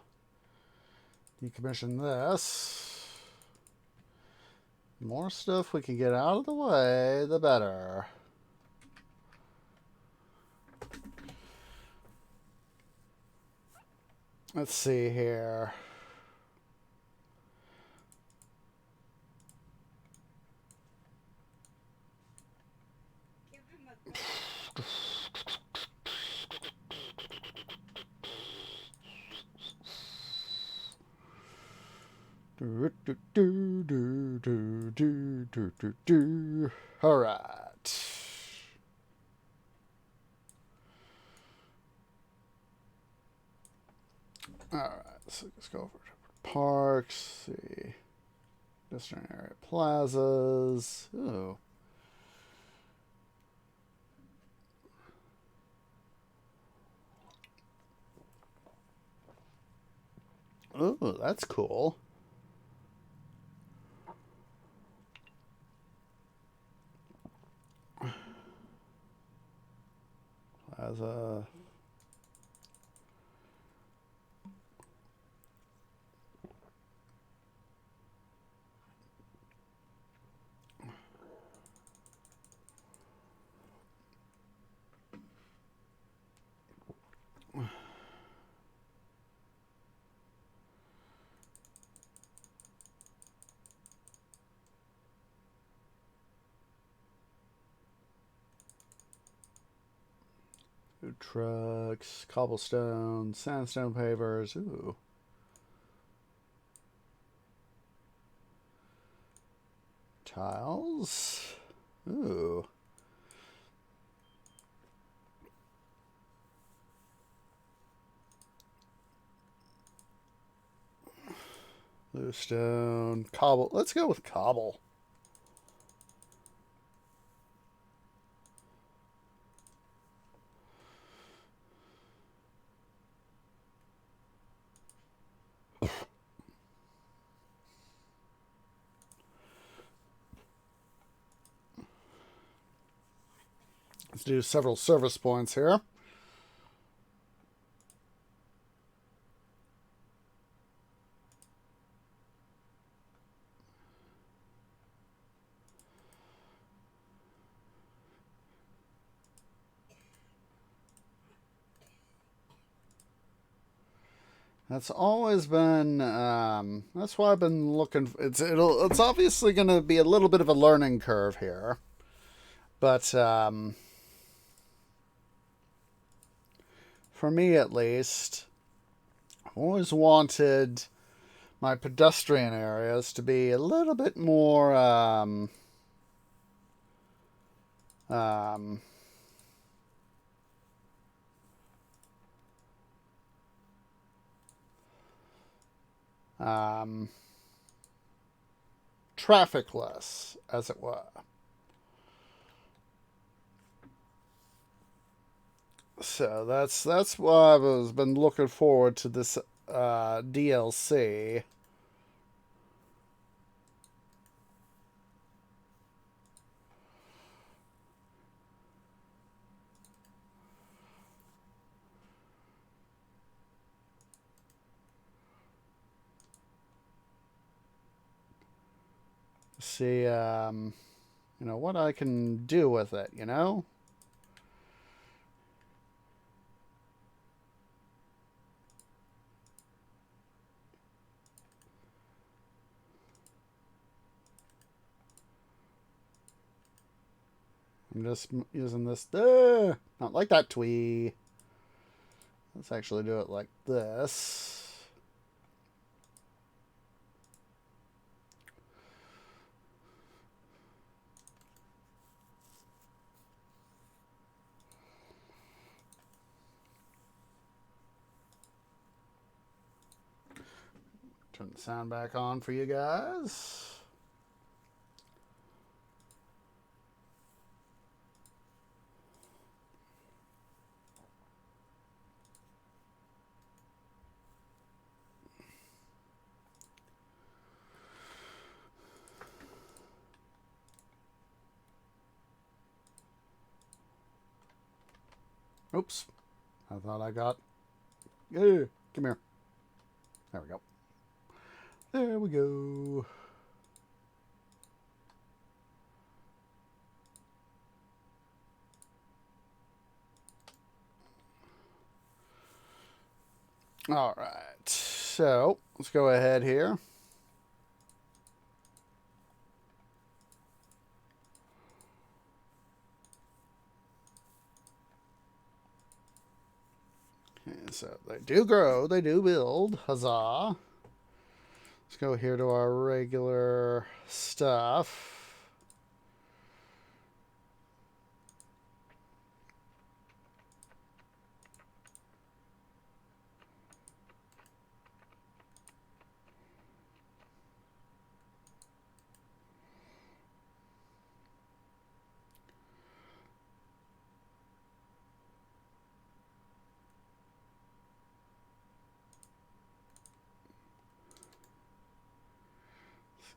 decommission this. The more stuff we can get out of the way, the better. Let's see here. All right. All right. So let's go over to parks. Let's see. District area plazas. Ooh. Ooh, that's cool. Plaza. Food trucks, cobblestone, sandstone pavers. Ooh. Tiles. Ooh. Bluestone. Cobble. Let's go with cobble. Let's do several service points here. That's always been. That's why I've been looking. It's obviously going to be a little bit of a learning curve here, but for me at least, I've always wanted my pedestrian areas to be a little bit more um, um, trafficless, as it were. So that's why I've been looking forward to this DLC. See, what I can do with it. I'm just using this. Not like that twee. Let's actually do it like this. Turn the sound back on for you guys. Oops. I thought I got... come here. There we go. There we go. All right. So, let's go ahead here. So they do grow, they do build. Huzzah. Let's go here to our regular stuff.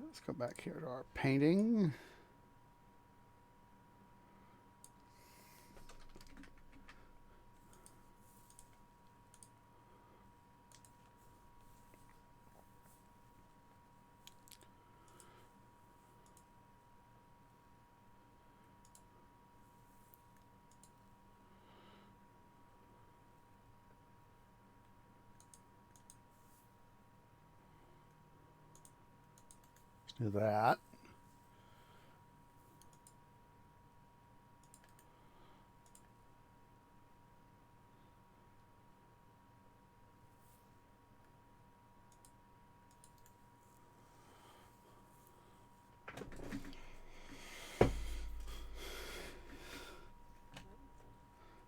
let's go back here to our painting. Do that.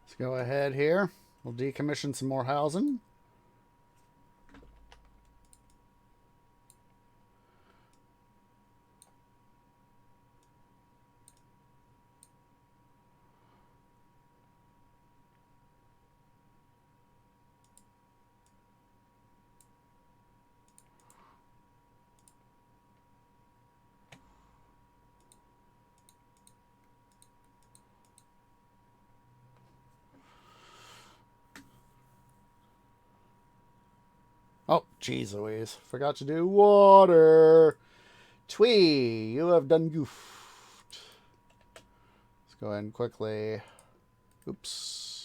Let's go ahead here. We'll decommission some more housing. Oh, jeez Louise. Forgot to do water. Twee, you have done goofed. Let's go ahead and quickly... Oops.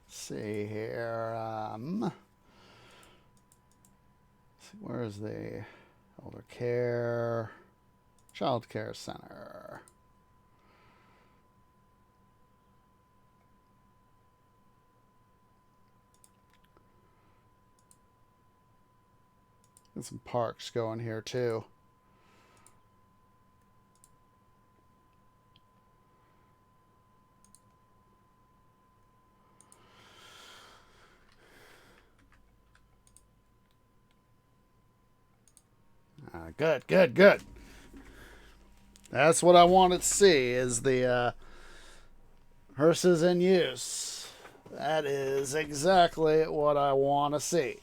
See here. Where is the elder care, child care center? Get some parks going here too. Good, good, good. That's what I want to see, is the hearses in use. That is exactly what I want to see.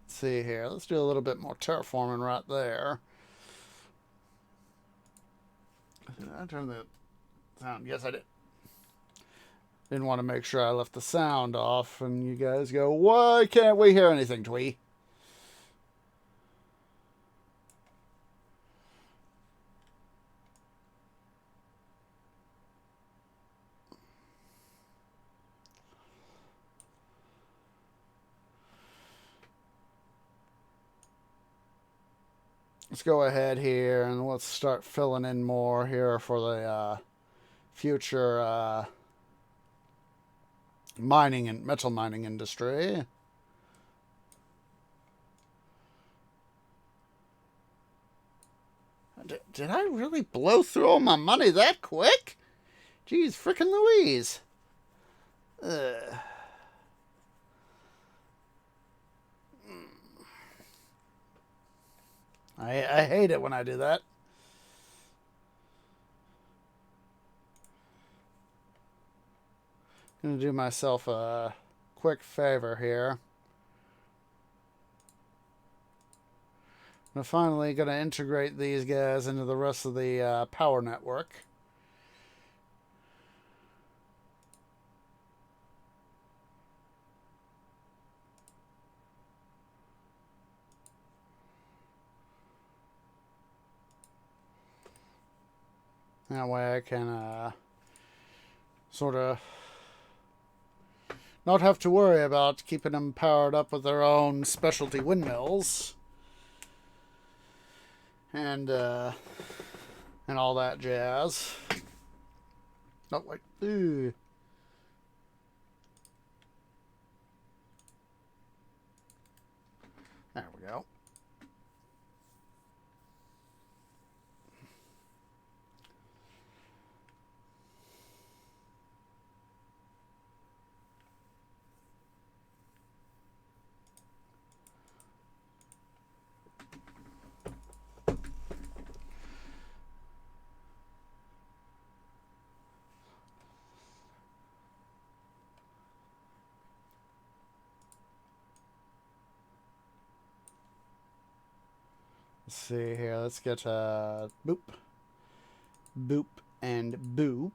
See here. Let's do a little bit more terraforming right there. Did I turn the sound? Yes, I did. Didn't want to make sure I left the sound off, and you guys go, why can't we hear anything, Twee? Let's go ahead here and let's start filling in more here for the future mining and metal mining industry. Did I really blow through all my money that quick? Jeez, frickin' Louise. Ugh. I hate it when I do that. I'm going to do myself a quick favor here. I'm finally going to integrate these guys into the rest of the power network. That way I can sort of not have to worry about keeping them powered up with their own specialty windmills and all that jazz. Not like, ooh. There we go. Let's see here. Let's get boop, boop, and boop.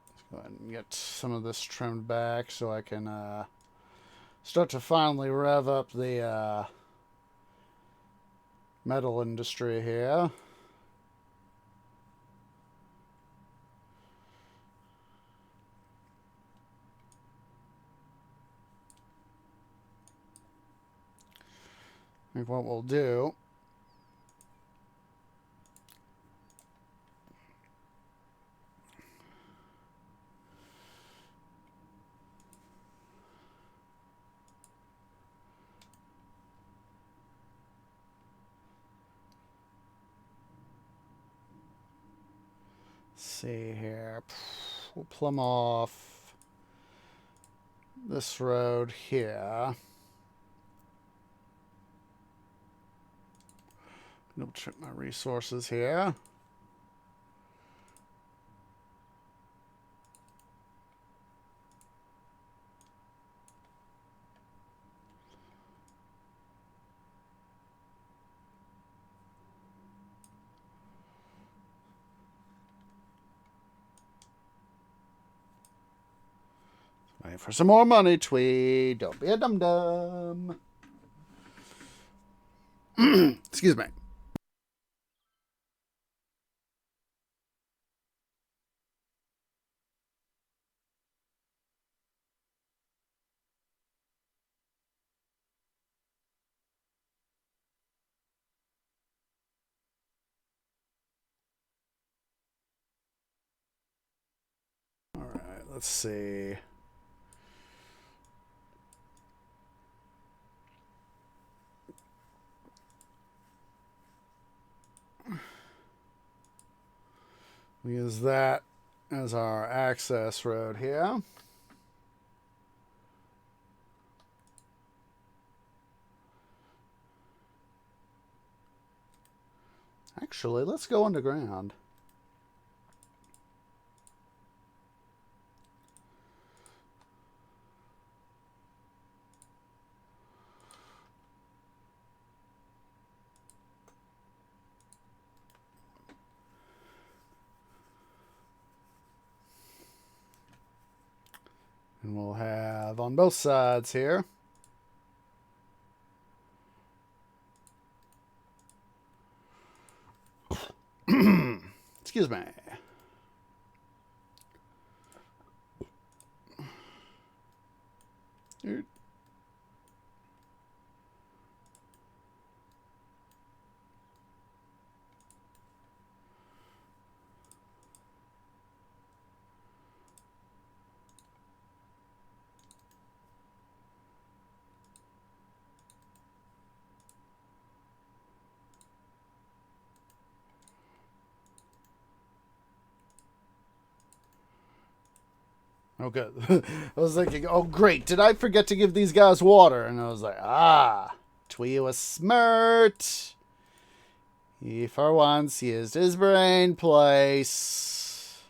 Let's go ahead and get some of this trimmed back so I can start to finally rev up the metal industry here. I think what we'll do see here. We'll plumb off this road here. Double check my resources here. Wait for some more money, Tweed. Don't be a dum-dum. Excuse me. All right, let's see. We use that as our access road here. Actually, let's go underground. And we'll have on both sides here. Excuse me. Oh, good. I was thinking, oh, great. Did I forget to give these guys water? And I was like, Twee was smart. He, for once, used his brain place.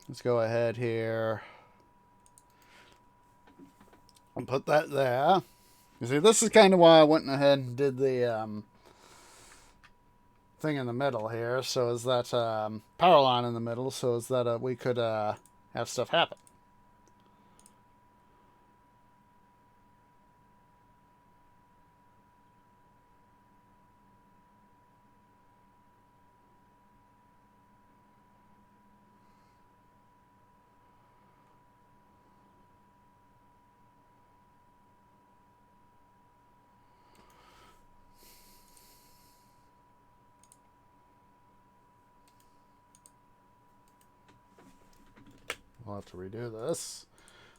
Let's go ahead here and put that there. You see, this is kind of why I went ahead and did the thing in the middle here, so is that power line in the middle, so is that we could have stuff happen. We'll have to redo this.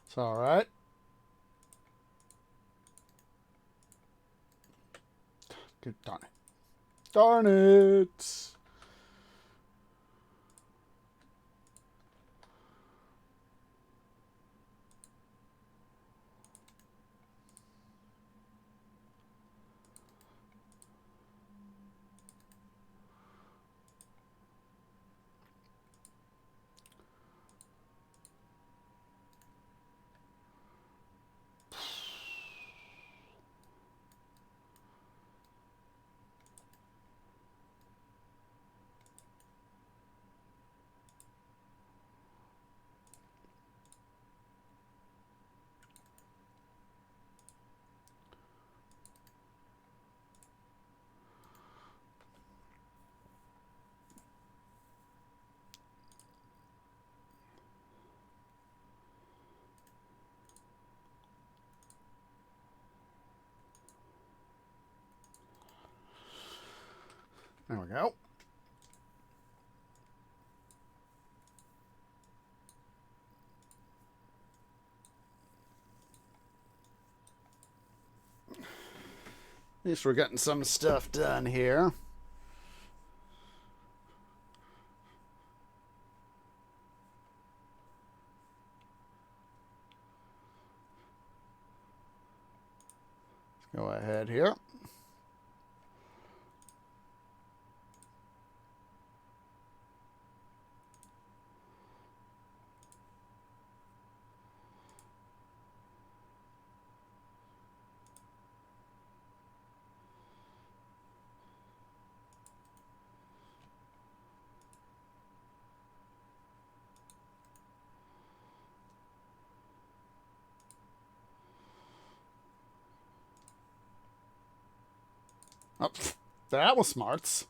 It's all right. Good, darn it. Darn it! There we go. At least we're getting some stuff done here. Let's go ahead here. Oh, that was smarts.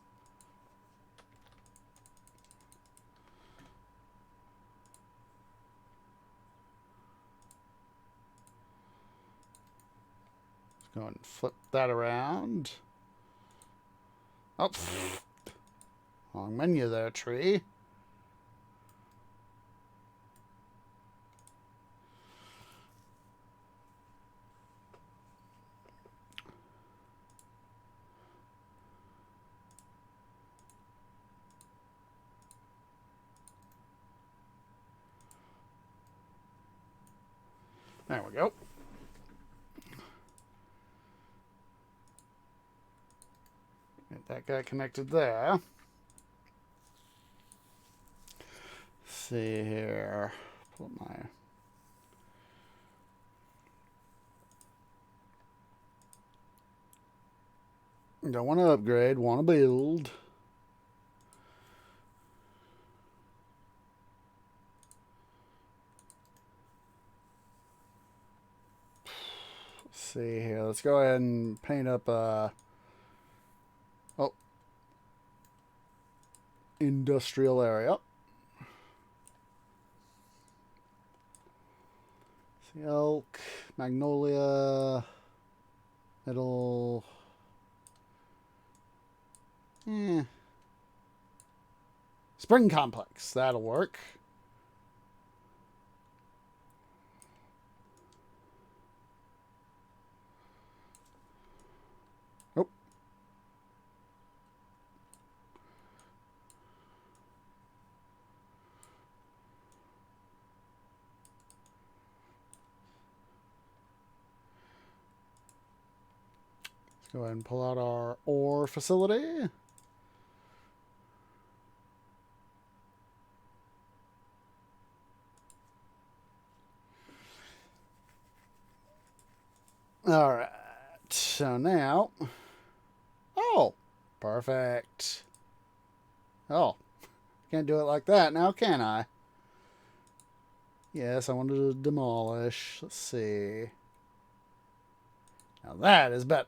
Let's go and flip that around. Oh, wrong menu there, tree. There we go. Get that guy connected there. Let's see here. Pull my... Don't want to upgrade, want to build. Let's see here. Let's go ahead and paint up industrial area. See, elk, magnolia, middle. Spring complex. That'll work. Oh. Let's go ahead and pull out our ore facility. All right. So now, oh, perfect. Oh, can't do it like that now, can I? Yes, I wanted to demolish. Let's see. Now that is better.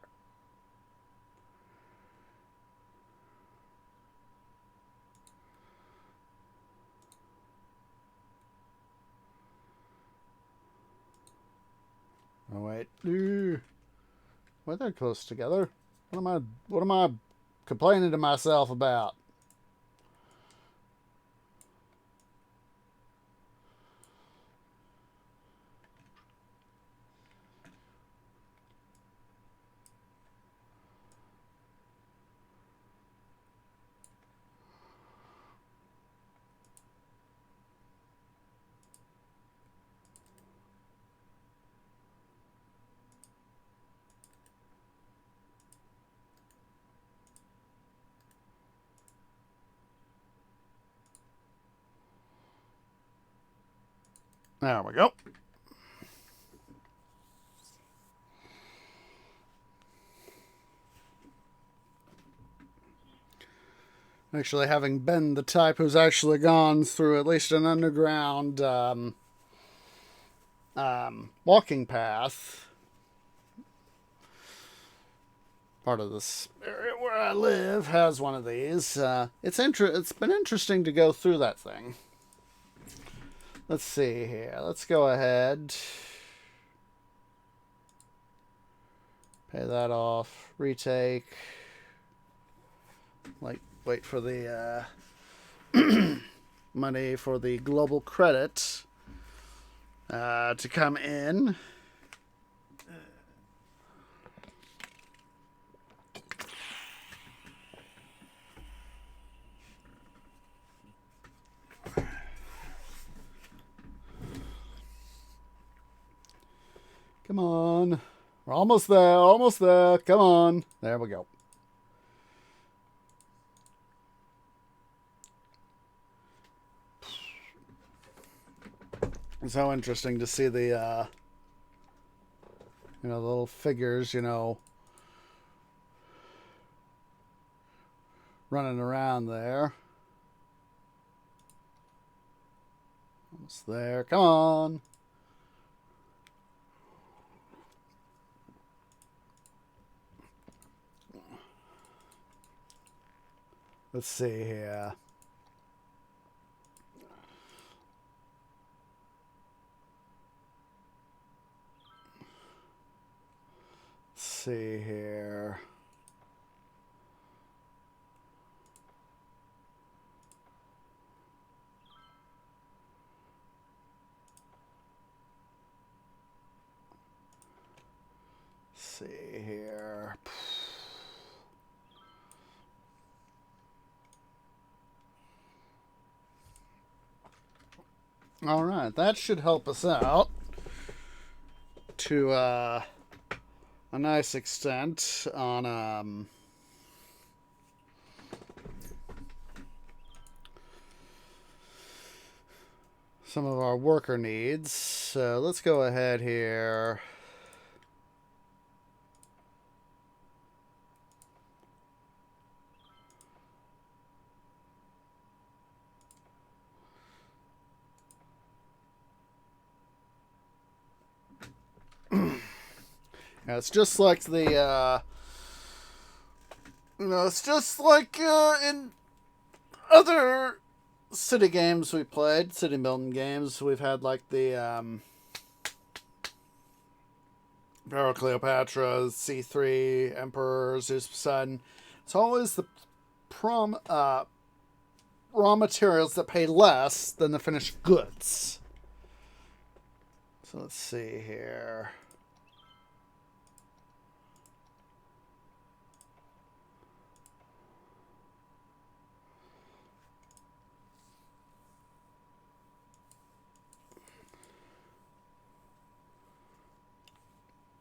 Oh wait. Well, they're close together. What am I complaining to myself about? There we go. Actually, having been the type who's actually gone through at least an underground walking path, part of this area where I live has one of these. It's been interesting to go through that thing. Let's see here. Let's go ahead. Pay that off. Retake. Wait for the money for the global credit to come in. Come on. We're almost there. Almost there. Come on. There we go. It's so interesting to see the the little figures, running around there. Almost there. Come on. Let's see here. Let's see here. See here. All right, that should help us out to a nice extent on some of our worker needs. So let's go ahead here. Yeah, it's just like the, it's just like in other city games we played, city building games. We've had like the Pharaoh Cleopatra, C3, Emperor, Zeus Poseidon. It's always the raw materials that pay less than the finished goods. So let's see here.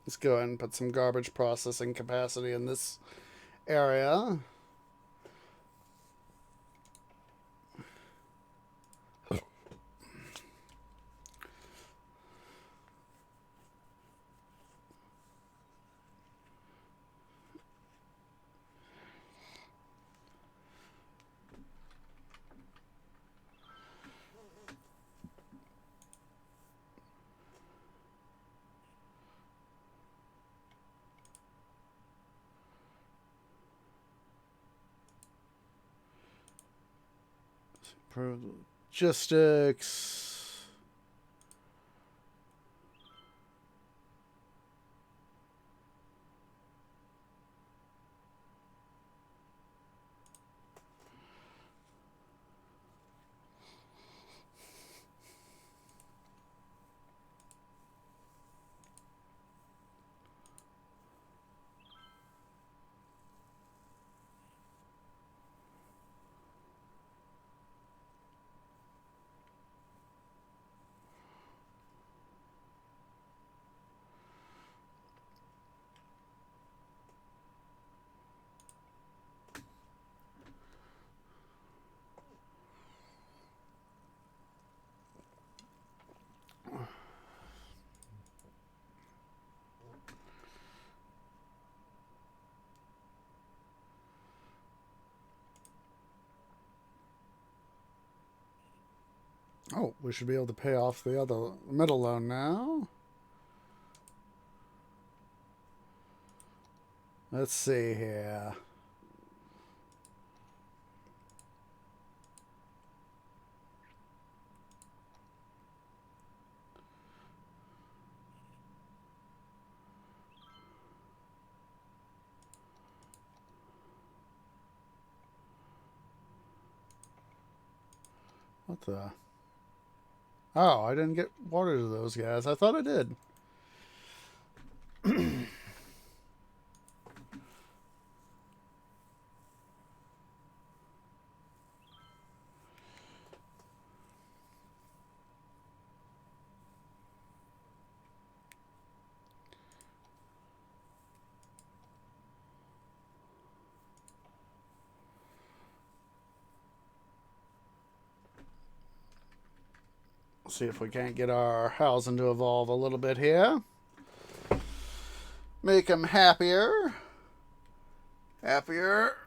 Let's go ahead and put some garbage processing capacity in this area. Improve logistics. Oh, we should be able to pay off the other middle loan now. Let's see here. What the? Oh, I didn't get water to those guys. I thought I did. See if we can't get our housing to evolve a little bit here. Make them happier. Happier.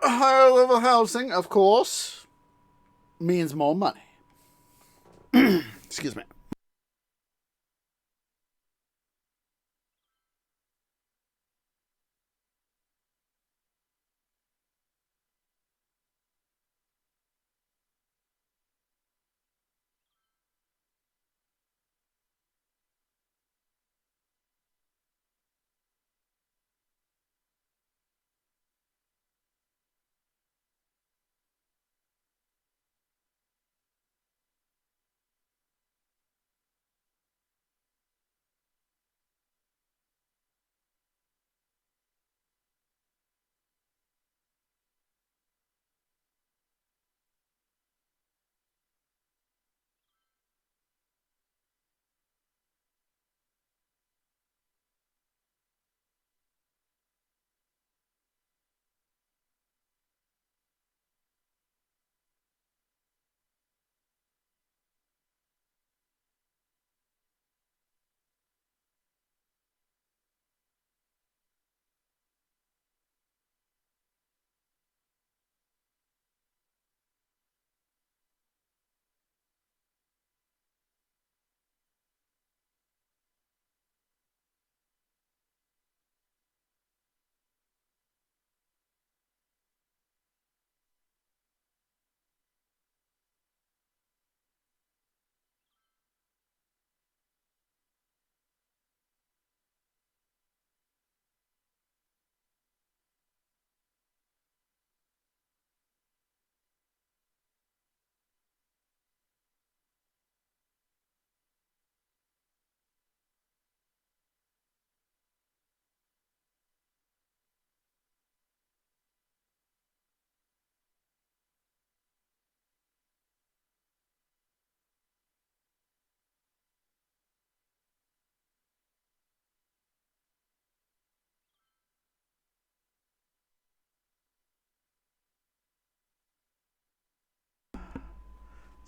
Higher level housing, of course, means more money. Excuse me.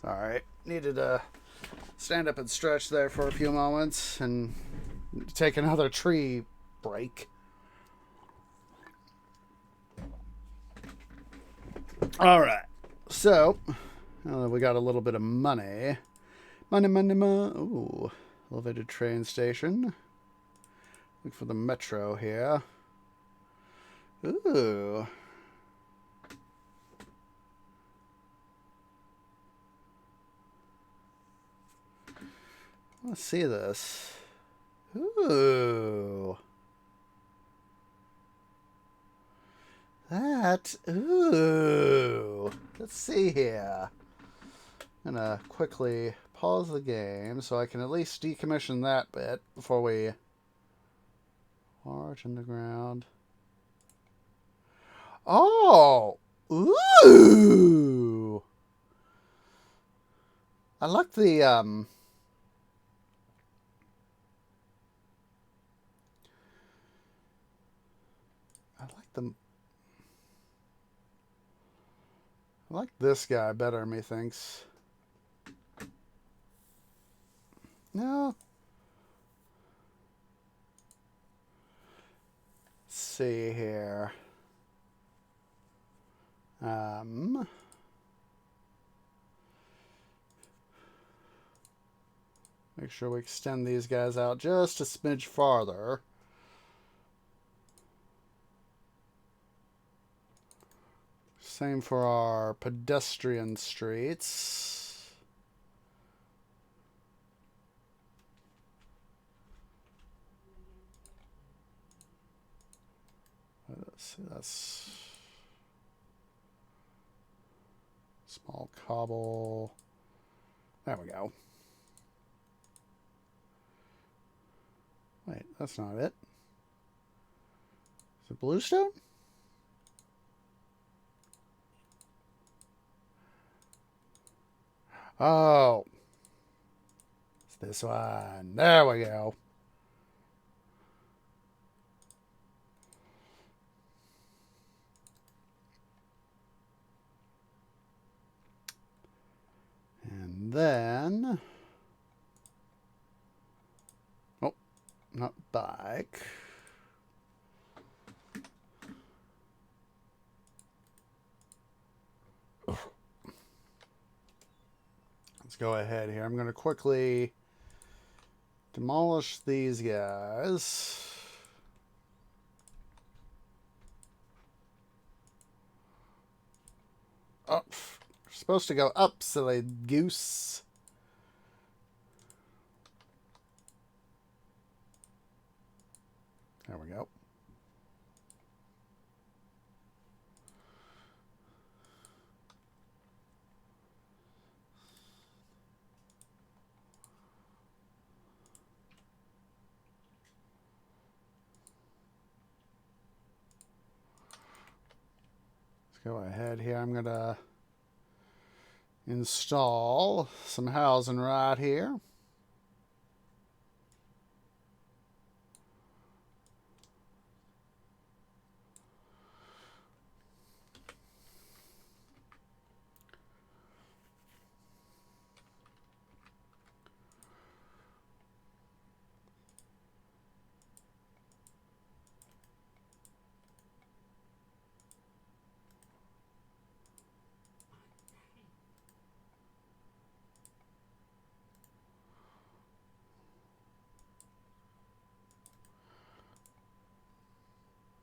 Sorry. Needed to stand up and stretch there for a few moments and take another tree break. All right. So, we got a little bit of money. Money. Ooh, elevated train station. Look for the metro here. Ooh. Let's see this. Ooh. Ooh. Let's see here. I'm gonna quickly pause the game so I can at least decommission that bit before we large underground. Oh! Ooh! I like the, I like the... I like this guy better, methinks. No. Let's see here. Make sure we extend these guys out just a smidge farther. Same for our pedestrian streets. Let's see, that's small cobble. There we go. Wait, that's not it. Is it bluestone? Oh. It's this one. There we go. And then... Oh, not bike. Let's go ahead here. I'm going to quickly demolish these guys. Oh, we're supposed to go up, silly goose. There we go. Go ahead here. I'm going to install some housing right here.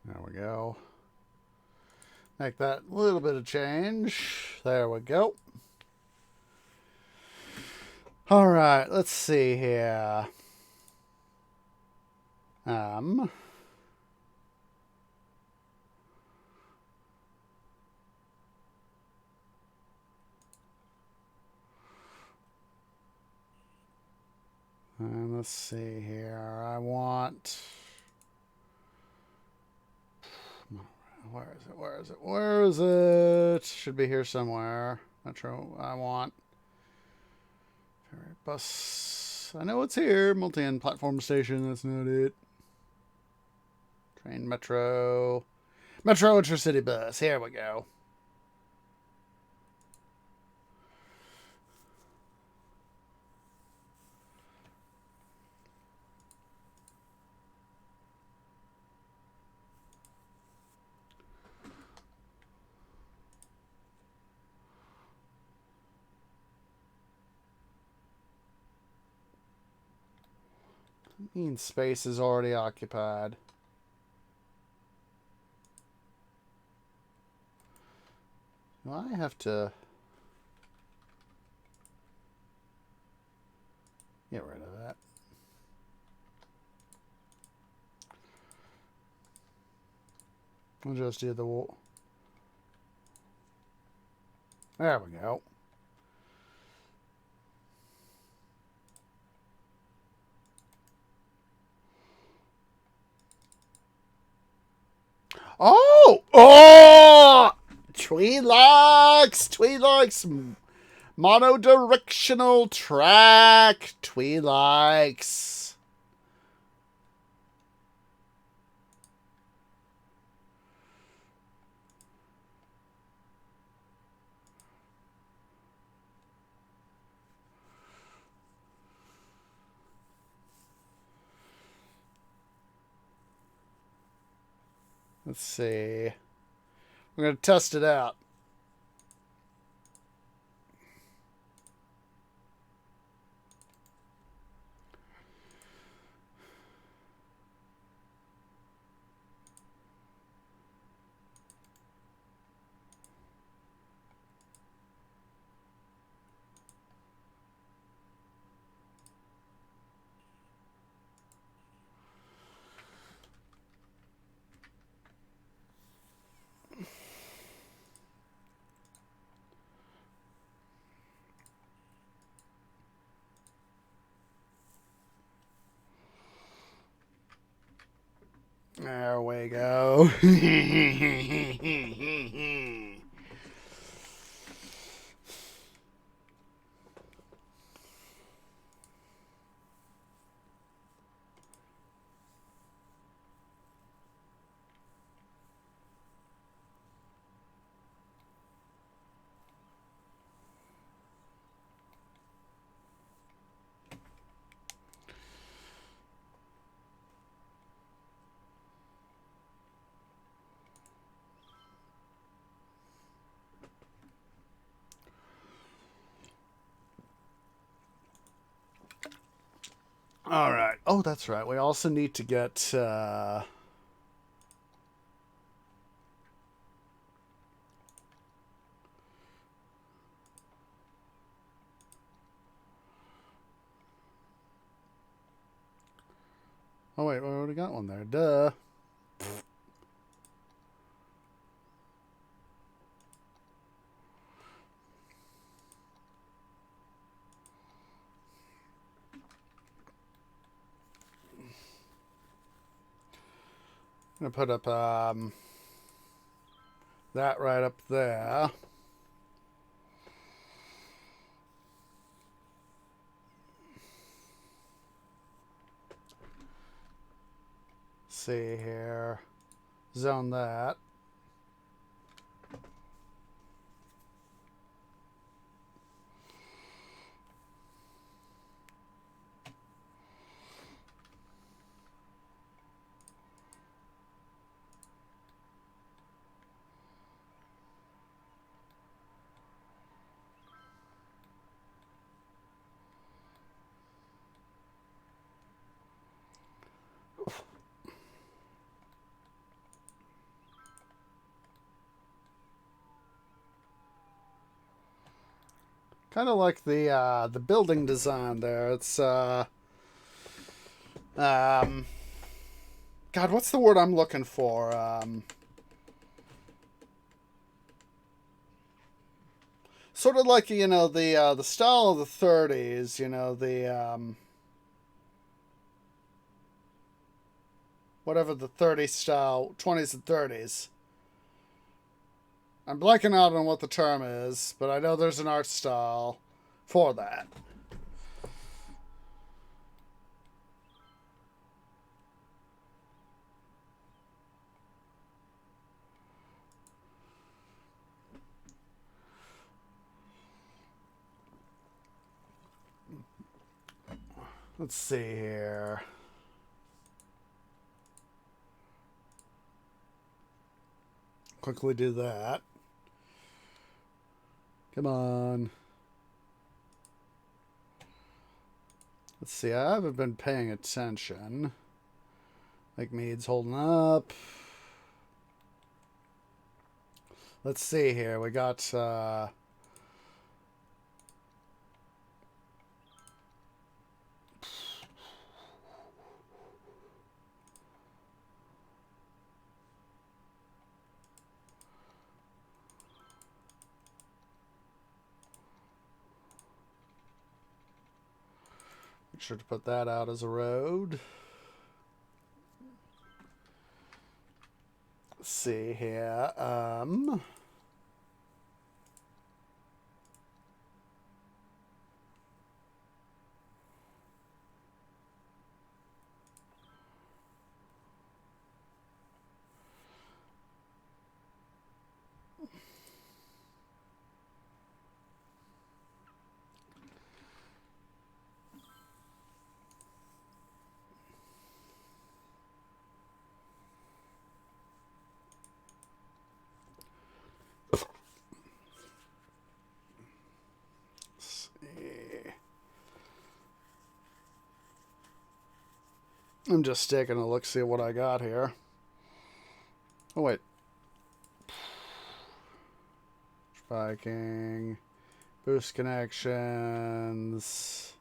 There we go. Make that little bit of change. There we go. All right, let's see here. And let's see here. I want... Where is it? Where is it? Where is it? Should be here somewhere. Metro, I want... Ferry bus. I know it's here. Multi-end platform station. That's not it. Train, metro. Metro Intercity bus. Here we go. Means space is already occupied. Do I have to get rid of that? We'll just do the wall. There we go. Oh! Oh! Twi'leks! Monodirectional track! Twi'leks! Let's see. We're going to test it out. There we go. All right. Oh, that's right. We also need to get... Oh, wait. We already got one there. Duh. I'm going to put up that right up there. See here. Zone that. Kind of like the building design there. It's God, what's the word I'm looking for? Sort of like, you know, the style of the 30s. You know, the whatever the 30s style, 20s and 30s. I'm blanking out on what the term is, but I know there's an art style for that. Let's see here. Quickly do that. Come on. Let's see. I haven't been paying attention. Like Mead's holding up. Let's see here. We got Make sure to put that out as a road. Let's see here. I'm just taking a look, see what I got here. Oh, wait. Viking. Boost connections.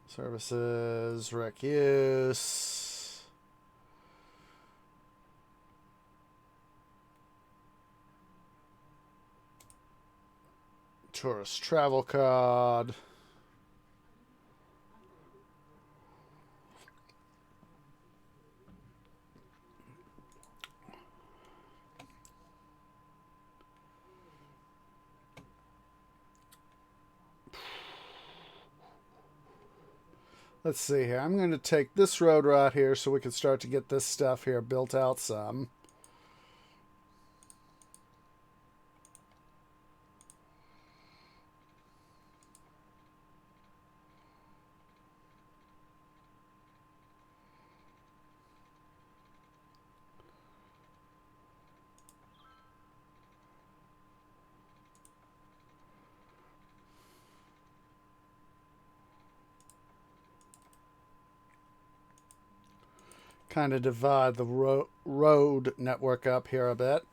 Services. Rec use. Tourist travel card. Let's see here. I'm going to take this road right here so we can start to get this stuff here built out some. Kind of divide the road network up here a bit.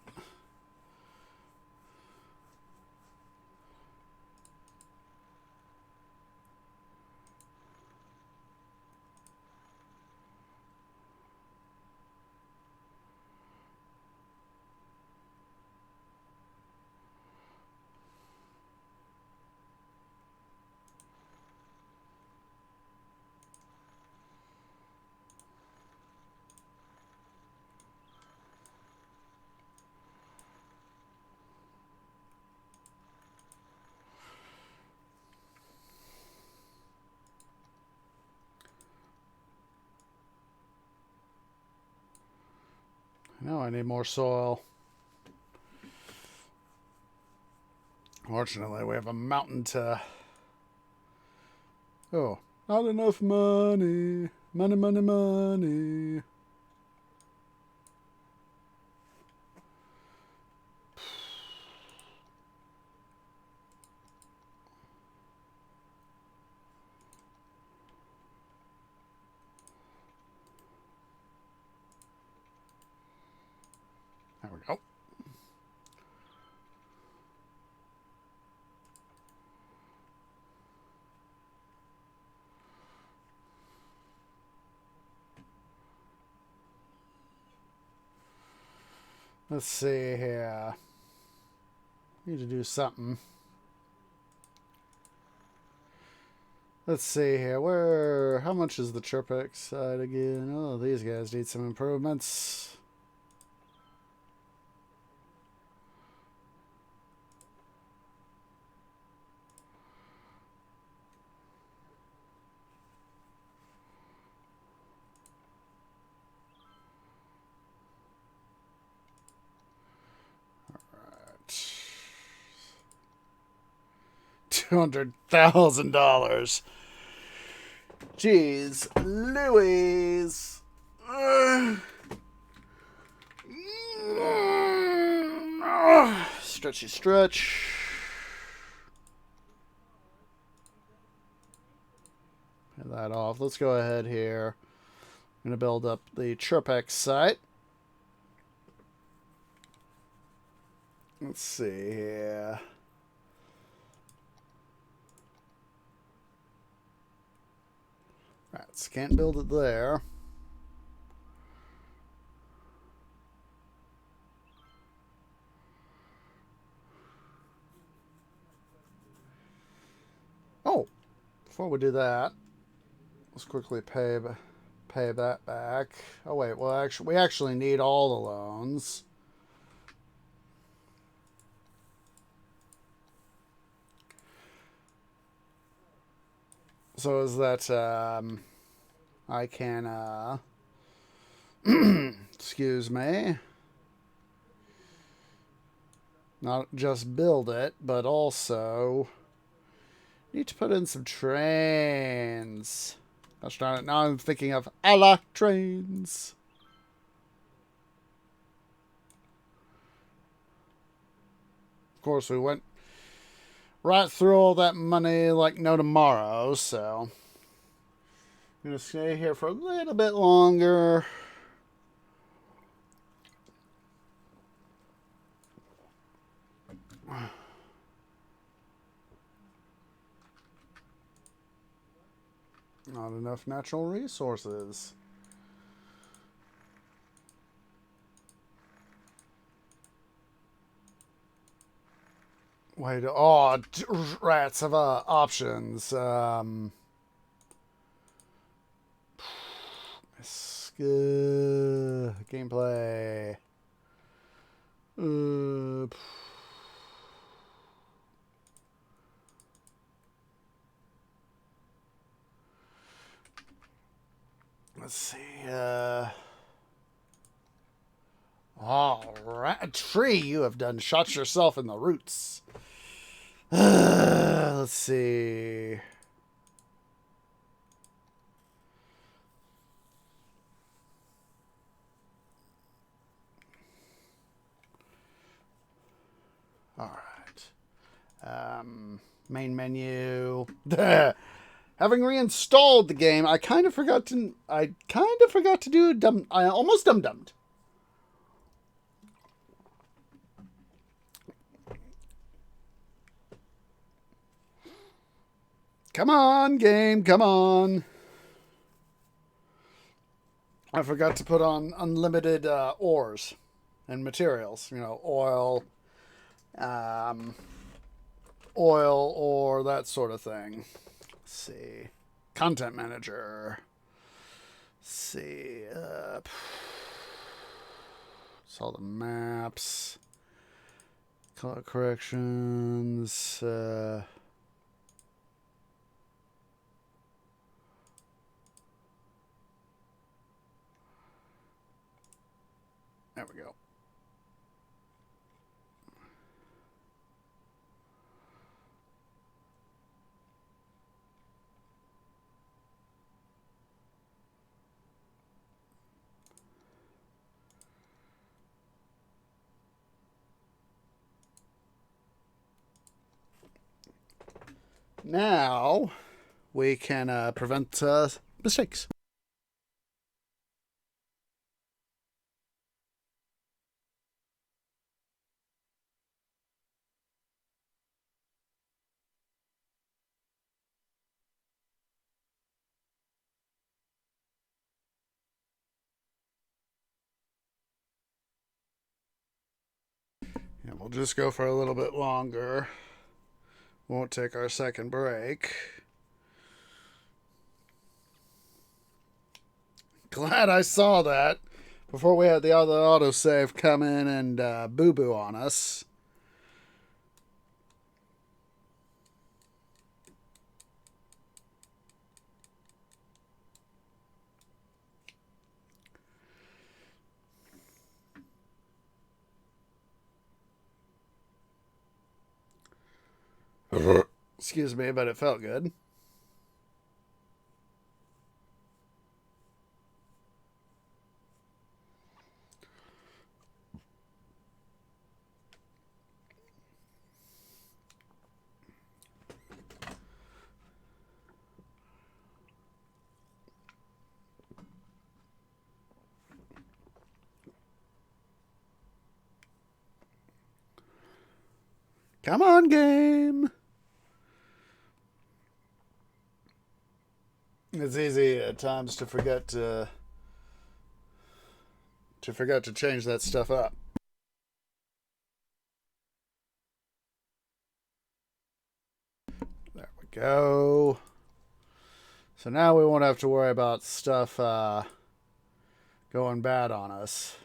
Now I need more soil. Fortunately, we have a mountain to... Oh, not enough money. Money, money, money. There we go. Let's see here. Need to do something. Let's see here. How much is the Chirpex side again? Oh, these guys need some improvements. $200,000. Jeez, Louise. Stretchy stretch. Pay that off. Let's go ahead here. I'm going to build up the Chirpex site. Let's see here. Rats, can't build it there. Oh, before we do that, let's quickly pay that back. Oh wait, well we actually need all the loans. So is that I can excuse me, not just build it, but also need to put in some trains. Gosh darn it, now I'm thinking of a la trains. Of course, we went right through all that money like no tomorrow, so I'm going to stay here for a little bit longer. Not enough natural resources. Wait, oh, rats have options. Gameplay. Let's see. All right, tree, you have done shot yourself in the roots. Let's see. All right. Main menu. Having reinstalled the game, I kind of forgot to do dumb. I almost dum-dummed. Come on, game, come on. I forgot to put on unlimited ores and materials. You know, oil, or that sort of thing. Let's see. Content manager. Let's see. It's all the maps. Color corrections. There we go. Now we can prevent mistakes. And we'll just go for a little bit longer. Won't take our second break. Glad I saw that before we had the other autosave come in and boo-boo on us. Excuse me, but it felt good. Come on, game. It's easy at times to forget to change that stuff up. There we go. So now we won't have to worry about stuff going bad on us.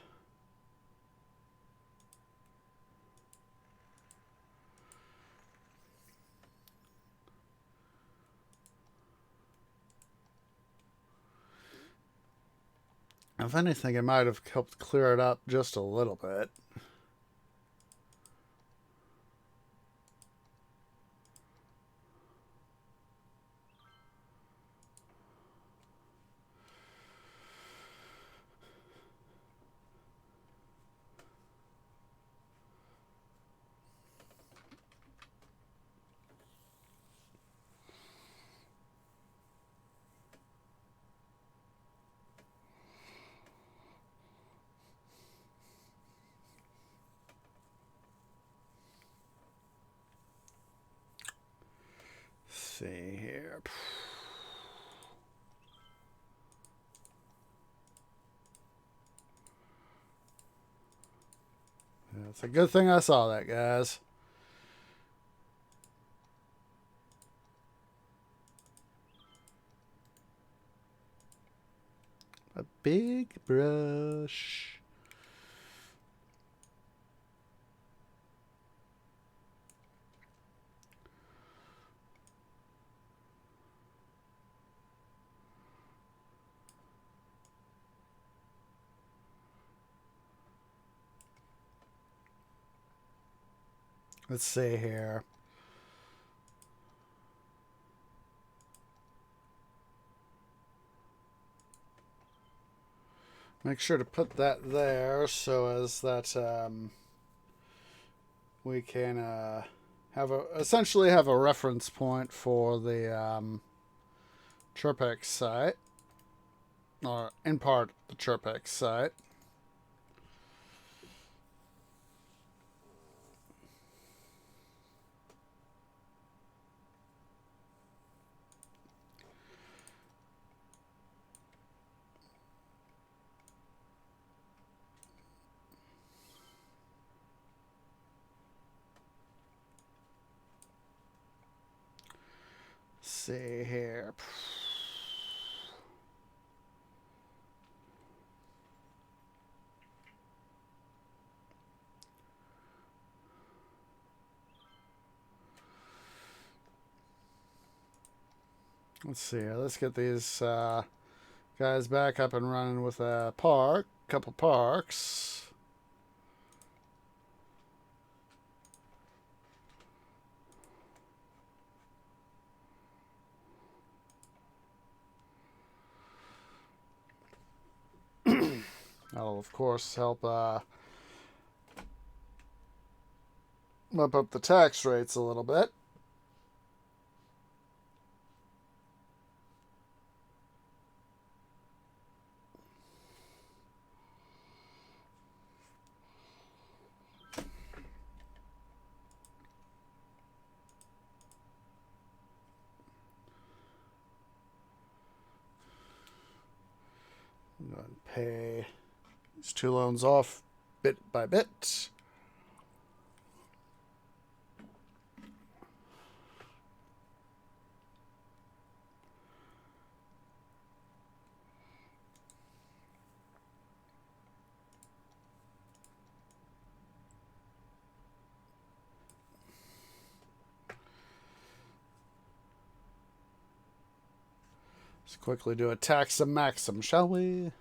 If anything, it might have helped clear it up just a little bit. See here. Yeah, it's a good thing I saw that, guys. A big brush. Let's see here. Make sure to put that there so as that we can essentially have a reference point for the Chirpex site, or in part the Chirpex site. See here. Let's see here. Let's get these guys back up and running with a couple parks. That'll, of course, help bump up the tax rates a little bit. I'm going to pay these two loans off bit by bit. Let's quickly do a taxum maxim, shall we?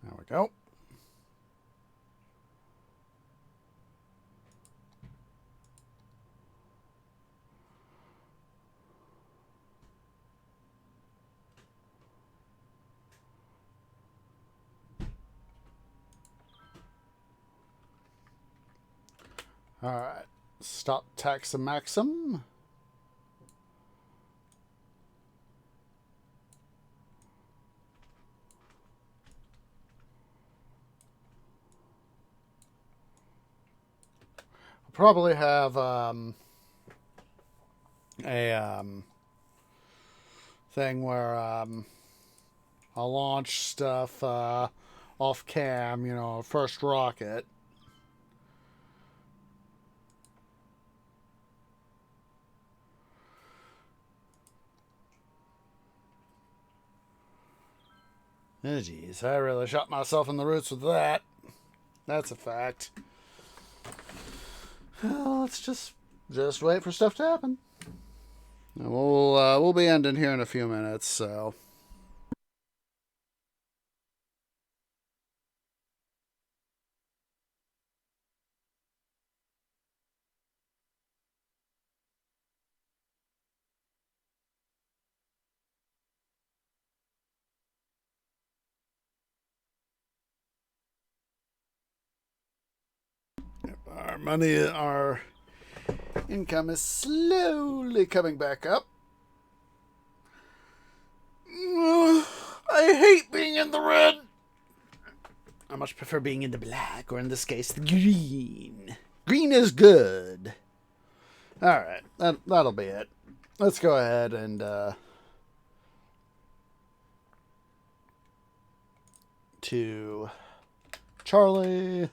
There we go. All right. Stop taxum maxim. probably have a thing where I'll launch stuff off cam, first rocket. Oh, geez, I really shot myself in the roots with that. That's a fact. Well, let's just wait for stuff to happen. And we'll be ending here in a few minutes, so. Our income is slowly coming back up. I hate being in the red. I much prefer being in the black, or in this case, the green. Green is good. Alright, that'll be it. Let's go ahead and to Charlie.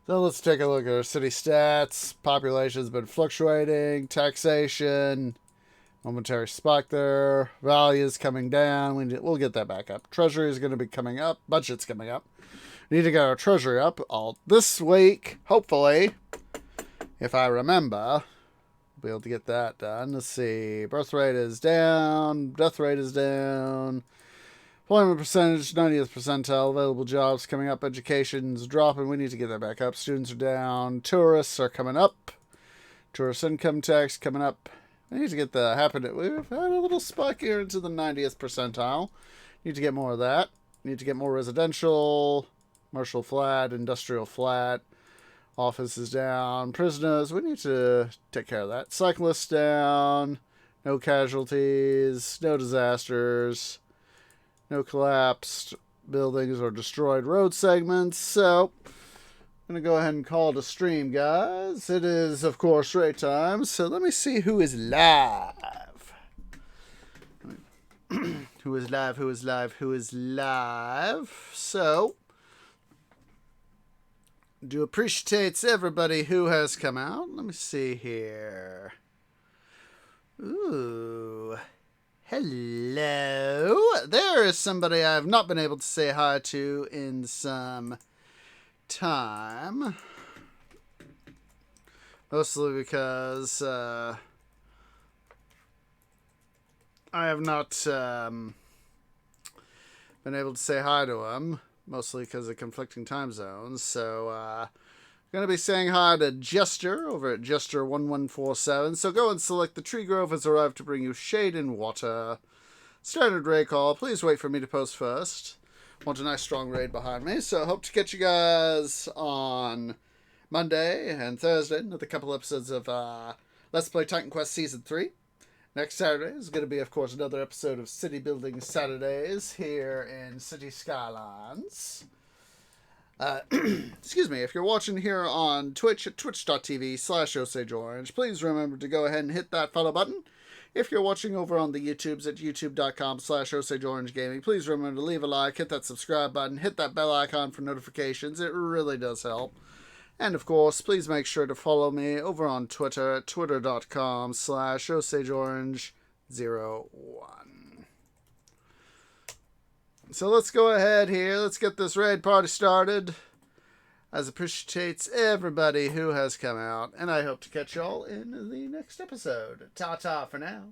So let's take a look at our city stats. Population's been fluctuating. Taxation. Momentary spike there. Values coming down. We'll get that back up. Treasury is going to be coming up. Budget's coming up. We need to get our treasury up all this week. Hopefully, if I remember, we'll be able to get that done. Let's see. Birth rate is down. Death rate is down. Employment percentage, 90th percentile. Available jobs coming up. Education's dropping. We need to get that back up. Students are down. Tourists are coming up. Tourist income tax coming up. We need to get the happen. We've had a little spike here into the 90th percentile. Need to get more of that. Need to get more residential. Commercial flat. Industrial flat. Office is down. Prisoners. We need to take care of that. Cyclists down. No casualties. No disasters. No collapsed buildings or destroyed road segments. So, I'm going to go ahead and call it a stream, guys. It is, of course, raid time. So, let me see who is live. Who is live? Who is live? Who is live? So, do appreciates everybody who has come out. Let me see here. Ooh. Hello. There is somebody I have not been able to say hi to in some time. Mostly because I have not been able to say hi to him. Mostly because of conflicting time zones. So, I'm going to be saying hi to Jester over at Jester1147. So go and select the Tree Grove has arrived to bring you shade and water. Standard raid call. Please wait for me to post first. Want a nice strong raid behind me. So hope to catch you guys on Monday and Thursday. Another couple episodes of Let's Play Titan Quest Season 3. Next Saturday is going to be, of course, another episode of City Building Saturdays here in City Skylines. Excuse me, if you're watching here on Twitch at twitch.tv/OsageOrange, please remember to go ahead and hit that follow button. If you're watching over on the YouTubes at youtube.com/OsageOrangeGaming, please remember to leave a like, hit that subscribe button, hit that bell icon for notifications. It really does help. And of course, please make sure to follow me over on Twitter at twitter.com/OsageOrange01. So let's go ahead here. Let's get this raid party started. As appreciates everybody who has come out. And I hope to catch y'all in the next episode. Ta-ta for now.